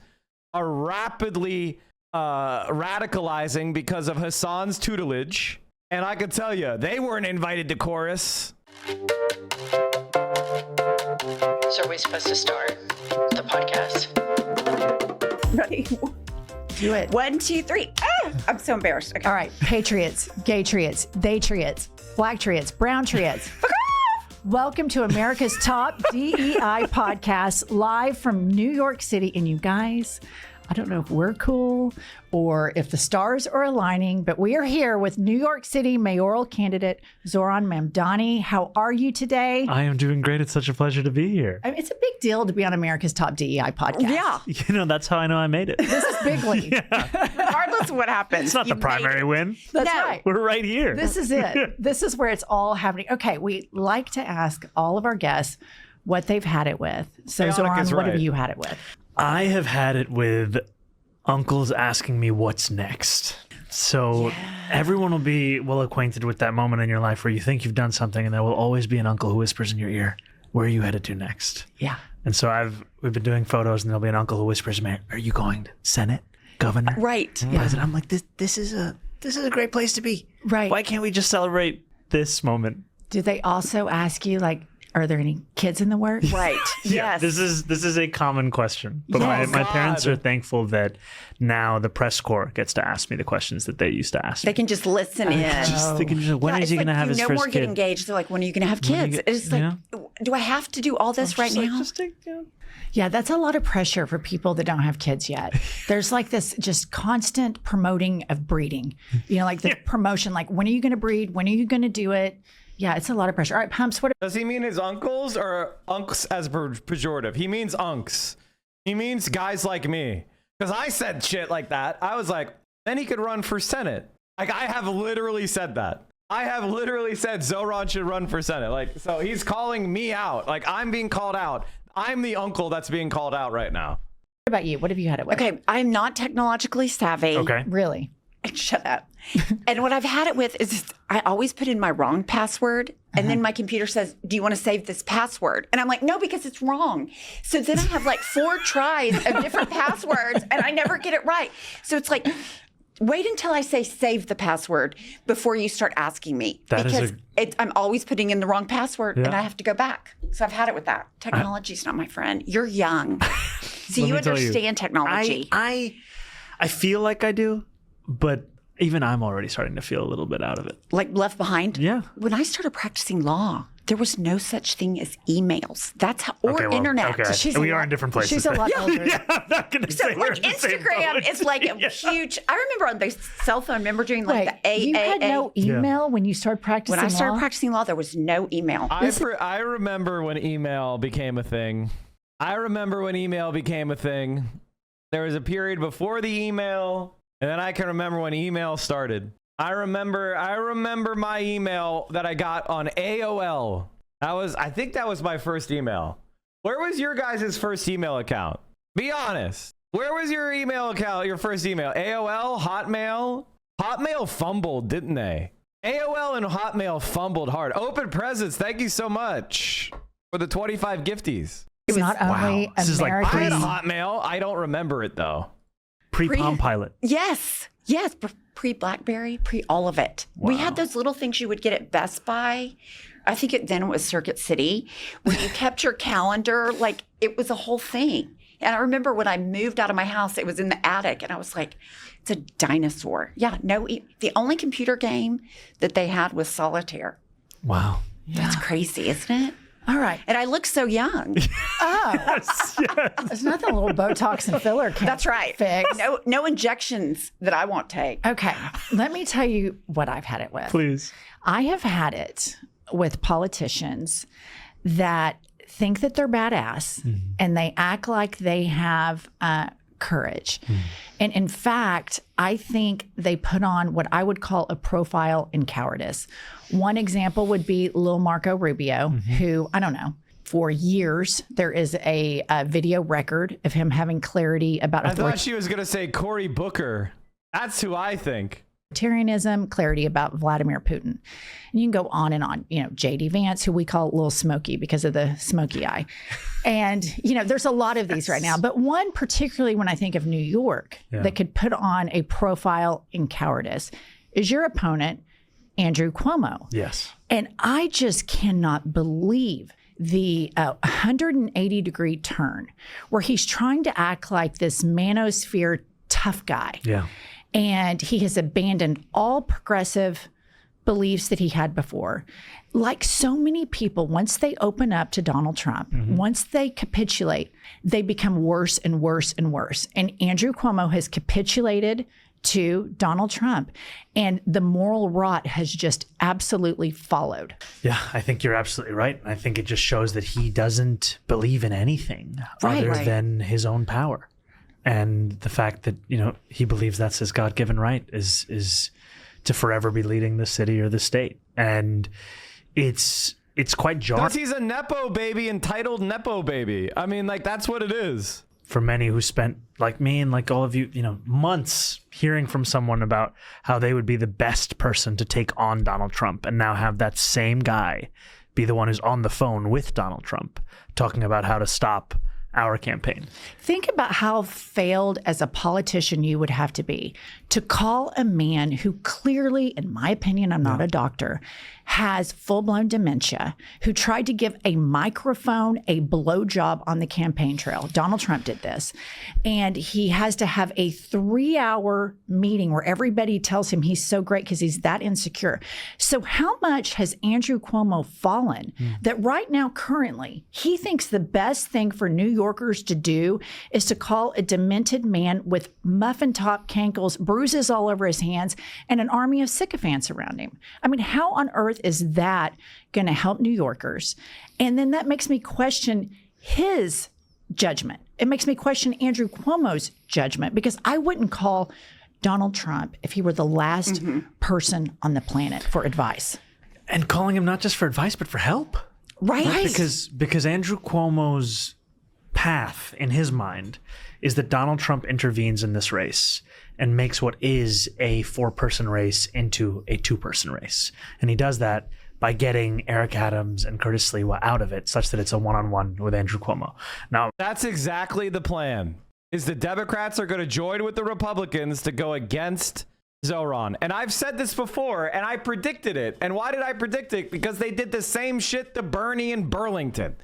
are rapidly radicalizing because of Hassan's tutelage. And I can tell you, they weren't invited to chorus. So are we supposed to start the podcast? Ready? Do it. 1, 2, 3. Ah, I'm so embarrassed. Okay. All right. Patriots, gay triots, they triots, black triots, brown triots. Welcome to America's top DEI podcast, live from New York City. And you guys, I don't know if we're cool or if the stars are aligning, but we are here with New York City mayoral candidate Zohran Mamdani. How are you today? I am doing great. It's such a pleasure to be here. I mean, it's a big deal to be on America's top DEI podcast. Yeah. You know, that's how I know I made it. This is big league. Regardless of what happens. It's not the primary win. That's right. We're right here. This is it. This is where it's all happening. Okay, we like to ask all of our guests what they've had it with. So, Zohran, what have you had it with? I have had it with uncles asking me what's next. So everyone will be well acquainted with that moment in your life where you think you've done something and there will always be an uncle who whispers in your ear, where are you headed to next? Yeah. And so we've been doing photos and there'll be an uncle who whispers in my ear, are you going to Senate, governor, right? President? I'm like, this is a great place to be. Right. Why can't we just celebrate this moment? Do they also ask you, like, are there any kids in the works? Right. Yeah, Yes. This is a common question. But my parents are thankful that now the press corps gets to ask me the questions that they used to ask me. They can just listen in. They can just, when is he going to have his first more kid? get engaged. They're like, when are you going to have kids? It's like, do I have to do all this right now? Yeah, that's a lot of pressure for people that don't have kids yet. There's like this just constant promoting of breeding. You know, like the promotion, like, when are you going to breed? When are you going to do it? Yeah, it's a lot of pressure. All right, Pumps, what does he mean his uncles or unks as pejorative? He means unks. He means guys like me. Because I said shit like that. I was like, then he could run for Senate. Like, I have literally said that. I have literally said Zohran should run for Senate. Like, so he's calling me out. Like, I'm being called out. I'm the uncle that's being called out right now. What about you? What have you had it with? Okay, I'm not technologically savvy. Okay. Really? Shut up. And what I've had it with is I always put in my wrong password. And then my computer says, do you want to save this password? And I'm like, no, because it's wrong. So then I have like 4 tries of different passwords and I never get it right. So it's like, wait until I say save the password before you start asking me. Because I'm always putting in the wrong password and I have to go back. So I've had it with that. Technology's not my friend. You're young. So you understand technology. I feel like I do. But even I'm already starting to feel a little bit out of it. Like left behind? Yeah. When I started practicing law, there was no such thing as emails. That's how, or internet. Okay. We are in different places. She's a lot older. Yeah, I'm not going to say we're in the same Instagram boat. is like a huge. I remember on the cell phone. Remember doing like the AAA. You had no email when you started practicing law? When I started practicing law, there was no email. I remember when email became a thing. There was a period before the email. And then I can remember when email started. I remember my email that I got on AOL. I think that was my first email. Where was your guys' first email account? Be honest. Where was your email account, your first email? AOL, Hotmail? Hotmail fumbled, didn't they? AOL and Hotmail fumbled hard. Open Presents, thank you so much for the 25 gifties. It's not only This is like American. I had a Hotmail. I don't remember it though. Pre-Palm Pilot. Yes. Pre-BlackBerry, pre-all of it. Wow. We had those little things you would get at Best Buy. I think then it was Circuit City, where you kept your calendar. Like, it was a whole thing. And I remember when I moved out of my house, it was in the attic. And I was like, it's a dinosaur. Yeah, the only computer game that they had was Solitaire. Wow. That's crazy, isn't it? All right. And I look so young. Yes. There's nothing a little Botox and filler can't That's right. fix. No injections that I won't take. Okay. Let me tell you what I've had it with. Please. I have had it with politicians that think that they're badass and they act like they have courage. And in fact, I think they put on what I would call a profile in cowardice. One example would be Lil Marco Rubio, who, I don't know, For years, there is a video record of him having clarity about I thought she was going to say Cory Booker. That's who I think. authoritarianism, clarity about Vladimir Putin. And you can go on and on. You know, J.D. Vance, who we call Little Smokey because of the smoky eye. And, you know, there's a lot of these right now. But one particularly when I think of New York that could put on a profile in cowardice is your opponent, Andrew Cuomo. Yes. And I just cannot believe the 180-degree turn where he's trying to act like this manosphere tough guy. Yeah. And he has abandoned all progressive beliefs that he had before. Like so many people, once they open up to Donald Trump, once they capitulate, they become worse and worse and worse. And Andrew Cuomo has capitulated to Donald Trump, and the moral rot has just absolutely followed. Yeah, I think you're absolutely right. I think it just shows that he doesn't believe in anything other than his own power. And the fact that, you know, he believes that's his God-given right is to forever be leading the city or the state. And it's quite jarring. Because he's a Nepo baby, entitled Nepo baby. I mean, like, that's what it is. For many who spent, like me and like all of you, you know, months hearing from someone about how they would be the best person to take on Donald Trump, and now have that same guy be the one who's on the phone with Donald Trump talking about how to stop our campaign. Think about how failed as a politician you would have to be to call a man who clearly, in my opinion, I'm not a doctor, has full-blown dementia, who tried to give a microphone a blowjob on the campaign trail. Donald Trump did this. And he has to have a 3-hour meeting where everybody tells him he's so great because he's that insecure. So how much has Andrew Cuomo fallen that right now, currently, he thinks the best thing for New Yorkers to do is to call a demented man with muffin top cankles, bruises all over his hands, and an army of sycophants around him. I mean, how on earth is that going to help New Yorkers? And then that makes me question his judgment. It makes me question Andrew Cuomo's judgment, because I wouldn't call Donald Trump if he were the last person on the planet for advice. And calling him not just for advice, but for help. Right. Because Andrew Cuomo's path in his mind is that Donald Trump intervenes in this race and makes what is a 4-person race into a 2-person race. And he does that by getting Eric Adams and Curtis Sliwa out of it, such that it's a one-on-one with Andrew Cuomo. Now, that's exactly the plan. Is the Democrats are going to join with the Republicans to go against Zohran. And I've said this before, and I predicted it. And why did I predict it? Because they did the same shit to Bernie in Burlington.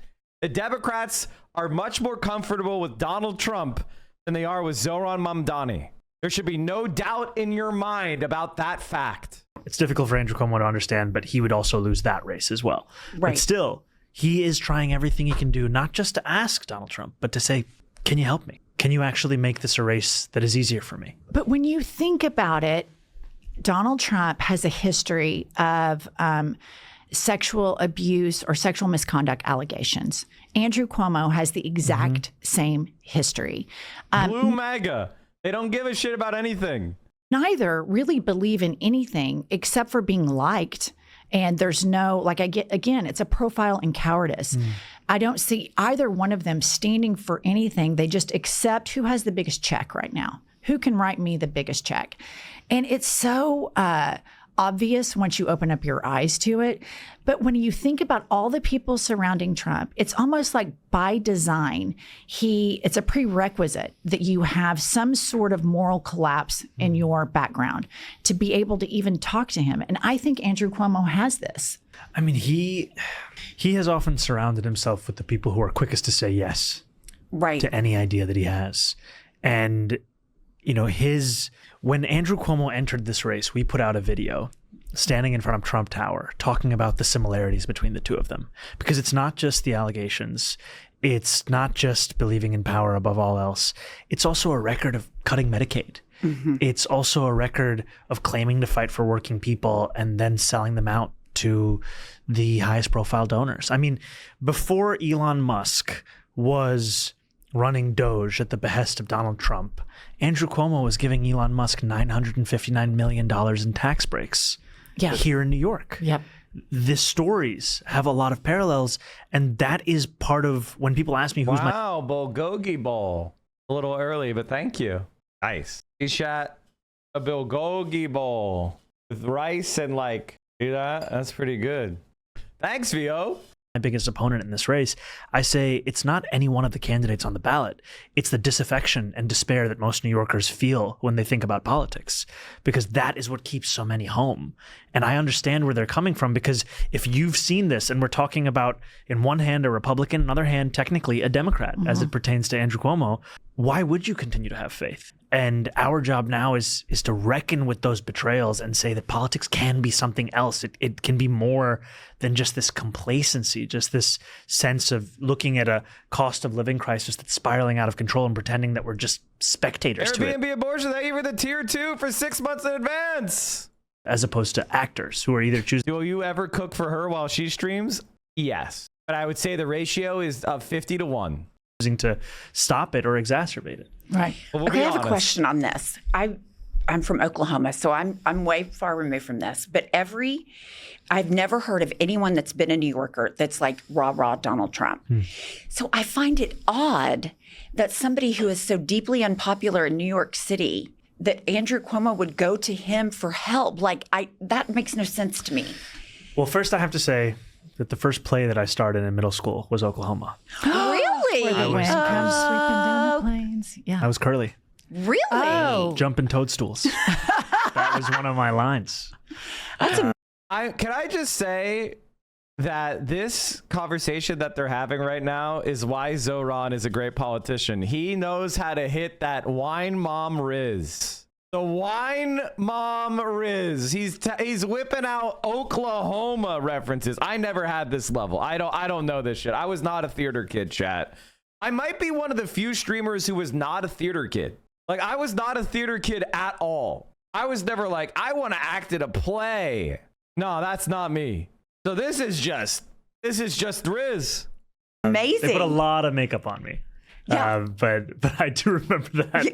The Democrats are much more comfortable with Donald Trump than they are with Zohran Mamdani. There should be no doubt in your mind about that fact. It's difficult for Andrew Cuomo to understand, but he would also lose that race as well. Right. But still, he is trying everything he can do, not just to ask Donald Trump, but to say, can you help me? Can you actually make this a race that is easier for me? But when you think about it, Donald Trump has a history of sexual abuse or sexual misconduct allegations. Andrew Cuomo has the exact same history. Blue MAGA. They don't give a shit about anything. Neither really believe in anything except for being liked. And there's no, like, again, it's a profile in cowardice. I don't see either one of them standing for anything. They just accept who has the biggest check right now. Who can write me the biggest check? And it's so obvious once you open up your eyes to it. But when you think about all the people surrounding Trump, it's almost like by design, it's a prerequisite that you have some sort of moral collapse in your background to be able to even talk to him. And I think Andrew Cuomo has this. I mean, he has often surrounded himself with the people who are quickest to say yes to any idea that he has. And, you know, when Andrew Cuomo entered this race, we put out a video standing in front of Trump Tower talking about the similarities between the two of them. Because it's not just the allegations. It's not just believing in power above all else. It's also a record of cutting Medicaid. It's also a record of claiming to fight for working people and then selling them out to the highest profile donors. I mean, before Elon Musk was running Doge at the behest of Donald Trump, Andrew Cuomo was giving Elon Musk $959 million in tax breaks here in New York. Yep. the stories have a lot of parallels, and that is part of when people ask me who's Wow, bulgogi bowl. A little early, but thank you. Nice. He shot a bulgogi bowl with rice and like, see that? That's pretty good. Thanks, VO. my biggest opponent in this race, I say it's not any one of the candidates on the ballot. It's the disaffection and despair that most New Yorkers feel when they think about politics, because that is what keeps so many home. And I understand where they're coming from, because if you've seen this, and we're talking about, in one hand, a Republican, in other hand, technically a Democrat, as it pertains to Andrew Cuomo, why would you continue to have faith? And our job now is to reckon with those betrayals and say that politics can be something else. It can be more than just this complacency, just this sense of looking at a cost of living crisis that's spiraling out of control and pretending that we're just spectators to it. Airbnb abortion, they even the tier 2 for 6 months in advance. As opposed to actors who are either choosing. Will you ever cook for her while she streams? Yes. But I would say the ratio is 50-1. Choosing to stop it or exacerbate it. Right. Well, we'll okay, be I have honest. a question on this. I'm from Oklahoma, so I'm way far removed from this. But I've never heard of anyone that's been a New Yorker that's like rah Donald Trump. So I find it odd that somebody who is so deeply unpopular in New York City, that Andrew Cuomo would go to him for help. That makes no sense to me. Well, first I have to say that the first play that I started in middle school was Oklahoma. Really? Where the wind comes sweeping down the plains. Yeah. I was Curly. Really? Oh. Jumping toadstools. That was one of my lines. Can I just say that this conversation that they're having right now is why Zohran is a great politician. He knows how to hit that wine mom Riz. The wine mom Riz. He's whipping out Oklahoma references. I never had this level. I don't know this shit. I was not a theater kid, chat. I might be one of the few streamers who was not a theater kid. Like, I was not a theater kid at all. I was never like, I want to act in a play. No, that's not me. So this is just Riz. Amazing. They put a lot of makeup on me. Yeah. But I do remember that.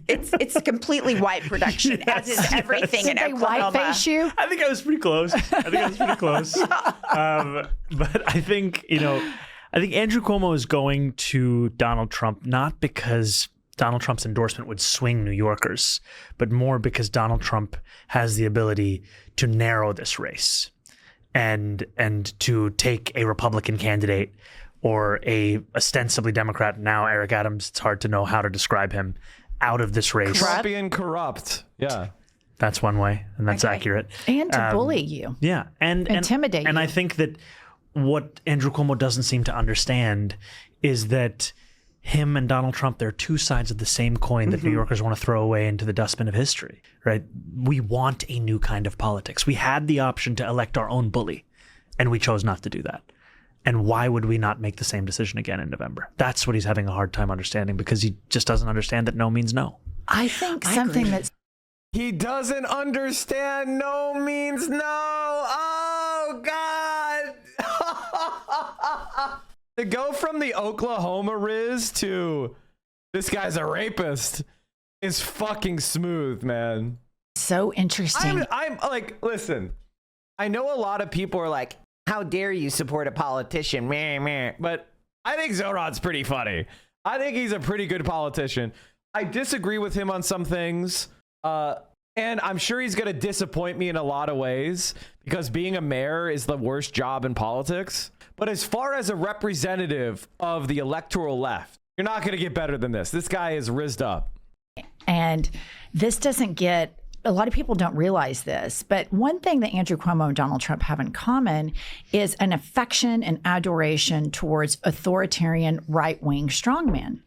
It's a completely white production, as is everything in Did they Oklahoma. whiteface you? I think I was pretty close. But I think, I think Andrew Cuomo is going to Donald Trump, not because Donald Trump's endorsement would swing New Yorkers, but more because Donald Trump has the ability to narrow this race and to take a Republican candidate or a ostensibly Democrat, now Eric Adams, it's hard to know how to describe him, out of this race. Trumpian corrupt. Yeah. That's one way, and that's accurate. And to bully you. Yeah. And intimidate and you. I think that what Andrew Cuomo doesn't seem to understand is that him and Donald Trump, they're two sides of the same coin that New Yorkers want to throw away into the dustbin of history, right? We want a new kind of politics. We had the option to elect our own bully, and we chose not to do that. And why would we not make the same decision again in November? That's what he's having a hard time understanding, because he just doesn't understand that no means no. I think something that's... He doesn't understand no means no. Oh, God. To go from the Oklahoma Riz to this guy's a rapist is fucking smooth, man. So interesting. I'm like, listen, I know a lot of people are like, how dare you support a politician? Meh, meh. But I think Zohran's pretty funny. I think he's a pretty good politician. I disagree with him on some things. And I'm sure he's going to disappoint me in a lot of ways, because being a mayor is the worst job in politics. But as far as a representative of the electoral left, you're not going to get better than this. This guy is rizzed up. And this doesn't get... A lot of people don't realize this, but one thing that Andrew Cuomo and Donald Trump have in common is an affection and adoration towards authoritarian right-wing strongmen.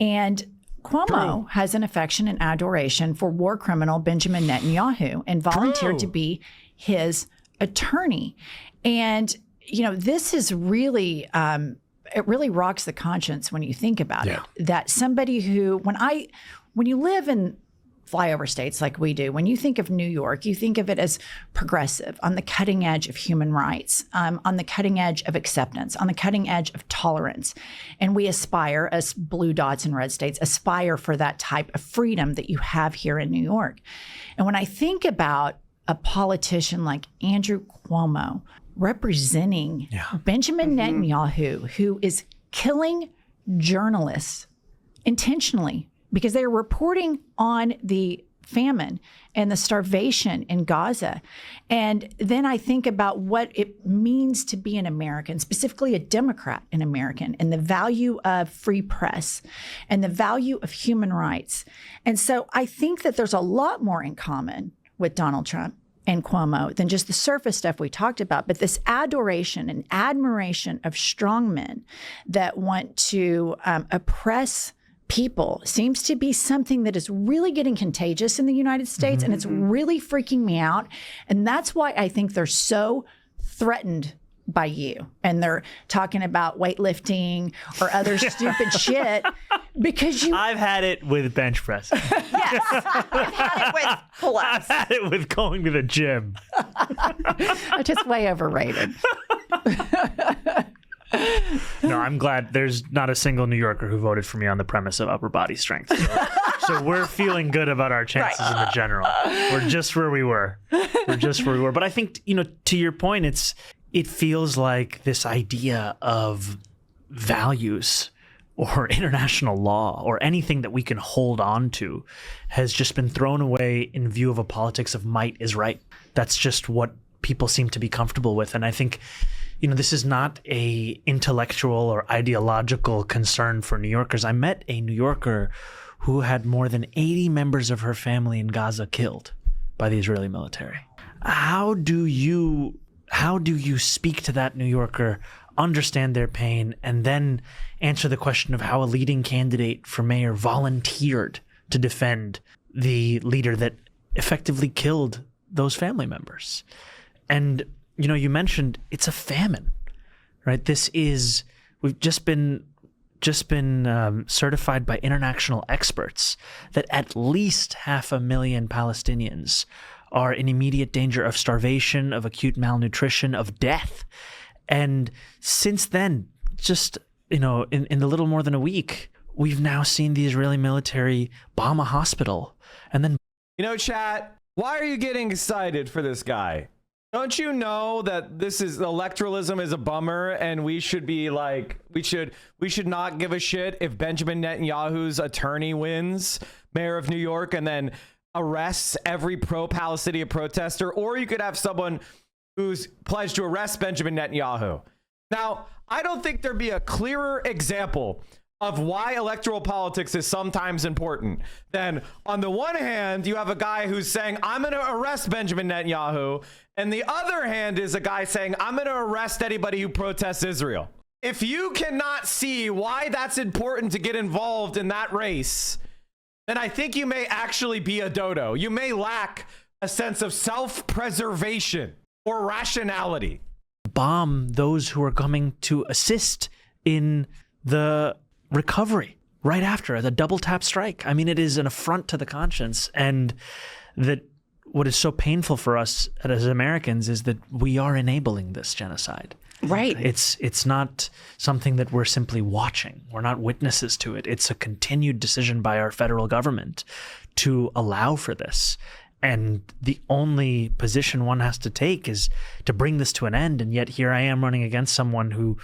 And Cuomo has an affection and adoration for war criminal Benjamin Netanyahu and volunteered to be his attorney. And, this is really, it really rocks the conscience when you think about it, that somebody who, when you live in flyover states like we do, when you think of New York, you think of it as progressive, on the cutting edge of human rights, on the cutting edge of acceptance, on the cutting edge of tolerance. And we aspire, as blue dots in red states, aspire for that type of freedom that you have here in New York. And when I think about a politician like Andrew Cuomo representing Benjamin Netanyahu, who is killing journalists intentionally because they are reporting on the famine and the starvation in Gaza. And then I think about what it means to be an American, specifically a Democrat in American, and the value of free press and the value of human rights. And so I think that there's a lot more in common with Donald Trump and Cuomo than just the surface stuff we talked about, but this adoration and admiration of strong men that want to oppress people seems to be something that is really getting contagious in the United States, and it's really freaking me out. And that's why I think they're so threatened by you. And they're talking about weightlifting or other stupid shit because you... I've had it with bench press. Yes, I've had it with pull-ups. I've had it with going to the gym. I'm just way overrated. No, I'm glad there's not a single New Yorker who voted for me on the premise of upper body strength. So we're feeling good about our chances in the general. We're just where we were. But I think, to your point, it feels like this idea of values or international law or anything that we can hold on to has just been thrown away in view of a politics of might is right. That's just what people seem to be comfortable with. And I think, this is not a intellectual or ideological concern for New Yorkers. I met a New Yorker who had more than 80 members of her family in Gaza killed by the Israeli military. How do you speak to that New Yorker, understand their pain, and then answer the question of how a leading candidate for mayor volunteered to defend the leader that effectively killed those family members? And you mentioned it's a famine, right? We've just been certified by international experts that at least 500,000 Palestinians are in immediate danger of starvation, of acute malnutrition, of death. And since then, just, in a little more than a week, we've now seen the Israeli military bomb a hospital. And then, chat, why are you getting excited for this guy? Don't you know that electoralism is a bummer, and we should be like, we should not give a shit if Benjamin Netanyahu's attorney wins mayor of New York and then arrests every pro-Palestinian protester, or you could have someone who's pledged to arrest Benjamin Netanyahu. Now, I don't think there'd be a clearer example of why electoral politics is sometimes important than, on the one hand, you have a guy who's saying, I'm going to arrest Benjamin Netanyahu, and the other hand is a guy saying, I'm going to arrest anybody who protests Israel. If you cannot see why that's important to get involved in that race, then I think you may actually be a dodo. You may lack a sense of self-preservation or rationality. Bomb those who are coming to assist in the recovery right after the double tap strike. I mean, it is an affront to the conscience, and that what is so painful for us as Americans is that we are enabling this genocide. Right. It's not something that we're simply watching. We're not witnesses to it. It's a continued decision by our federal government to allow for this. And the only position one has to take is to bring this to an end. And yet here I am running against someone who,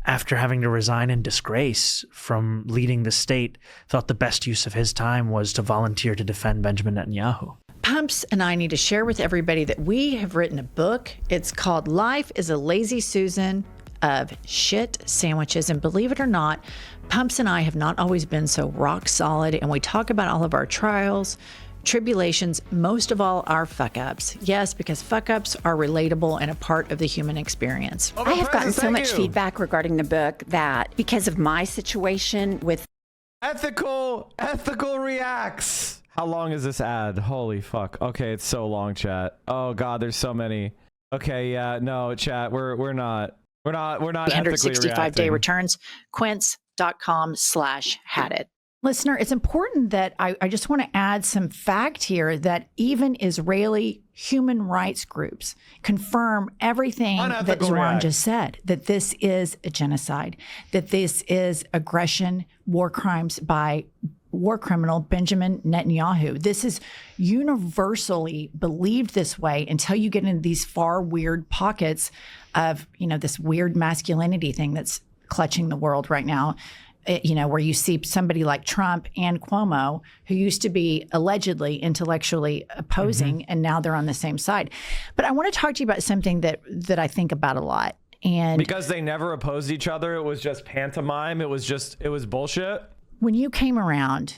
after having to resign in disgrace from leading the state, thought the best use of his time was to volunteer to defend Benjamin Netanyahu. Pumps and I need to share with everybody that we have written a book. It's called Life is a Lazy Susan of Shit Sandwiches. And believe it or not, Pumps and I have not always been so rock solid. And we talk about all of our trials, tribulations, most of all our fuck ups. Yes, because fuck ups are relatable and a part of the human experience. I have gotten so much feedback regarding the book that because of my situation with Ethical reacts. How long is this ad? Holy fuck. Okay, it's so long, chat. Oh god, there's so many. Okay, yeah, no, chat, we're not 365-day returns, quince.com/had it. Listener, it's important that I just want to add some fact here that even Israeli human rights groups confirm everything that Zohran just said, that this is a genocide, that this is aggression, war crimes by war criminal Benjamin Netanyahu. This is universally believed this way until you get into these far weird pockets of, this weird masculinity thing that's clutching the world right now. Where you see somebody like Trump and Cuomo, who used to be allegedly intellectually opposing, and now they're on the same side. But I want to talk to you about something that I think about a lot. And because they never opposed each other, it was just pantomime. It was bullshit. When you came around,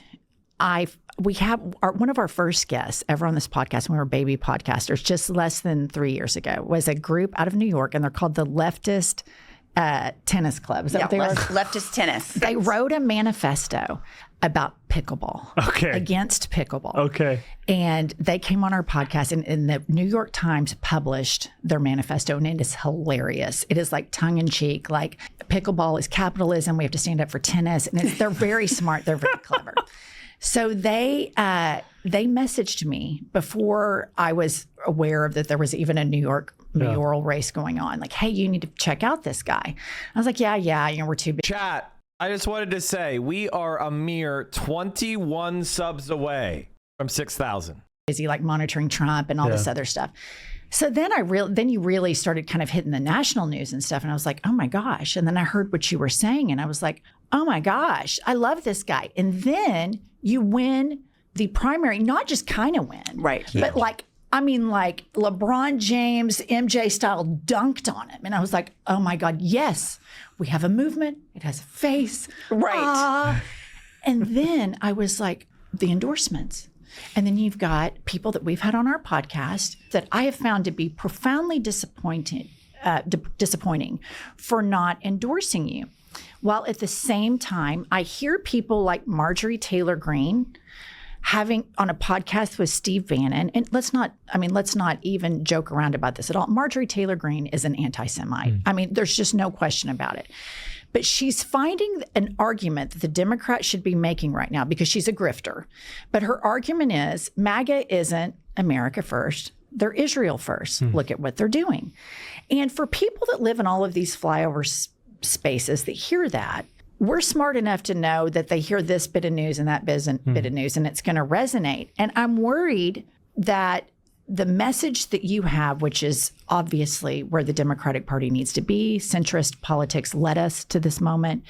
we have one of our first guests ever on this podcast, when we were baby podcasters, just less than 3 years ago, was a group out of New York, and they're called the Leftist Tennis Club. Is that what they are? Leftist tennis. They wrote a manifesto about pickleball. Okay. Against pickleball. Okay. And they came on our podcast, and the New York Times published their manifesto, and it is hilarious. It is like tongue in cheek, like pickleball is capitalism. We have to stand up for tennis. And they're very smart. They're very clever. So they messaged me before I was aware of that there was even a New York mayoral race going on. Like, hey, you need to check out this guy. I was like, yeah, we're too big. Chat, I just wanted to say we are a mere 21 subs away from 6,000. Busy like monitoring Trump and all this other stuff. So then then you really started kind of hitting the national news and stuff. And I was like, oh my gosh. And then I heard what you were saying, and I was like, oh my gosh, I love this guy. And then you win the primary, not just kind of win, right? But like LeBron James, MJ style dunked on him. And I was like, oh my God, yes, we have a movement. It has a face. Right. And then I was like, the endorsements. And then you've got people that we've had on our podcast that I have found to be profoundly disappointing for not endorsing you. While at the same time, I hear people like Marjorie Taylor Greene having on a podcast with Steve Bannon, and let's not even joke around about this at all. Marjorie Taylor Greene is an anti-Semite. I mean, there's just no question about it. But she's finding an argument that the Democrats should be making right now because she's a grifter. But her argument is MAGA isn't America first. They're Israel first. Look at what they're doing. And for people that live in all of these flyover spaces that hear that, we're smart enough to know that they hear this bit of news and that bit of news, and it's going to resonate. And I'm worried that the message that you have, which is obviously where the Democratic Party needs to be, centrist politics led us to this moment.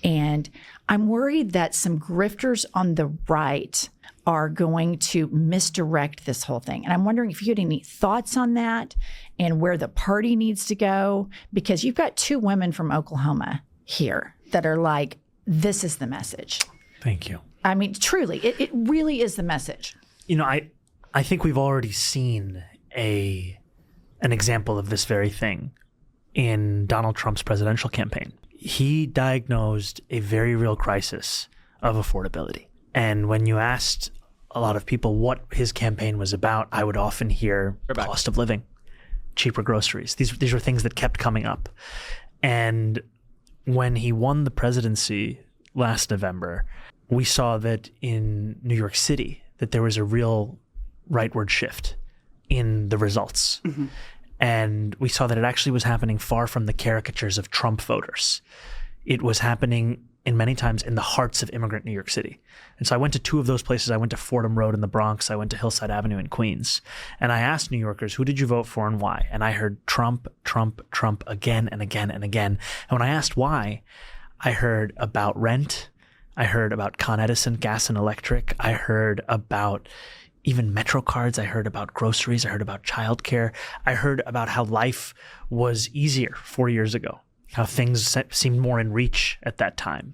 And I'm worried that some grifters on the right are going to misdirect this whole thing. And I'm wondering if you had any thoughts on that and where the party needs to go, because you've got two women from Oklahoma here that are like, this is the message. Thank you. I mean, truly, it really is the message. I think we've already seen an example of this very thing in Donald Trump's presidential campaign. He diagnosed a very real crisis of affordability. And when you asked a lot of people what his campaign was about, I would often hear cost of living, cheaper groceries. These were things that kept coming up. And when he won the presidency last November, we saw that in New York City that there was a real rightward shift in the results. And we saw that it actually was happening far from the caricatures of Trump voters. It was happening in many times in the hearts of immigrant New York City. And so I went to two of those places. I went to Fordham Road in the Bronx. I went to Hillside Avenue in Queens. And I asked New Yorkers, who did you vote for and why? And I heard Trump, Trump, Trump again and again and again. And when I asked why, I heard about rent. I heard about Con Edison, gas and electric. I heard about even Metro cards. I heard about groceries. I heard about childcare. I heard about how life was easier 4 years ago, how things seemed more in reach at that time,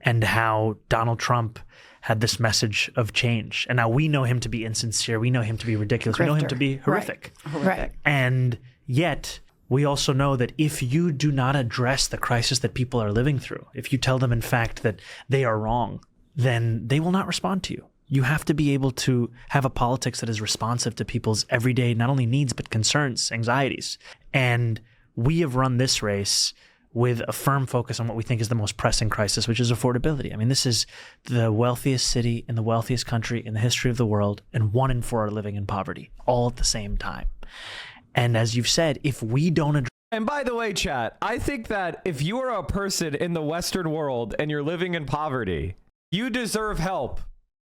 and how Donald Trump had this message of change. And now we know him to be insincere. We know him to be ridiculous. We know him to be horrific. Right. And yet we also know that if you do not address the crisis that people are living through, if you tell them, in fact, that they are wrong, then they will not respond to you. You have to be able to have a politics that is responsive to people's everyday, not only needs, but concerns, anxieties. And we have run this race with a firm focus on what we think is the most pressing crisis, which is affordability. I mean, this is the wealthiest city in the wealthiest country in the history of the world, and 1 in 4 are living in poverty, all at the same time. And as you've said, if we don't address... And by the way, chat, I think that if you are a person in the Western world and you're living in poverty, you deserve help.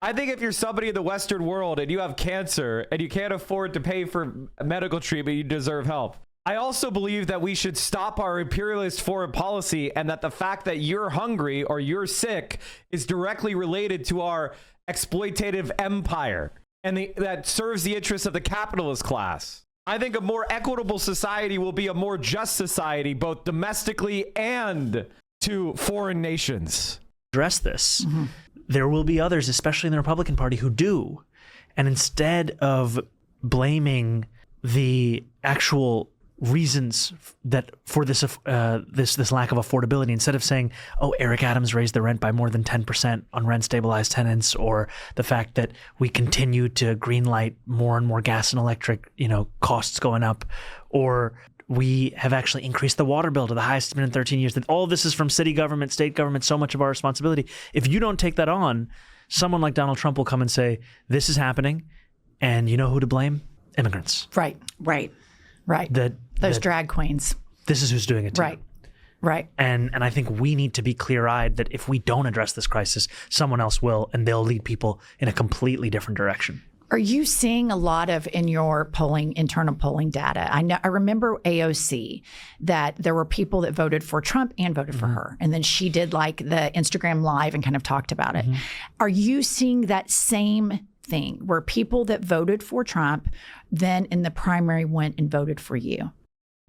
I think if you're somebody in the Western world and you have cancer and you can't afford to pay for medical treatment, you deserve help. I also believe that we should stop our imperialist foreign policy, and that the fact that you're hungry or you're sick is directly related to our exploitative empire, and that serves the interests of the capitalist class. I think a more equitable society will be a more just society, both domestically and to foreign nations. Address this. There will be others, especially in the Republican Party, who do. And instead of blaming the actual reasons that for this this lack of affordability, instead of saying, oh, Eric Adams raised the rent by more than 10% on rent stabilized tenants, or the fact that we continue to greenlight more and more gas and electric, costs going up, or we have actually increased the water bill to the highest it's been in 13 years, that all this is from city government, state government, so much of our responsibility. If you don't take that on, someone like Donald Trump will come and say, this is happening, and you know who to blame? Immigrants. Right. Those drag queens. This is who's doing it to you. Right. And I think we need to be clear-eyed that if we don't address this crisis, someone else will, and they'll lead people in a completely different direction. Are you seeing a lot of in your internal polling data? I remember AOC, that there were people that voted for Trump and voted for her. And then she did like the Instagram Live and kind of talked about it. Are you seeing that same thing where people that voted for Trump then in the primary went and voted for you?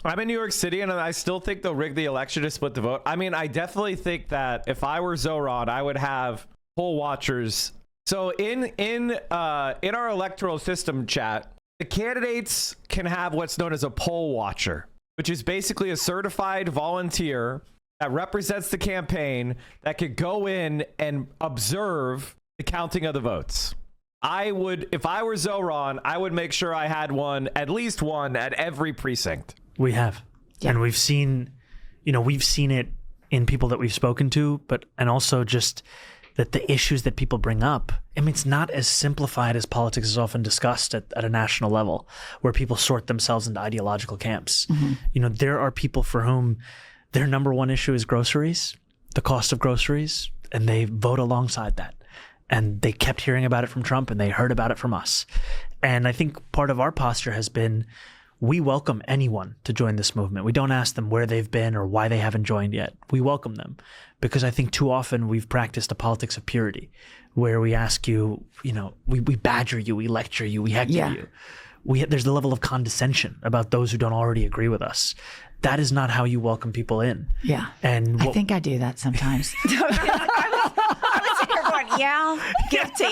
I'm in New York City, and I still think they'll rig the election to split the vote. I mean, I definitely think that if I were Zohran, I would have poll watchers. So in our electoral system chat, the candidates can have what's known as a poll watcher, which is basically a certified volunteer that represents the campaign that could go in and observe the counting of the votes. I would, if I were Zohran, I would make sure I had one, at least one, at every precinct. We have. Yeah. And we've seen it in people that we've spoken to, and also just that the issues that people bring up, I mean, it's not as simplified as politics is often discussed at a national level, where people sort themselves into ideological camps. There are people for whom their number one issue is groceries, the cost of groceries, and they vote alongside that. And they kept hearing about it from Trump, and they heard about it from us. And I think part of our posture has been, we welcome anyone to join this movement. We don't ask them where they've been or why they haven't joined yet. We welcome them, because I think too often we've practiced a politics of purity, where we ask you, we badger you, we lecture you, we heckle you. There's the level of condescension about those who don't already agree with us. That is not how you welcome people in. Yeah. And I think I do that sometimes. I was sitting here going, yeah, guilty.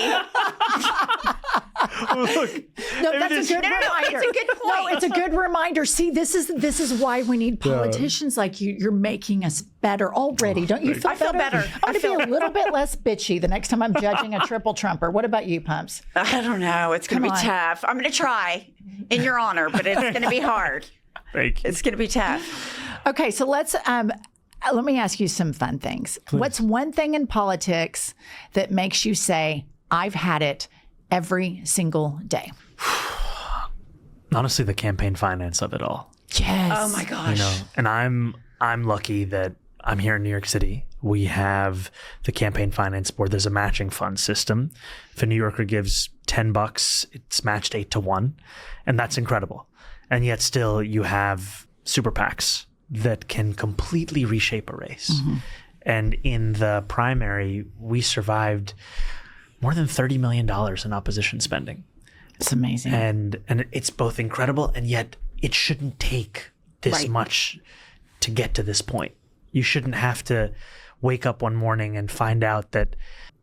No, that's a good reminder. It's a good point. No, it's a good reminder. See, this is why we need politicians like you. You're making us better already. Don't you feel I feel better. I'm going to be a little bit less bitchy the next time I'm judging a triple Trumper. What about you, Pumps? I don't know. It's going to be tough. I'm going to try in your honor, but it's going to be hard. Thank you. It's going to be tough. Okay, so let me ask you some fun things. Please. What's one thing in politics that makes you say, I've had it every single day? Honestly, the campaign finance of it all. Yes. Oh my gosh. And I'm lucky that I'm here in New York City. We have the campaign finance board. There's a matching fund system. If a New Yorker gives $10, it's matched 8-1, and that's incredible. And yet still you have super PACs that can completely reshape a race. And in the primary, we survived more than $30 million in opposition spending. It's amazing. And it's both incredible, and yet it shouldn't take this much to get to this point. You shouldn't have to wake up one morning and find out that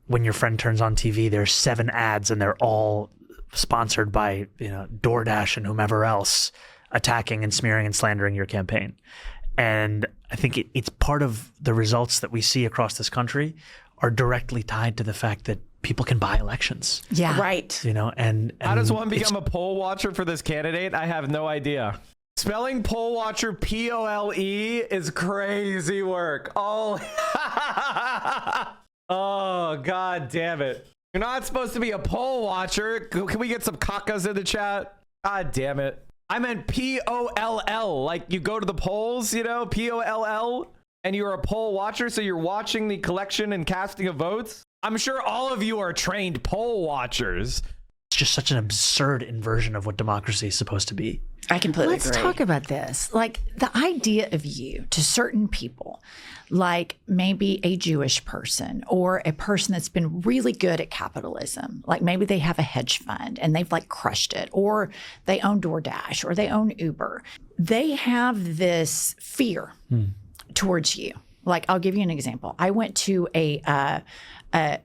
when your friend turns on TV, there's 7 ads and they're all sponsored by DoorDash and whomever else, attacking and smearing and slandering your campaign. And I think it's part of the results that we see across this country are directly tied to the fact that people can buy elections. Yeah. Right. And how does one become a poll watcher for this candidate? I have no idea. Spelling poll watcher POLE is crazy work. Oh, oh, God damn it. You're not supposed to be a poll watcher. Can we get some cacas in the chat? God damn it. I meant POLL, like you go to the polls, POLL, and you're a poll watcher, so you're watching the collection and casting of votes. I'm sure all of you are trained poll watchers. It's just such an absurd inversion of what democracy is supposed to be. I completely Let's agree. talk about this. Like the idea of you to certain people, like maybe a Jewish person or a person that's been really good at capitalism, like maybe they have a hedge fund and they've like crushed it, or they own DoorDash or they own Uber. They have this fear towards you. Like I'll give you an example. I went to a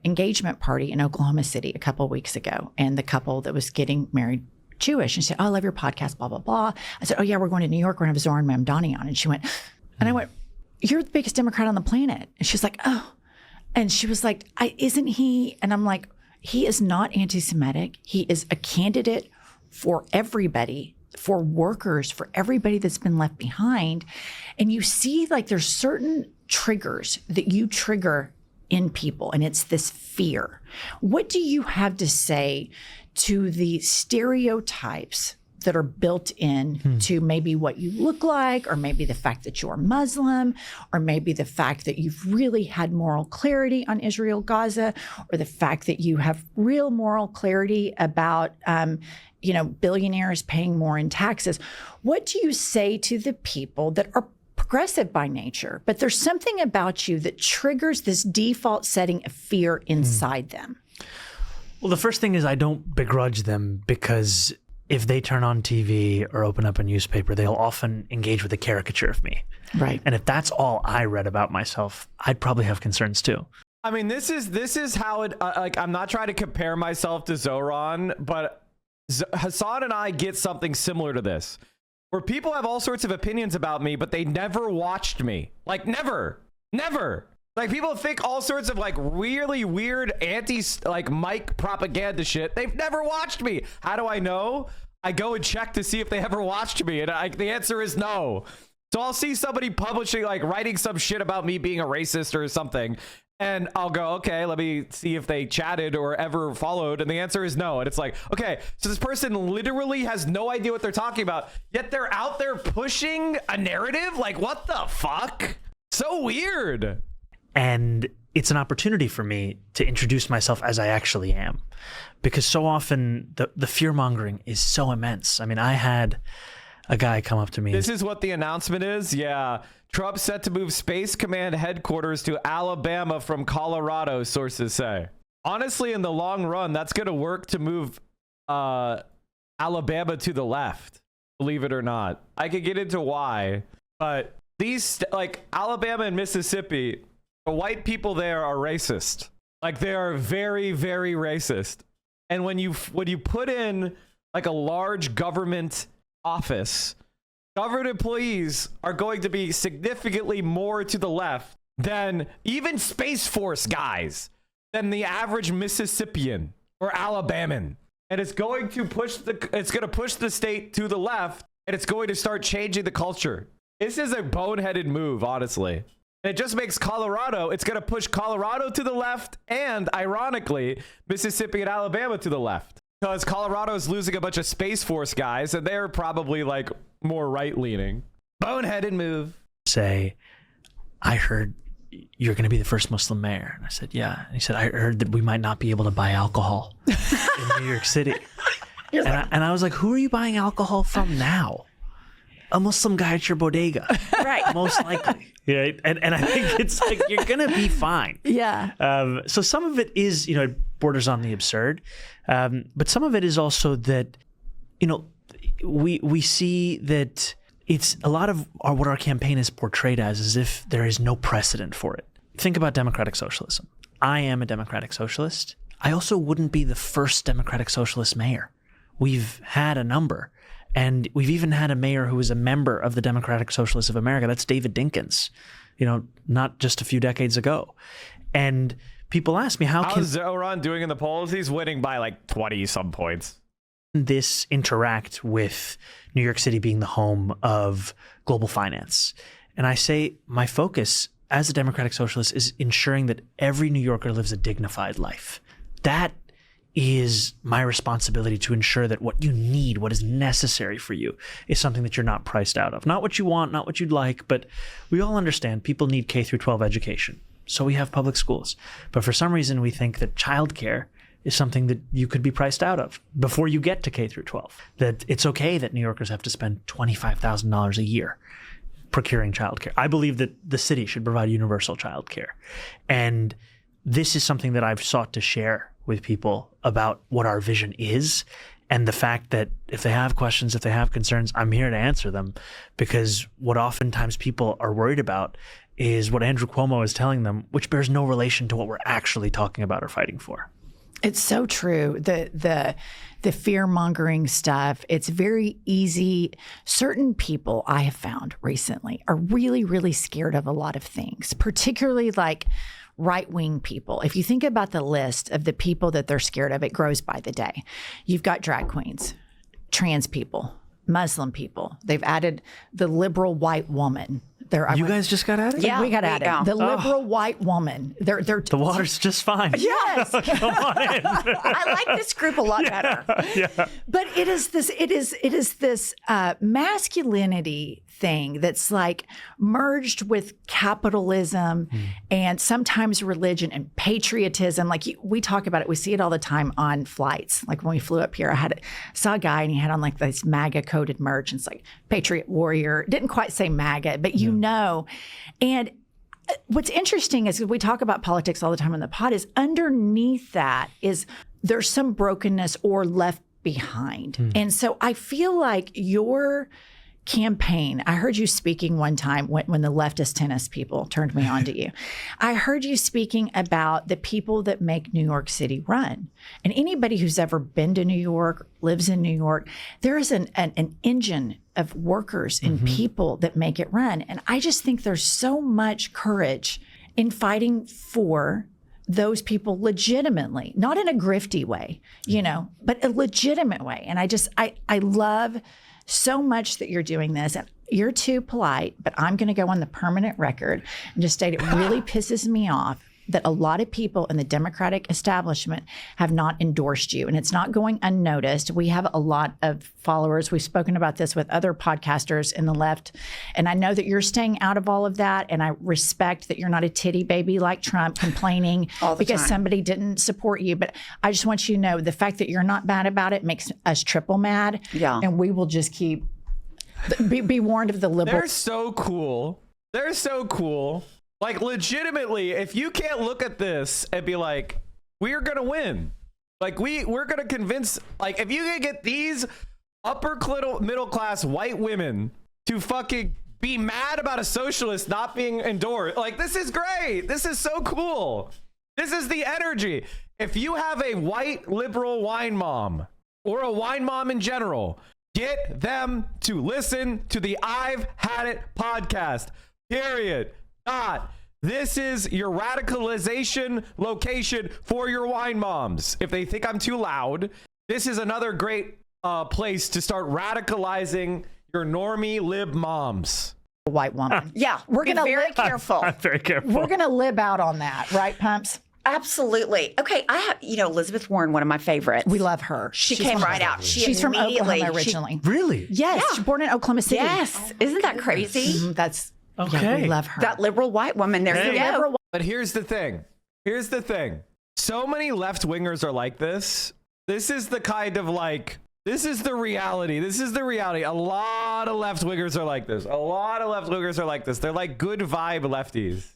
engagement party in Oklahoma City a couple of weeks ago, and the couple that was getting married Jewish, and she said, "Oh, I love your podcast, blah, blah, blah." I said, "Oh yeah, we're going to New York. We're going to have Zohran Mamdani on." And she went, and I went, "You're the biggest Democrat on the planet." And she's like, "Oh," and she was like, "Isn't he?" And I'm like, "He is not anti-Semitic. He is a candidate for everybody, for workers, for everybody that's been left behind." And you see, like, there's certain triggers that you trigger in people, and it's this fear. What do you have to say to the stereotypes that are built in to maybe what you look like, or maybe the fact that you're Muslim, or maybe the fact that you've really had moral clarity on Israel, Gaza, or the fact that you have real moral clarity about, billionaires paying more in taxes? What do you say to the people that are progressive by nature, but there's something about you that triggers this default setting of fear inside them? Well, the first thing is I don't begrudge them, because if they turn on TV or open up a newspaper, they'll often engage with a caricature of me. Right. And if that's all I read about myself, I'd probably have concerns too. I mean, this is how it, I'm not trying to compare myself to Zohran, but Hassan and I get something similar to this, where people have all sorts of opinions about me, but they never watched me. Like, never. Like, people think all sorts of, like, really weird Mike propaganda shit. They've never watched me. How do I know? I go and check to see if they ever watched me, and the answer is no. So I'll see somebody publishing, like, writing some shit about me being a racist or something, and I'll go, okay, let me see if they chatted or ever followed, and the answer is no. And it's like, okay, so this person literally has no idea what they're talking about, yet they're out there pushing a narrative? Like, what the fuck? So weird. And it's an opportunity for me to introduce myself as I actually am, because so often the fear-mongering is so immense. I mean, I had a guy come up to me. This is what the announcement is? Yeah. Trump set to move Space Command headquarters to Alabama from Colorado, sources say. Honestly, in the long run, that's going to work to move Alabama to the left, believe it or not. I could get into why, but these, like, Alabama and Mississippi, the white people there are racist. Like, they are very, very racist. And when you put in, like, a large government office, government employees are going to be significantly more to the left than even Space Force guys, than the average Mississippian or Alabaman. And it's going to push the state to the left, and it's going to start changing the culture. This is a boneheaded move, honestly. And it just makes Colorado, it's going to push Colorado to the left, and ironically, Mississippi and Alabama to the left. Because Colorado's losing a bunch of Space Force guys, and they're probably, like, more right-leaning. Boneheaded move. Say, I heard you're going to be the first Muslim mayor. And I said, yeah. And he said, I heard that we might not be able to buy alcohol in New York City. And I was like, who are you buying alcohol from now? A Muslim guy at your bodega. Right. Most likely. Right? And I think it's like, you're going to be fine. Yeah. So some of it is, it borders on the absurd. But some of it is also that, we see that it's a lot of what our campaign is portrayed as if there is no precedent for it. Think about democratic socialism. I am a democratic socialist. I also wouldn't be the first democratic socialist mayor. We've had a number. And we've even had a mayor who was a member of the Democratic Socialists of America. That's David Dinkins, not just a few decades ago. And people ask me, how's Zohran doing in the polls? He's winning by like 20 some points. This interact with New York City being the home of global finance. And I say my focus as a Democratic Socialist is ensuring that every New Yorker lives a dignified life. That is my responsibility, to ensure that what you need, what is necessary for you, is something that you're not priced out of. Not what you want, not what you'd like, but we all understand people need K through 12 education. so we have public schools. But for some reason, we think that childcare is something that you could be priced out of before you get to K through 12. That it's okay that New Yorkers have to spend $25,000 a year procuring childcare. I believe that the city should provide universal childcare. And this is something that I've sought to share with people about what our vision is, and the fact that if they have questions, if they have concerns, I'm here to answer them, because what oftentimes people are worried about is what Andrew Cuomo is telling them, which bears no relation to what we're actually talking about or fighting for. It's so true. The fear-mongering stuff, it's very easy. Certain people I have found recently are really, really scared of a lot of things, particularly like right-wing people. If you think about the list of the people that they're scared of, it grows by the day. You've got drag queens, trans people, Muslim people. They've added the liberal white woman. You guys just got added? Yeah, we got added. The liberal white woman. They're the water's just fine. Yes. Come on in. I like this group a lot better. But it is this masculinity thing that's like merged with capitalism and sometimes religion and patriotism. Like we talk about it, we see it all the time on flights. Like when we flew up here, saw a guy and he had on like this MAGA coded merch, and it's like Patriot Warrior. Didn't quite say MAGA, but you know. And what's interesting is we talk about politics all the time on the pod, is underneath that is there's some brokenness or left behind. And so I feel like your campaign, I heard you speaking one time when the leftist tennis people turned me on to you. I heard you speaking about the people that make New York City run. And anybody who's ever been to New York, lives in New York, there is an engine of workers and people that make it run. And I just think there's so much courage in fighting for those people legitimately, not in a grifty way, but a legitimate way. And I love so much that you're doing this, and you're too polite, but I'm going to go on the permanent record and just state it really pisses me off that a lot of people in the Democratic establishment have not endorsed you, and it's not going unnoticed. We have a lot of followers. We've spoken about this with other podcasters in the left, and I know that you're staying out of all of that, and I respect that you're not a titty baby like Trump complaining because somebody didn't support you. But I just want you to know the fact that you're not mad about it makes us triple mad, and we will just keep be warned of the liberal. They're so cool. They're so cool. Like, legitimately, if you can't look at this and be like, we're going to win. Like, we're going to convince, like, if you can get these upper middle class white women to fucking be mad about a socialist not being endorsed, like, this is great. This is so cool. This is the energy. If you have a white liberal wine mom or a wine mom in general, get them to listen to the I've Had It podcast, period. This is your radicalization location for your wine moms. If they think I'm too loud, this is another great place to start radicalizing your normie lib moms. White woman. Yeah, we're going to be very careful. I'm very careful. We're going to lib out on that, right, Pumps? Absolutely. Okay, I have, Elizabeth Warren, one of my favorites. We love her. She's came right out. She's from Oklahoma originally. Really? Yes. She's born in Oklahoma City. Yes. Isn't that crazy? That's okay. Yeah, we love her. That liberal white woman. There you go. But here's the thing. So many left-wingers are like this. This is the kind of like, this is the reality. A lot of left-wingers are like this. They're like good vibe lefties.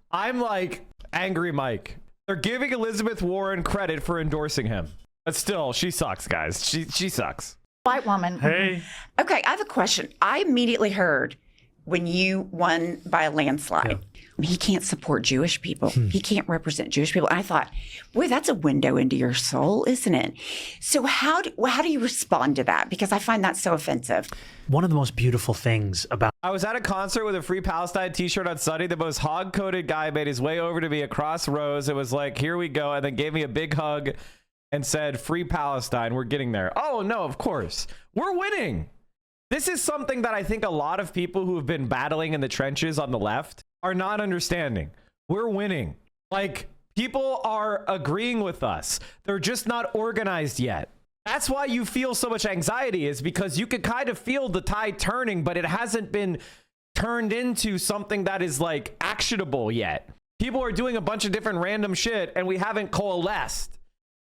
I'm like Angry Mike. They're giving Elizabeth Warren credit for endorsing him. But still, she sucks, guys. She sucks. White woman. Hey. Okay, I have a question. I immediately heard when you won by a landslide, he can't support Jewish people. He can't represent Jewish people. And I thought, boy, that's a window into your soul, isn't it? So how do you respond to that? Because I find that so offensive. One of the most beautiful things about... I was at a concert with a Free Palestine t-shirt on Sunday. The most hog-coated guy made his way over to me across rows. It was like, here we go. And then gave me a big hug and said, Free Palestine. We're getting there. Oh, no, of course. We're winning. This is something that I think a lot of people who have been battling in the trenches on the left are not understanding. We're winning. Like, people are agreeing with us. They're just not organized yet. That's why you feel so much anxiety, is because you could kind of feel the tide turning, but it hasn't been turned into something that is like actionable yet. People are doing a bunch of different random shit and we haven't coalesced.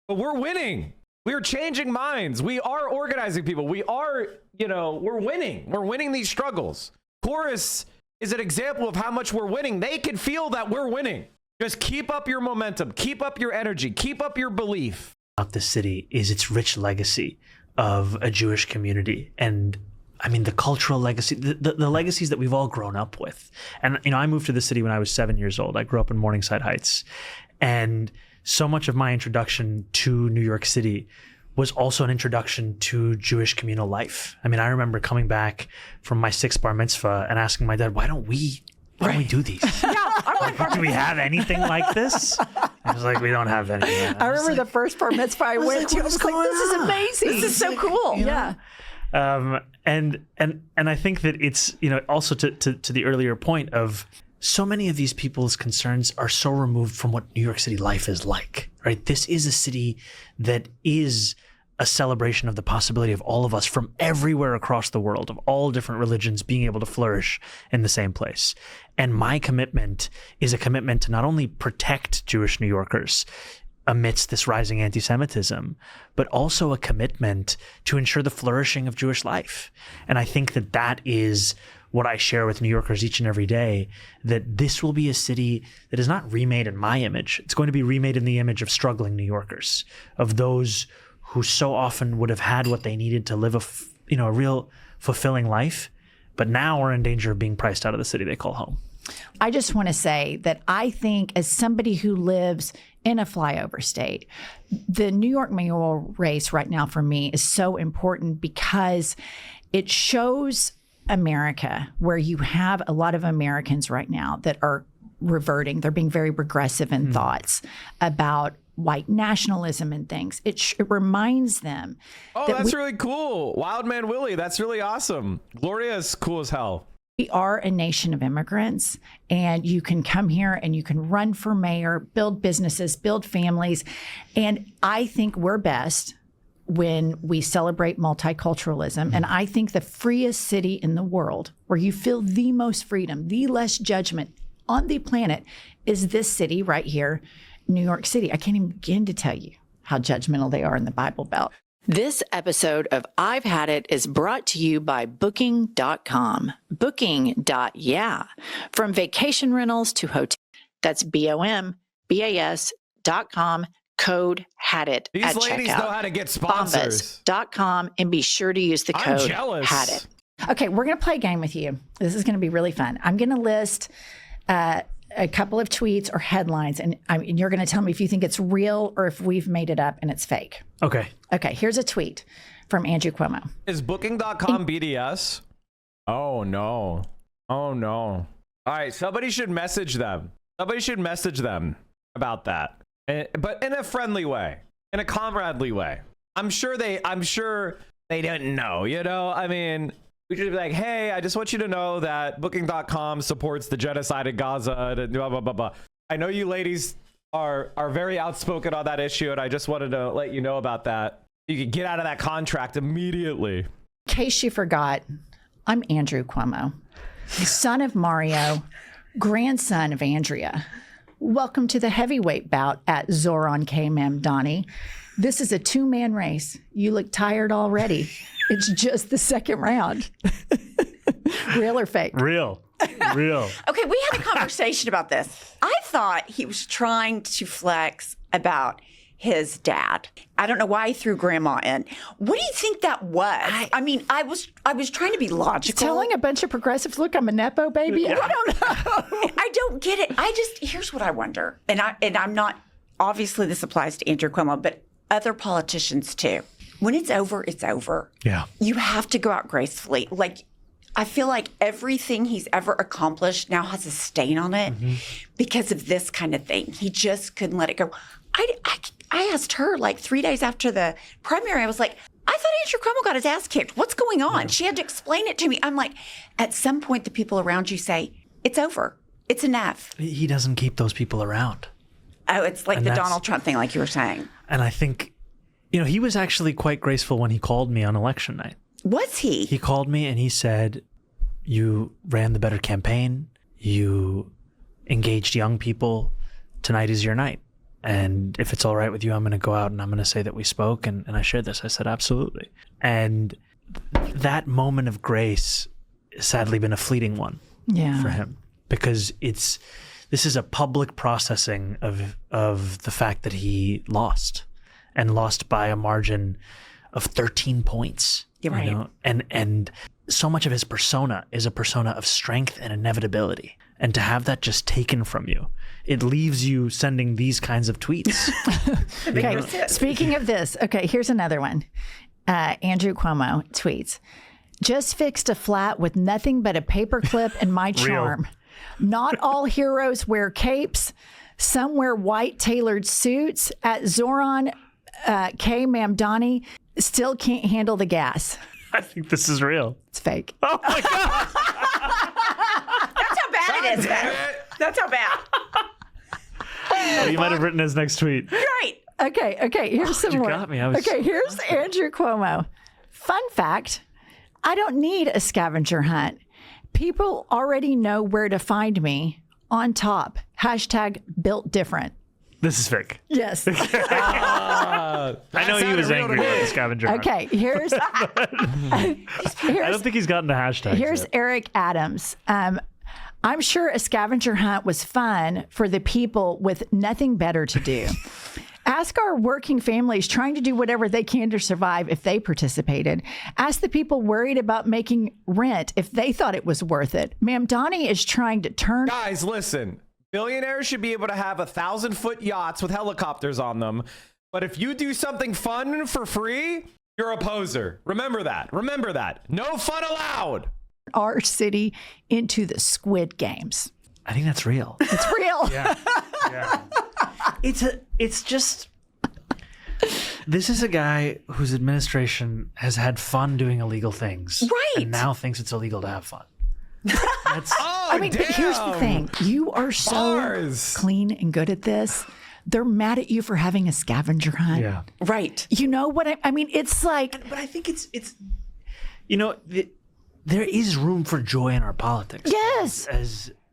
But we're winning. We're changing minds. We are organizing people. We are, we're winning. We're winning these struggles. Chorus is an example of how much we're winning. They can feel that we're winning. Just keep up your momentum. Keep up your energy. Keep up your belief. About the city is its rich legacy of a Jewish community. And I mean, the cultural legacy, the legacies that we've all grown up with. And, I moved to the city when I was 7 years old. I grew up in Morningside Heights. And so much of my introduction to New York City was also an introduction to Jewish communal life. I mean, I remember coming back from my 6th bar mitzvah and asking my dad, why don't we do these? Do we have anything like this? I was like, we don't have anything. I remember the first bar mitzvah I went to. I was like, this is amazing. This is so cool. Yeah. And I think that it's, also to the earlier point of so many of these people's concerns are so removed from what New York City life is like, right? This is a city that is a celebration of the possibility of all of us from everywhere across the world, of all different religions being able to flourish in the same place. And my commitment is a commitment to not only protect Jewish New Yorkers amidst this rising anti-Semitism, but also a commitment to ensure the flourishing of Jewish life. And I think that that is what I share with New Yorkers each and every day, that this will be a city that is not remade in my image. It's going to be remade in the image of struggling New Yorkers, of those who so often would have had what they needed to live a real fulfilling life, but now are in danger of being priced out of the city they call home. I just want to say that I think, as somebody who lives in a flyover state, the New York mayoral race right now for me is so important because it shows America, where you have a lot of Americans right now that are reverting. They're being very regressive in thoughts about white nationalism and things. It reminds them. Oh, that's really cool. Wildman Willie, that's really awesome. Gloria is cool as hell. We are a nation of immigrants, and you can come here and you can run for mayor, build businesses, build families. And I think we're best when we celebrate multiculturalism. And I think the freest city in the world, where you feel the most freedom, the less judgment on the planet, is this city right here, New York City. I can't even begin to tell you how judgmental they are in the Bible Belt. This episode of I've Had It is brought to you by Booking.com. Booking.yeah. From vacation rentals to hotel. That's BOMBAS.com. Code had it These at ladies checkout. know how to get sponsors. Bombas.com, and be sure to use the code I'm jealous. had it. Okay, we're going to play a game with you. This is going to be really fun. I'm going to list a couple of tweets or headlines, and you're going to tell me if you think it's real or if we've made it up and it's fake. Okay. Okay, here's a tweet from Andrew Cuomo. Is Booking.com BDS? Oh, no. Oh, no. All right, somebody should message them. Somebody should message them about that. But in a friendly way, in a comradely way. I'm sure they didn't know, I mean, we should be like, hey, I just want you to know that Booking.com supports the genocide in Gaza, and blah, blah, blah, blah. I know you ladies are very outspoken on that issue, and I just wanted to let you know about that. You can get out of that contract immediately. In case you forgot, I'm Andrew Cuomo, son of Mario, grandson of Andrea. Welcome to the heavyweight bout at Zohran KMM, Donnie. This is a two-man race. You look tired already. It's just the second round. Real or fake? Real. Real. Okay, we had a conversation about this. I thought he was trying to flex about his dad. I don't know why he threw grandma in. What do you think that was? I mean, I was trying to be logical. Telling a bunch of progressives, look, I'm a Nepo baby. Yeah. I don't know. I don't get it. Here's what I wonder. And I'm not, obviously this applies to Andrew Cuomo, but other politicians too. When it's over, it's over. Yeah. You have to go out gracefully. Like, I feel like everything he's ever accomplished now has a stain on it because of this kind of thing. He just couldn't let it go. I asked her like 3 days after the primary, I was like, I thought Andrew Cuomo got his ass kicked. What's going on? She had to explain it to me. I'm like, at some point, the people around you say, it's over. It's enough. He doesn't keep those people around. Oh, it's like the Donald Trump thing, like you were saying. And I think, he was actually quite graceful when he called me on election night. Was he? He called me and he said, you ran the better campaign. You engaged young people, tonight is your night. And if it's all right with you, I'm going to go out and I'm going to say that we spoke. And I shared this. I said, absolutely. And that moment of grace has sadly been a fleeting one for him, because this is a public processing of the fact that he lost, and lost by a margin of 13 points. You're right. You know? And so much of his persona is a persona of strength and inevitability. And to have that just taken from you, it leaves you sending these kinds of tweets. Okay, speaking of this, okay, here's another one. Andrew Cuomo tweets, just fixed a flat with nothing but a paperclip and my charm. Not all heroes wear capes. Some wear white tailored suits. At Zohran K. Mamdani still can't handle the gas. I think this is real. It's fake. Oh my God. That's how bad it is, man. That's how bad. Oh, you might have written his next tweet. Right. Okay, here's some you more. got me. Okay, here's Andrew Cuomo. Fun fact, I don't need a scavenger hunt. People already know where to find me. On top, hashtag built different. This is fake. Yes. I know he was angry about the scavenger hunt. Okay, here's I don't think he's gotten the hashtag. Here's Eric Adams. I'm sure a scavenger hunt was fun for the people with nothing better to do. Ask our working families trying to do whatever they can to survive if they participated. Ask the people worried about making rent if they thought it was worth it. Mamdani is trying to turn... Guys, listen. Billionaires should be able to have 1,000-foot yachts with helicopters on them. But if you do something fun for free, you're a poser. Remember that. Remember that. No fun allowed. Our city into the Squid Games. I think that's real. It's real. Yeah. It's just, this is a guy whose administration has had fun doing illegal things. Right. And now thinks it's illegal to have fun. But here's the thing. You are so clean and good at this. They're mad at you for having a scavenger hunt. Yeah. Right. You know what I mean? It's like... But I think it's you know, there is room for joy in our politics. Yes.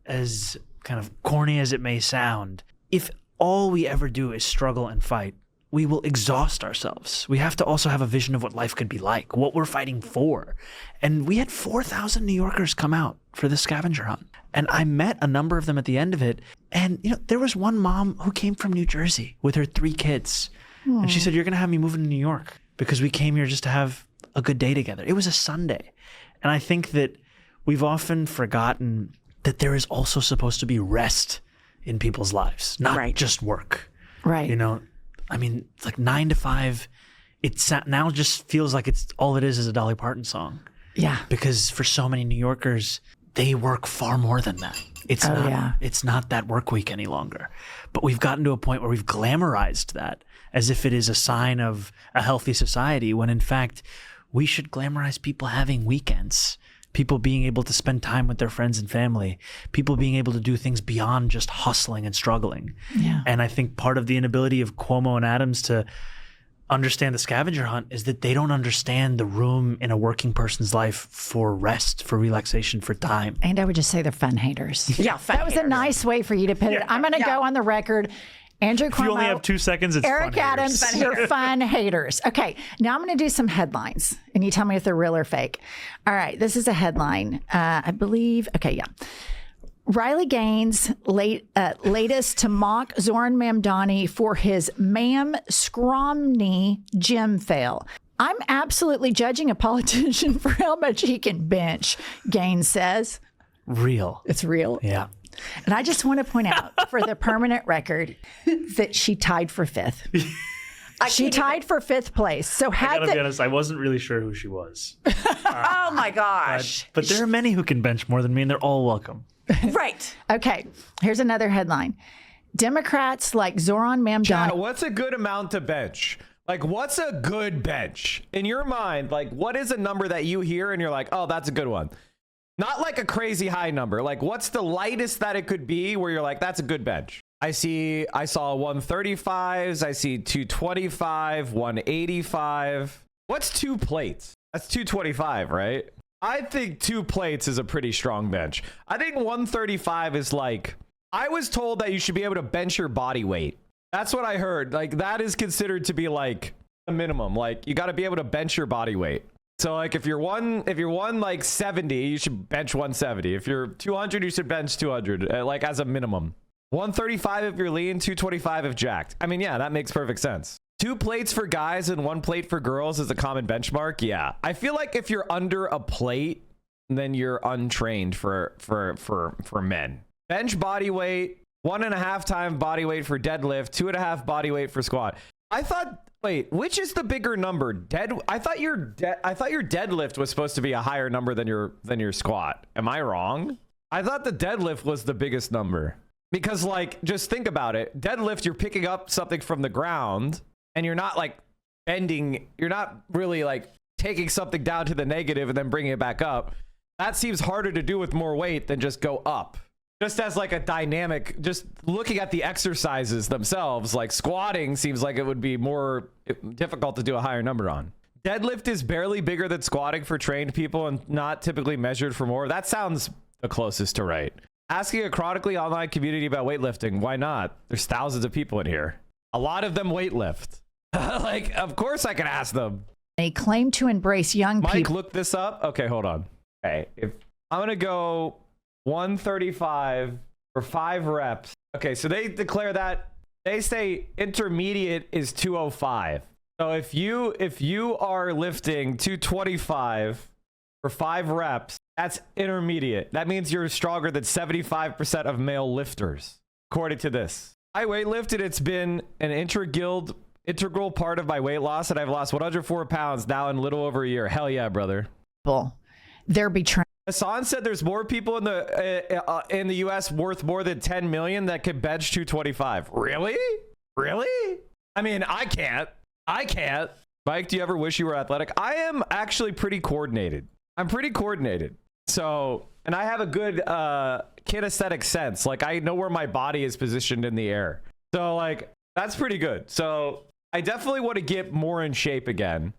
As kind of corny as it may sound, if all we ever do is struggle and fight, we will exhaust ourselves. We have to also have a vision of what life could be like, what we're fighting for. And we had 4,000 New Yorkers come out for the scavenger hunt. And I met a number of them at the end of it. And, you know, there was one mom who came from New Jersey with her 3 kids. And she said, you're going to have me moving to New York because we came here just to have a good day together. It was a Sunday. And I think that we've often forgotten that there is also supposed to be rest in people's lives, not just work. Right. You know, I mean, it's like 9 to 5. It's now just feels like it's all it is a Dolly Parton song. Yeah. Because for so many New Yorkers, they work far more than that. It's not that work week any longer. But we've gotten to a point where we've glamorized that as if it is a sign of a healthy society, when in fact, we should glamorize people having weekends. People being able to spend time with their friends and family, people being able to do things beyond just hustling and struggling. Yeah. And I think part of the inability of Cuomo and Adams to understand the scavenger hunt is that they don't understand the room in a working person's life for rest, for relaxation, for time. And I would just say they're fun haters. Yeah, fun That was haters. a nice way for you to put it. I'm going to go on the record. Andrew Cuomo. If you only have 2 seconds, it's Eric fun Adams, haters. you're fun haters. Okay, now I'm going to do some headlines, and you tell me if they're real or fake. All right, this is a headline. I believe, okay, yeah. Riley Gaines, latest to mock Zohran Mamdani for his Mam Scromny gym fail. I'm absolutely judging a politician for how much he can bench, Gaines says. Real. It's real. Yeah. And I just want to point out for the permanent record that she tied for 5th. She tied for 5th place. So I gotta be honest, I wasn't really sure who she was. Oh my gosh. But there are many who can bench more than me, and they're all welcome. Right. Okay, here's another headline. Democrats like Zohran Mamdani. Chat, what's a good amount to bench? Like, what's a good bench? In your mind, like, what is a number that you hear and you're like, oh, that's a good one? Not like a crazy high number. Like, what's the lightest that it could be where you're like, that's a good bench? I saw 135s. I see 225, 185. What's 2 plates? That's 225, right? I think 2 plates is a pretty strong bench. I think 135 is like, I was told that you should be able to bench your body weight. That's what I heard. Like, that is considered to be like a minimum. Like, you got to be able to bench your body weight. So like if you're one like 70, you should bench 170. If you're 200, you should bench 200, like as a minimum. 135 if you're lean, 225 if jacked. I mean, yeah, that makes perfect sense. 2 plates for guys and 1 plate for girls is a common benchmark. Yeah, I feel like if you're under a plate, then you're untrained for men. Bench body weight, 1.5 times body weight for deadlift, 2.5 body weight for squat. I thought. Wait, which is the bigger number? I thought your deadlift was supposed to be a higher number than your squat. Am I wrong? I thought the deadlift was the biggest number. Because like, just think about it. Deadlift, you're picking up something from the ground and you're not like bending. You're not really like taking something down to the negative and then bringing it back up. That seems harder to do with more weight than just go up. Just as like a dynamic, just looking at the exercises themselves, like squatting seems like it would be more difficult to do a higher number on. Deadlift is barely bigger than squatting for trained people and not typically measured for more. That sounds the closest to right. Asking a chronically online community about weightlifting. Why not? There's thousands of people in here. A lot of them weightlift. Like, of course I can ask them. They claim to embrace young people. Mike, look this up. Okay, hold on. Okay, if I'm going to go 135 for 5 reps. Okay, so they declare that they say intermediate is 205. So if you are lifting 225 for 5 reps, that's intermediate. That means you're stronger than 75% of male lifters, according to this. I weightlifted. It's been an integral part of my weight loss, and I've lost 104 pounds now in a little over a year. Hell yeah, brother. They're betraying. Hassan said there's more people in the U.S. worth more than 10 million that can bench 225. Really? I mean, I can't. Mike, do you ever wish you were athletic? I am actually pretty coordinated. I'm pretty coordinated. So, and I have a good kinesthetic sense. Like, I know where my body is positioned in the air. So, like, that's pretty good. So, I definitely want to get more in shape again.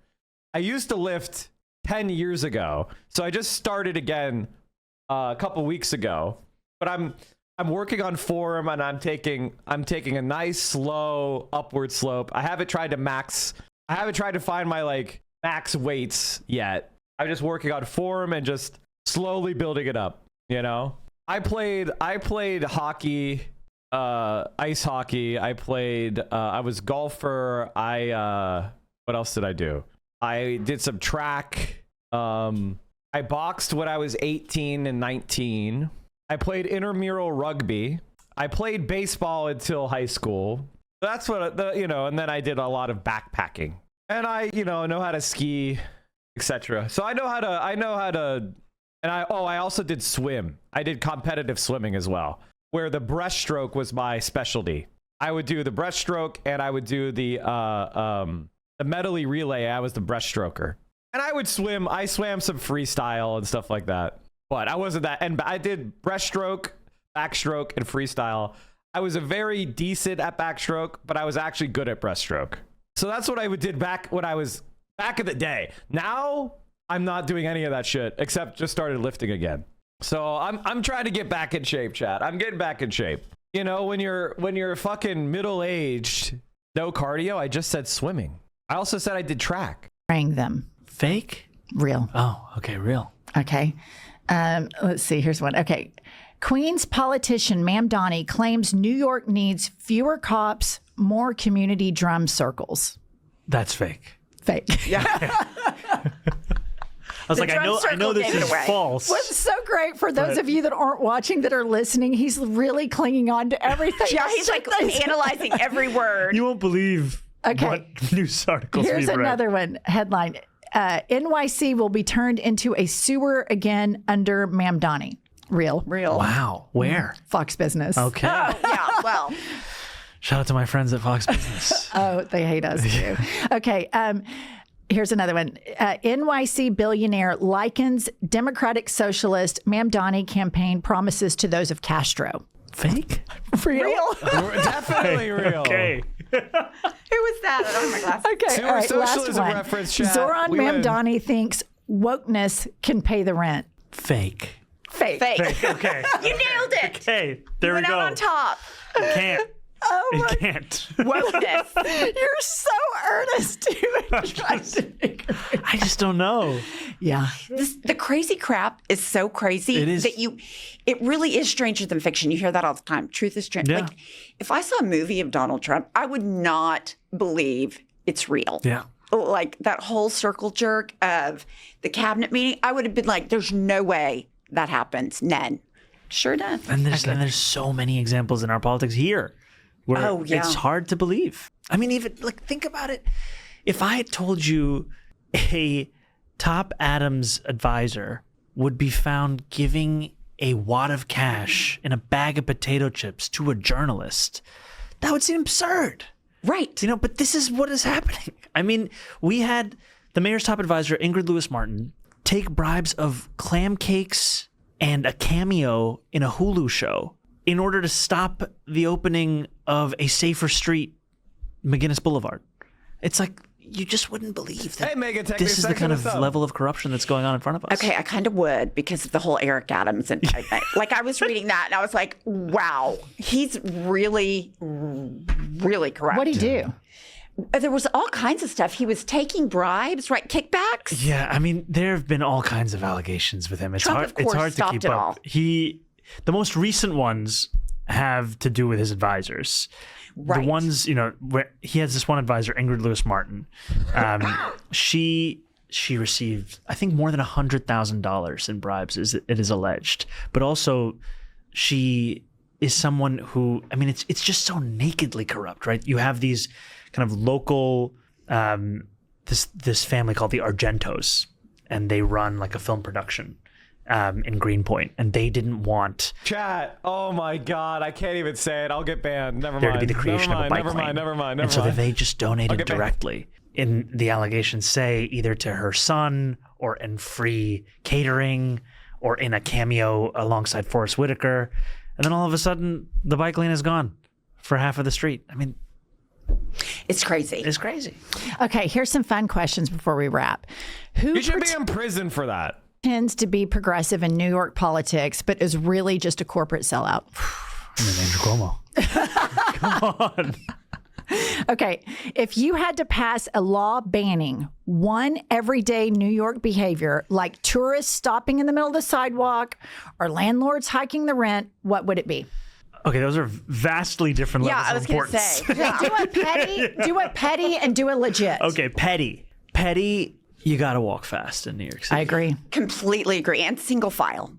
I used to lift 10 years ago, so I just started again a couple weeks ago, but I'm working on form, and I'm taking a nice slow upward slope. I haven't tried to find my like max weights yet. I'm just working on form and just slowly building it up, you know. I played hockey, ice hockey. I was golfer. What else did I do? I did some track. I boxed when I was 18 and 19. I played intramural rugby. I played baseball until high school. That's what and then I did a lot of backpacking. And I, know how to ski, etc. So I know how to and I also did swim. I did competitive swimming as well, where the breaststroke was my specialty. I would do the breaststroke and I would do the medley relay. I was the breaststroker. And I would swim. I swam some freestyle and stuff like that. But I wasn't that. And I did breaststroke, backstroke, and freestyle. I was a very decent at backstroke, but I was actually good at breaststroke. So that's what I did back when I was back in the day. Now I'm not doing any of that shit except just started lifting again. So I'm trying to get back in shape, chat. I'm getting back in shape. You know, when you're fucking middle-aged, no cardio, I just said swimming. I also said I did track. Praying them. Fake? Real. Oh, okay, real. Okay. Let's see. Here's one. Okay. Queens politician Ma'am Donnie claims New York needs fewer cops, more community drum circles. That's fake. Fake. Yeah. I was like, I know this is false. What's so great for those of you that aren't watching, that are listening, he's really clinging on to everything. Yeah, he's like analyzing every word. You won't believe what news articles we've read. Here's another one. Headline. NYC will be turned into a sewer again under Ma'am Donnie. Real. Wow. Where? Fox Business. Okay. Oh, yeah. Well. Shout out to my friends at Fox Business. Oh, they hate us too. Okay. Here's another one. NYC billionaire likens Democratic Socialist Ma'am Donnie campaign promises to those of Castro. Fake? Real. Definitely real. Okay. Who was that? I don't have my glasses. Okay. Sewer All right, socialism last one. reference, chat. Zohran We Ma'am win. Donnie thinks wokeness can pay the rent. Fake. Fake. Okay. You nailed it. Okay, there You we went go. out on top. Can't. Oh It my! can't. Wokeness. You're so earnest, dude. I just don't know. Yeah. The crazy crap is so crazy It is. that it really is stranger than fiction. You hear that all the time. Truth is strange. Yeah. Like, if I saw a movie of Donald Trump, I would not believe it's real. Yeah. Like that whole circle jerk of the cabinet meeting, I would have been like, there's no way that happens. None. Sure does. And there's so many examples in our politics here where Oh, yeah. it's hard to believe. I mean, even like think about it. If I had told you a top Adams advisor would be found giving a wad of cash in a bag of potato chips to a journalist, that would seem absurd. Right. You know, but this is what is happening. I mean, we had the mayor's top advisor, Ingrid Lewis-Martin, take bribes of clam cakes and a cameo in a Hulu show in order to stop the opening of a safer street, McGinnis Boulevard. It's like, you just wouldn't believe that this is the kind of level of corruption that's going on in front of us. Okay, I kind of would because of the whole Eric Adams. And like I was reading that and I was like, wow, he's really, really corrupt. What'd he do? There was all kinds of stuff. He was taking bribes, right? Kickbacks. Yeah, I mean, there have been all kinds of allegations with him. It's Trump, hard. of course, It's hard to stopped keep it up. all. The most recent ones have to do with his advisors. Right. The ones, where he has this one advisor, Ingrid Lewis-Martin. She received, I think, more than $100,000 in bribes, it is alleged. But also, she is someone who, I mean, it's just so nakedly corrupt, right? You have these kind of local, this family called the Argentos, and they run like a film production in Greenpoint, and they didn't want Chat. Oh my God, I can't even say it. I'll get banned. Never there mind. to be the creation of a bike lane. Never mind. And so that they just donated directly. In the allegations say either to her son or in free catering or in a cameo alongside Forrest Whitaker. And then all of a sudden the bike lane is gone for half of the street. I mean, it's crazy. It's crazy. Okay, here's some fun questions before we wrap. You should be in prison for that. Tends to be progressive in New York politics, but is really just a corporate sellout? And then Andrew Cuomo. Come on. Okay, if you had to pass a law banning one everyday New York behavior, like tourists stopping in the middle of the sidewalk or landlords hiking the rent, what would it be? Okay, those are vastly different levels of importance. Okay, do a petty, and do a legit. Okay, petty. You got to walk fast in New York City. I agree. Completely agree. And single file.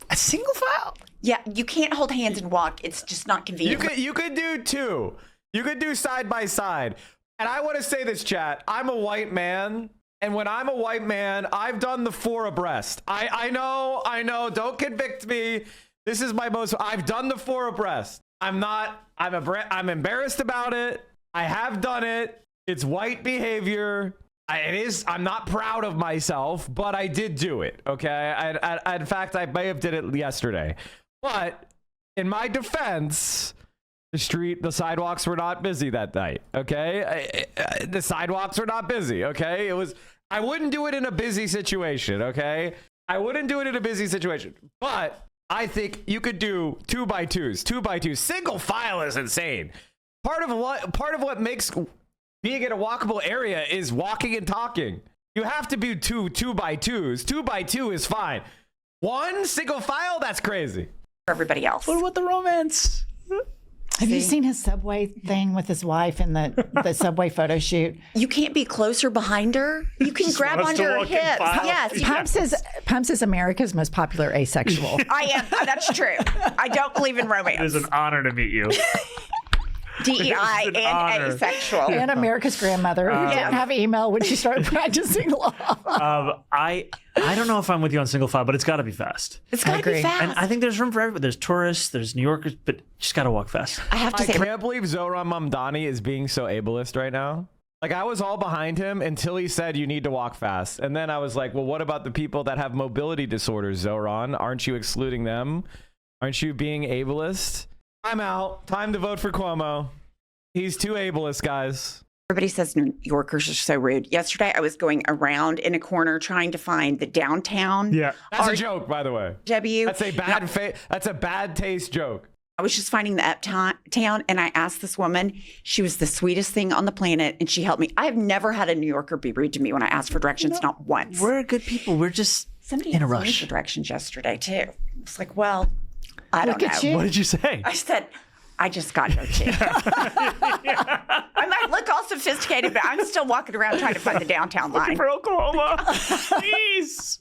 A single file? Yeah, you can't hold hands and walk. It's just not convenient. You could do two. You could do side by side. And I want to say this, chat. I'm a white man. And when I'm a white man, I've done the 4 abreast. I know. Don't convict me. This is I've done the 4 abreast. I'm embarrassed about it. I have done it. It's white behavior. I'm not proud of myself, but I did do it. Okay. In fact, I may have did it yesterday, but in my defense, the sidewalks were not busy that night. Okay. The sidewalks were not busy. Okay. I wouldn't do it in a busy situation. Okay. I wouldn't do it in a busy situation, but I think you could do 2x2s, 2x2s. Single file is insane. Part of what makes being in a walkable area is walking and talking. You have to be 2x2s. 2x2 is fine. One single file, that's crazy. For everybody else. What about the romance? Have you seen his Subway thing with his wife in the Subway photo shoot? You can't be closer behind her. You can grab onto her hips. Yes. Pumps is America's most popular asexual. I am. That's true. I don't believe in romance. It is an honor to meet you. DEI and honor. asexual. And America's grandmother who didn't have email when she started practicing law. I don't know if I'm with you on single file, but it's got to be fast. It's got to be fast. And I think there's room for everybody. There's tourists, there's New Yorkers, but you just got to walk fast. I can't believe Zohran Mamdani is being so ableist right now. Like, I was all behind him until he said you need to walk fast. And then I was like, well, what about the people that have mobility disorders, Zohran? Aren't you excluding them? Aren't you being ableist? I'm out. Time to vote for Cuomo. He's too ableist, guys. Everybody says New Yorkers are so rude. Yesterday, I was going around in a corner trying to find the downtown. Yeah, that's a joke, by the way. W. That's a that's a bad taste joke. I was just finding the uptown, and I asked this woman. She was the sweetest thing on the planet, and she helped me. I have never had a New Yorker be rude to me when I asked for directions, not once. We're good people. We're just Somebody in a asked me rush. for directions yesterday, too. It's like, well, I don't Look at know. you. What did you say? I said, I just got here, too. I might look all sophisticated, but I'm still walking around trying to find the downtown line. For Oklahoma. Please.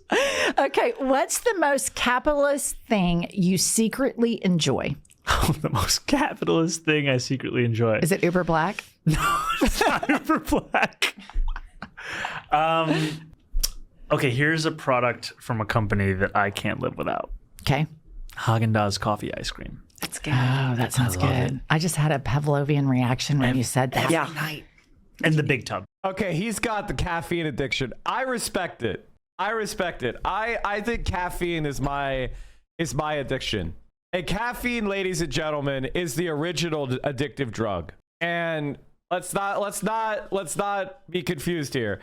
Okay, what's the most capitalist thing you secretly enjoy? Oh, the most capitalist thing I secretly enjoy. Is it Uber Black? No, it's not Uber Black. Okay, here's a product from a company that I can't live without. Okay. Haagen-Dazs coffee ice cream. That's good. Oh, that sounds I love good. it. I just had a Pavlovian reaction when you said that. Yeah. And the big tub. Okay, he's got the caffeine addiction. I respect it. I think caffeine is my addiction. And caffeine, ladies and gentlemen, is the original addictive drug. And let's not be confused here.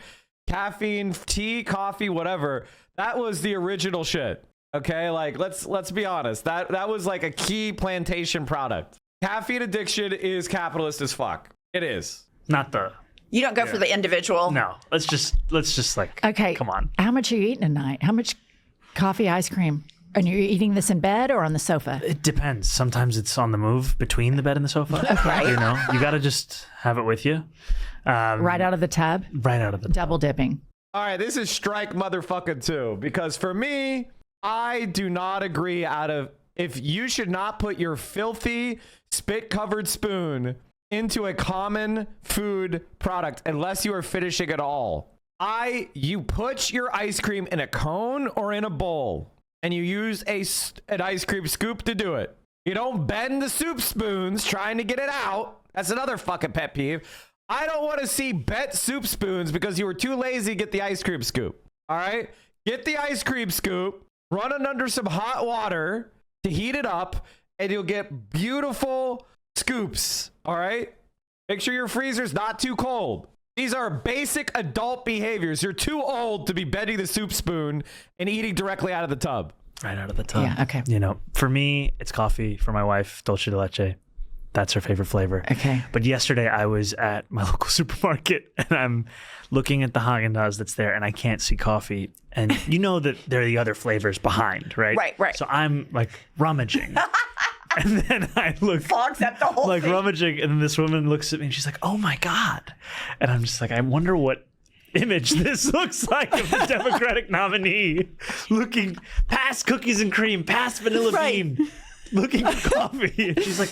Caffeine, tea, coffee, whatever, that was the original shit. Okay, like let's be honest. That was like a key plantation product. Caffeine addiction is capitalist as fuck. It is. Not the You don't go for the individual. No. Let's just like Okay. come on. How much are you eating tonight? How much coffee ice cream? And you're eating this in bed or on the sofa? It depends. Sometimes it's on the move between the bed and the sofa. Okay. You know, you got to just have it with you. Right out of the tub? Right out of the Double dipping. All right, this is strike motherfucking two, because for me, I do not agree if you should not put your filthy spit covered spoon into a common food product unless you are finishing it all. You put your ice cream in a cone or in a bowl, and you use an ice cream scoop to do it. You don't bend the soup spoons trying to get it out. That's another fucking pet peeve. I don't want to see bent soup spoons because you were too lazy to get the ice cream scoop. All right? Get the ice cream scoop, run it under some hot water to heat it up, and you'll get beautiful scoops. All right? Make sure your freezer's not too cold. These are basic adult behaviors. You're too old to be bending the soup spoon and eating directly out of the tub. Right out of the tub. Yeah, okay. You know, for me, it's coffee. For my wife, dulce de leche. That's her favorite flavor. Okay. But yesterday I was at my local supermarket and I'm looking at the Haagen-Dazs that's there and I can't see coffee. And you know that there are the other flavors behind, right? Right. So I'm like rummaging. And then I look Fogs up the whole like thing. rummaging, and then this woman looks at me and she's like, "Oh my God!" And I'm just like, I wonder what image this looks like of the Democratic nominee, looking past cookies and cream, past vanilla bean, looking for coffee. And she's like,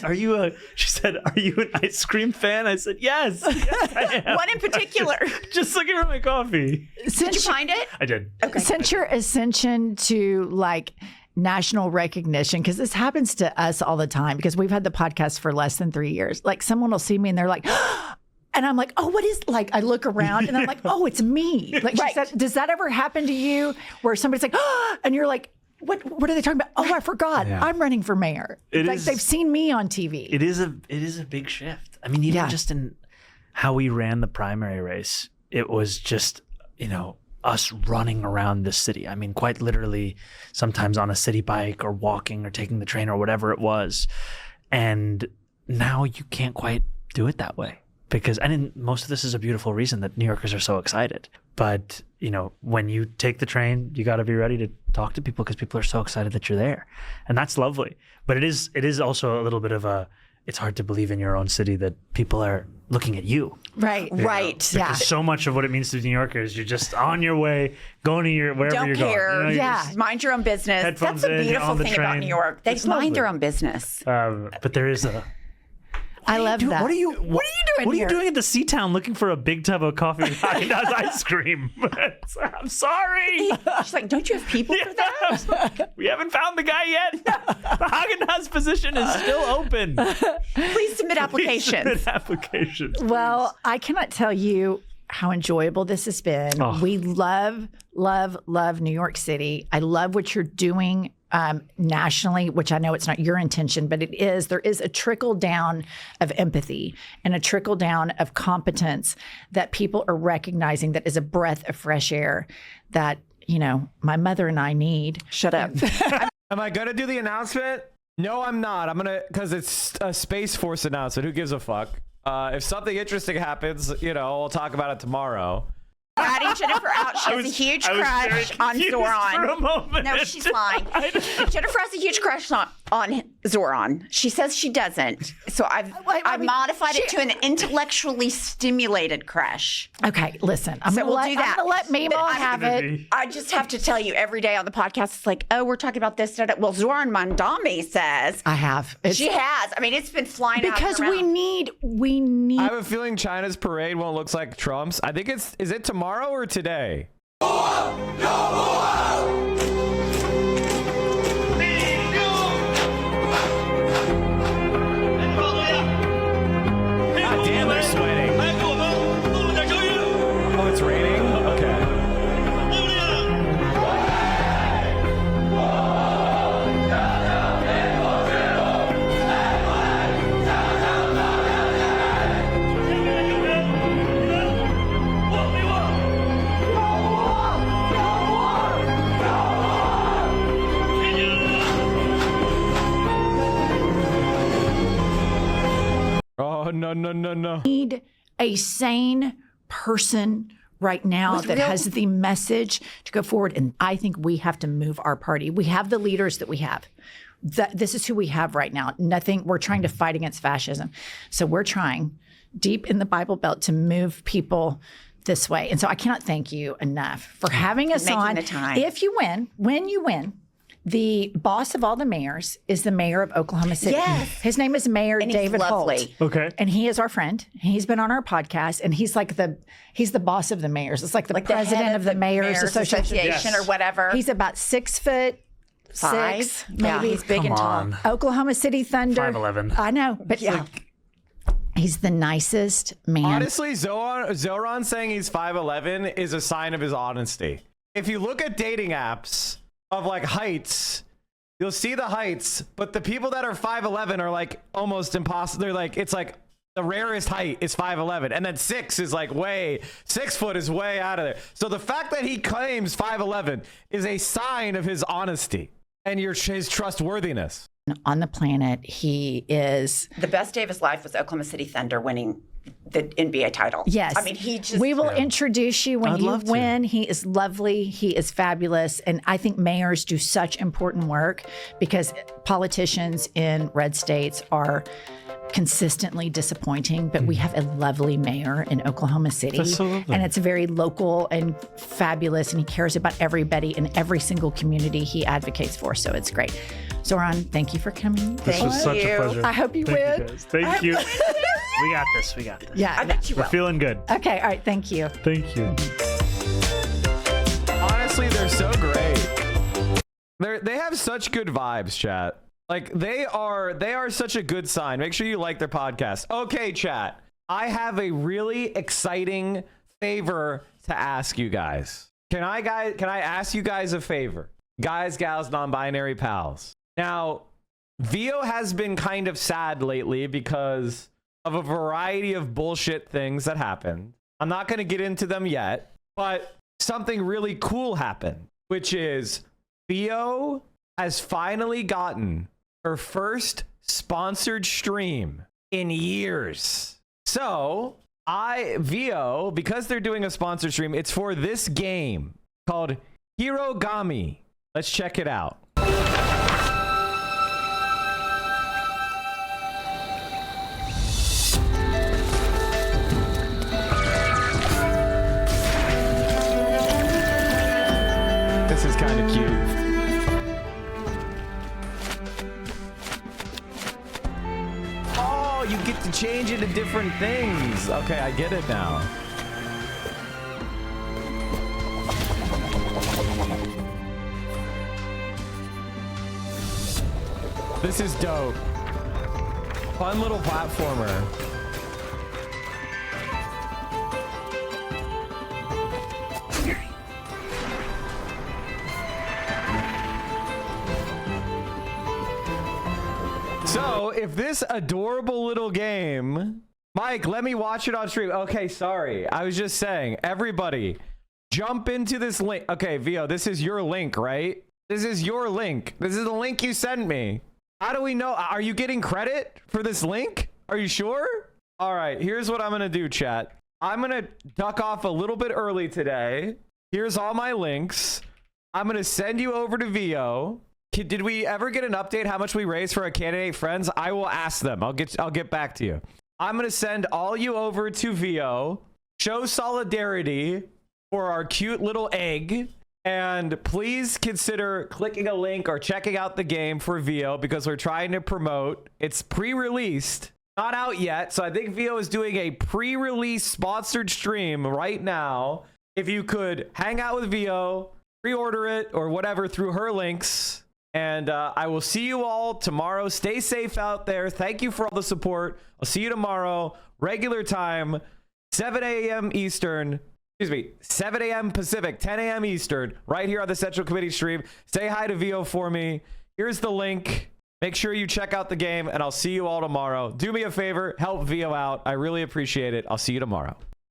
she said, "Are you an ice cream fan?" I said, yes I am. One in particular. Just looking for my coffee. Did you find it? I did. Okay. Since your ascension to like national recognition, because this happens to us all the time, because we've had the podcast for less than 3 years. Like someone will see me and they're like, and I'm like, oh, what is, like, I look around and I'm like, oh, it's me. Like, she said, does that ever happen to you where somebody's like, and you're like, what are they talking about? Oh, I forgot. Yeah. I'm running for mayor. Like they've seen me on TV. It is a big shift. I mean, even just in how we ran the primary race, it was just, us running around the city. I mean, quite literally, sometimes on a city bike or walking or taking the train or whatever it was. And now you can't quite do it that way because, most of this is a beautiful reason that New Yorkers are so excited. But, when you take the train, you got to be ready to talk to people because people are so excited that you're there. And that's lovely. But it is also a little bit of it's hard to believe in your own city that people are looking at you. Right. Right. Because so much of what it means to New Yorkers, you're just on your way, going to wherever Don't you're care. going. Yeah. Mind your own business. Headphones That's a in, beautiful on the thing about train. New York. They It's mind lovely. their own business. But there is I love that. What are you doing What are you here? doing at the Sea-Town looking for a big tub of coffee with Haagen-Dazs ice cream? I'm sorry. She's like, don't you have people for that? We haven't found the guy yet. The Haagen-Dazs position is still open. Please submit applications. Applications. Well, I cannot tell you how enjoyable this has been. Oh. We love New York City. I love what you're doing nationally, which I know it's not your intention, but there is a trickle down of empathy and a trickle down of competence that people are recognizing that is a breath of fresh air that, my mother and I need. Shut up. Am I going to do the announcement? No, I'm not. I'm going to, because it's a Space Force announcement. Who gives a fuck? If something interesting happens, we'll talk about it tomorrow. Adding Jennifer out. She has a huge crush on Zohran. For a moment. No, she's lying. Jennifer has a huge crush on Zohran. She says she doesn't. So I've modified it to an intellectually stimulated crush. Okay, listen. I'm going to let Mimo have it. I just have to tell you every day on the podcast, it's like, oh, we're talking about this. Well, Zohran Mandami says. I have. She has. I mean, it's been flying out because around. we need. I have a feeling China's parade won't look like Trump's. I think is it tomorrow or today? Damn, they're sweating. Oh, it's raining? Okay. Oh, no. Need a sane person right now that has the message to go forward. And I think we have to move our party. We have the leaders that we have. This is who we have right now. We're trying to fight against fascism. So we're trying deep in the Bible Belt to move people this way. And so I cannot thank you enough for having us on. The time. If you win, when you win, the boss of all the mayors is the mayor of Oklahoma City. Yes. His name is Mayor David Holt. Okay. And he is our friend. He's been on our podcast, and he's the boss of the mayors. It's like the president of the Mayors Association or whatever. He's about 6'5", maybe. Yeah, he's big and tall. Oklahoma City Thunder. 5'11". I know, but he's the nicest man. Honestly, Zohran saying he's 5'11" is a sign of his honesty. If you look at dating apps of heights, you'll see the heights, but the people that are 5'11" are almost impossible. They're it's the rarest height is 5'11", and then 6 is 6 foot is way out of there. So the fact that he claims 5'11" is a sign of his honesty and his trustworthiness. On the planet, he is the best day of his life was Oklahoma City Thunder winning the NBA title. Yes. I mean, we will introduce you when you win. He is lovely. He is fabulous. And I think mayors do such important work because politicians in red states are consistently disappointing, but we have a lovely mayor in Oklahoma City. That's so lovely. And it's very local and fabulous, and he cares about everybody in every single community he advocates for. So it's great. Zohran, thank you for coming. This was such a pleasure. I hope you win. Thank you. We got this. Yeah, I bet you will. We're feeling good. Okay, all right, thank you. Thank you. Honestly, they're so great. They have such good vibes, chat. They are such a good sign. Make sure you like their podcast. Okay, chat. I have a really exciting favor to ask you guys. Can I ask you guys a favor? Guys, gals, non-binary pals. Now, Vio has been kind of sad lately because of a variety of bullshit things that happened. I'm not going to get into them yet, but something really cool happened, which is Vio has finally gotten her first sponsored stream in years. So Vio, because they're doing a sponsored stream, it's for this game called Hirogami. Let's check it out. This is kind of cute. Oh, you get to change it to different things. Okay, I get it now. This is dope. Fun little platformer. So if this adorable little game, Mike, let me watch it on stream. Okay, sorry. I was just saying, everybody jump into this link. Okay, Vio, this is your link, right? This is your link. This is the link you sent me. How do we know? Are you getting credit for this link? Are you sure? All right, here's what I'm going to do, chat. I'm going to duck off a little bit early today. Here's all my links. I'm going to send you over to Vio. Did we ever get an update how much we raised for our candidate friends? I will ask them. I'll get back to you. I'm going to send all you over to Vio. Show solidarity for our cute little egg. And please consider clicking a link or checking out the game for Vio because we're trying to promote. It's pre-released. Not out yet. So I think Vio is doing a pre-release sponsored stream right now. If you could hang out with Vio, pre-order it or whatever through her links. And I will see you all tomorrow. Stay safe out there. Thank you for all the support. I'll see you tomorrow. Regular time, 7 a.m. Eastern. Excuse me, 7 a.m. Pacific, 10 a.m. Eastern, right here on the Central Committee stream. Say hi to Vio for me. Here's the link. Make sure you check out the game, and I'll see you all tomorrow. Do me a favor. Help Vio out. I really appreciate it. I'll see you tomorrow.